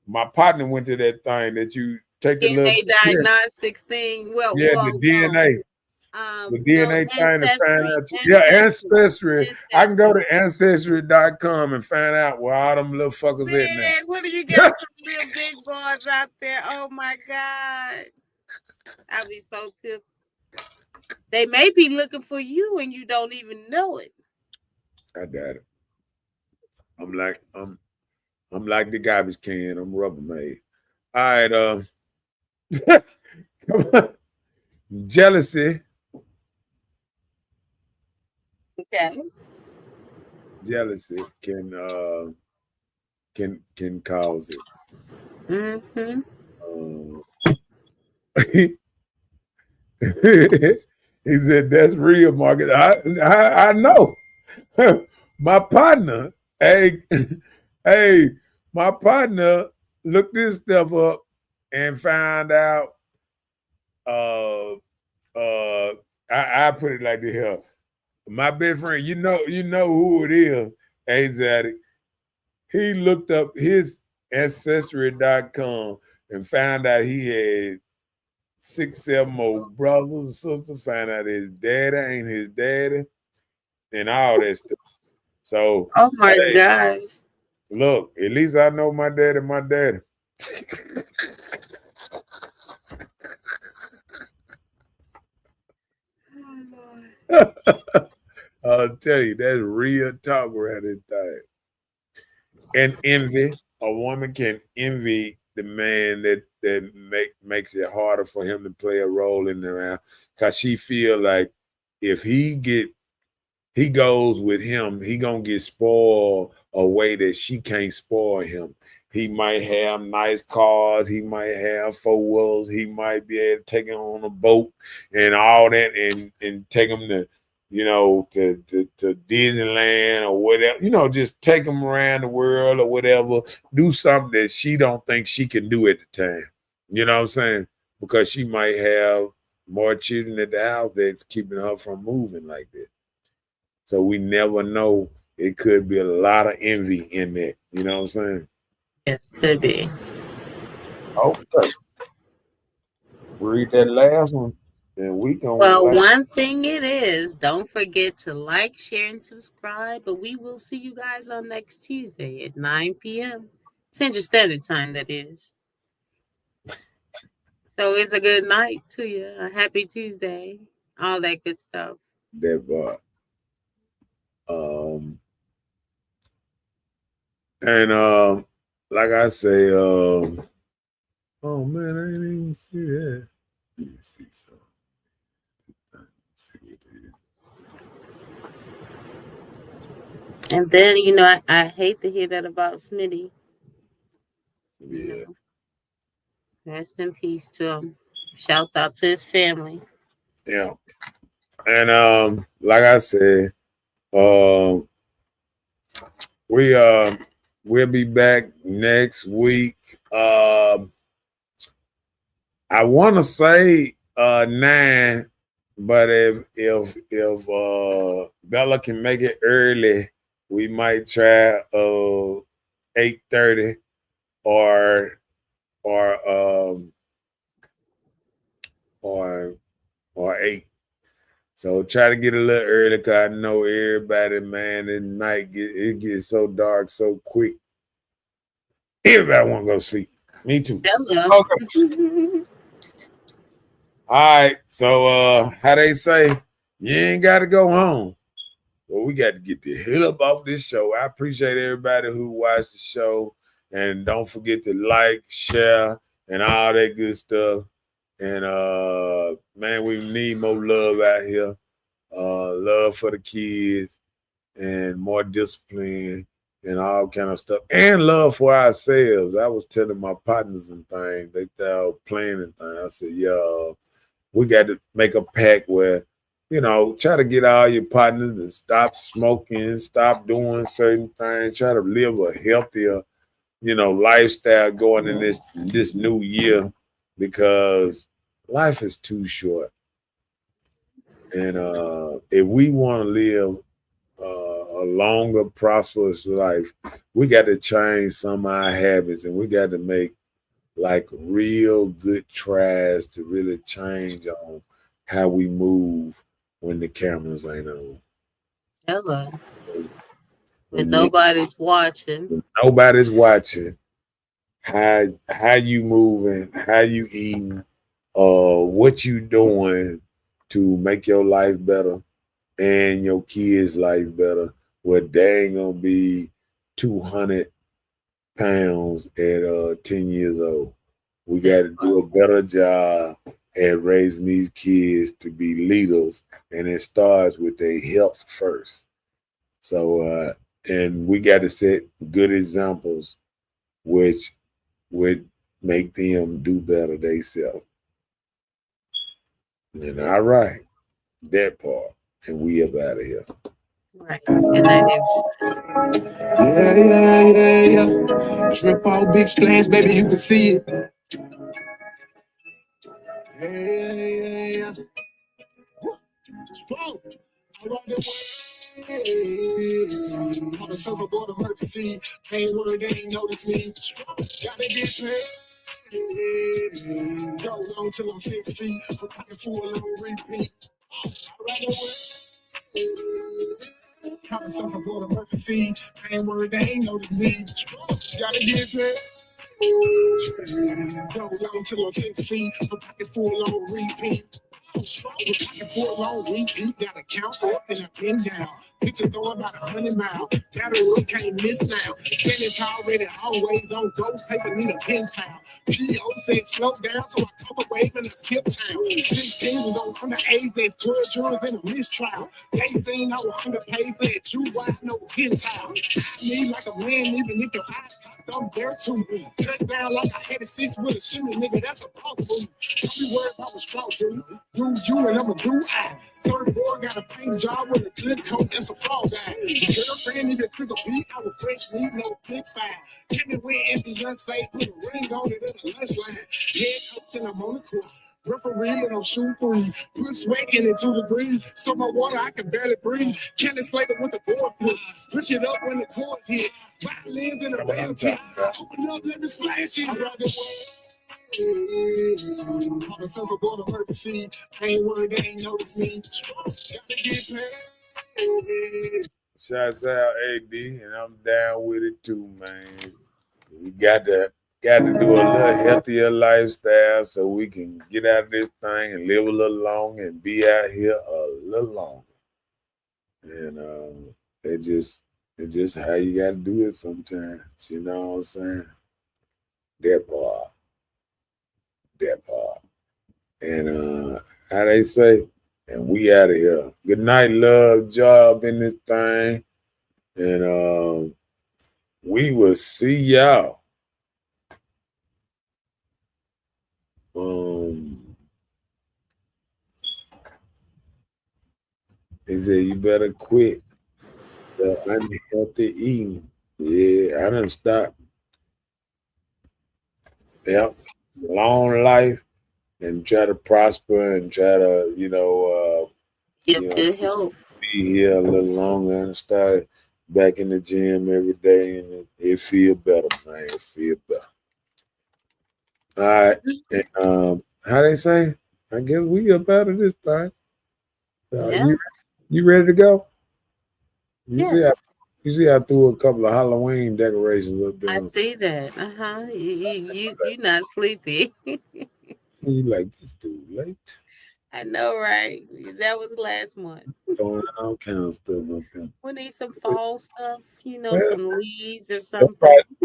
my partner went to, that thing that you take the little diagnostics thing. Well, the DNA. The DNA thing to find out. Ancestry. I can go to ancestry.com and find out where all them little fuckers at now. What do you got? Some little big boys out there. Oh my God. I'll be so tickled. They may be looking for you and you don't even know it. I got it. I'm like the garbage can. I'm Rubbermaid. All right, come on. Jealousy. Okay. Jealousy can cause it. Mm-hmm. He said, "That's real, Marcus." I know. My partner, my partner looked this stuff up and found out. I put it like this here. My best friend, you know who it is, Asiatic. He looked up his ancestry.com and found out he had 6, 7 more brothers and sisters, found out his daddy ain't his daddy, and all that stuff. So, oh my gosh. Look, at least I know my daddy. I'll tell you, that's real talk around this thing. And envy. A woman can envy the man that makes it harder for him to play a role in the round, because she feel like if he goes with him, he gonna get spoiled a way that she can't spoil him. He might have nice cars, he might have 4-wheelers, he might be able to take him on a boat and all that, and take him to to Disneyland or whatever, just take them around the world or whatever, do something that she don't think she can do at the time. You know what I'm saying? Because she might have more children at the house that's keeping her from moving like that. So we never know. It could be a lot of envy in that. You know what I'm saying? Yes, could be. Okay. Read that last one. Then we Well, gonna one thing it is, don't forget to like, share, and subscribe. But we will see you guys on next Tuesday at 9 p.m. Central Standard Time, that is. So it's a good night to you. A happy Tuesday. All that good stuff. that bar. Um and like I say, oh man, I didn't even see that. Let me see something. See what it is. And then, I hate to hear that about Smitty. Yeah. Rest in peace to him. Shouts out to his family. Yeah. And like I said, um we'll be back next week. I want to say 9, but if Bella can make it early, we might try 8:30 or or 8. So try to get a little early because I know everybody, man, at night it gets so dark so quick. Everybody want to go to sleep. Me too. Hello. Okay. All right. So how they say, you ain't got to go home. Well, we got to get the hell up off this show. I appreciate everybody who watched the show. And don't forget to like, share, and all that good stuff. And man, we need more love out here. Love for the kids and more discipline and all kind of stuff. And love for ourselves. I was telling my partners and things, they thought I was playing and things. I said, yeah, we got to make a pact where, try to get all your partners to stop smoking, stop doing certain things, try to live a healthier, lifestyle going in this new year because life is too short. And if we want to live a longer, prosperous life, we got to change some of our habits and we got to make like real good tries to really change on how we move when the cameras ain't on. Hello. When nobody's watching. When nobody's watching. How you moving, how you eating, what you doing to make your life better and your kids' life better, where they ain't gonna be 200 pounds at 10 years old. We got to do a better job at raising these kids to be leaders, and it starts with their health first. So, and we got to set good examples, which would make them do better themselves. And all right, that part, and we up out of here. Right. Good night, Yeah. Trip out, big splash, baby, you can see it. Yeah. Strong. On the surfboard emergency, ain't worried, they ain't notice me. Gotta get paid. Go long till I'm 6 feet, I'm pocket full on repeat. Alright, on the surfboard emergency, ain't worried, they ain't notice me. Gotta get paid. Go long till I'm 6 feet, I'm pocket full on repeat. Strong, pocket full on repeat, gotta count up and I pin down. Picture going about 100 miles. That road can't miss now. Standing tall, ready, always on go. Paper need a pen pal. PO said slow down, so I come away and I skip town. 16 was on underage, there's 12 jurors in a mistrial. They seen I was underpaid, said too wide, no 10 tile. Me like a man, even if your eyes don't dare to me. Touchdown like I had a 6 with a shimmy, nigga, that's a possible. Don't be worried about what straw do. lose you and I'm a blue eye. Third boy got a paint job with a clip coat and some fall back. Girlfriend either took a beat, I was fresh meat, no clip fire. Hit me with empty Beyonce, put a ring on it in the lunch line. Head coach and I'm on the court. Referee, but I'm shooting three. Put sweat in it 2 degrees. So my water, I can barely breathe. Kelly Slater with the board flip. Push it up when the chords hit. Violins in a bell tip. Open up, let me splash it. Rock it on the silver board of emergency. I ain't worried, they ain't notice me. Gotta get paid. Shouts out AD, and I'm down with it too, man. We got to do a little healthier lifestyle so we can get out of this thing and live a little longer and be out here a little longer. And it's just how you got to do it sometimes. You know what I'm saying? That part. And how they say, and we out of here. Good night, love, job in this thing. And we will see y'all. He said you better quit the unhealthy eating. Yeah, I done stopped. Yep. Long life and try to prosper and try to, Good health. be here a little longer and start back in the gym every day, and it feel better, man. It feel better. All right. And how they say? I guess we up out of this thing. Yeah. You ready to go? You Yes. see I threw a couple of Halloween decorations up there. I see that. You not sleepy. You like this dude late? I know, right? That was last month. Throwing all kind of stuff up here. We need some fall stuff, Well, some leaves or something.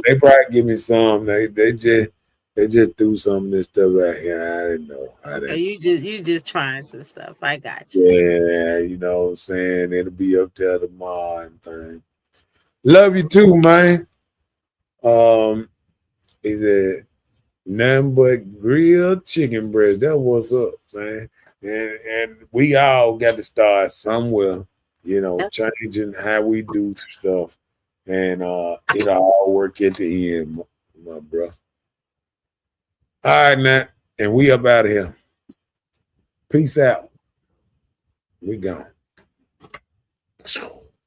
They probably give me some. They just threw some of this stuff out here. I didn't know. Okay, you just trying some stuff. I got you. Yeah, you know what I'm saying? It'll be up there tomorrow and thing. Love you too, man. He said, nothing but grilled chicken breast. That what's up, man. And we all got to start somewhere, changing how we do stuff. And it'll all work at the end, my bro. All right, Nat. And we up out of here. Peace out. We gone.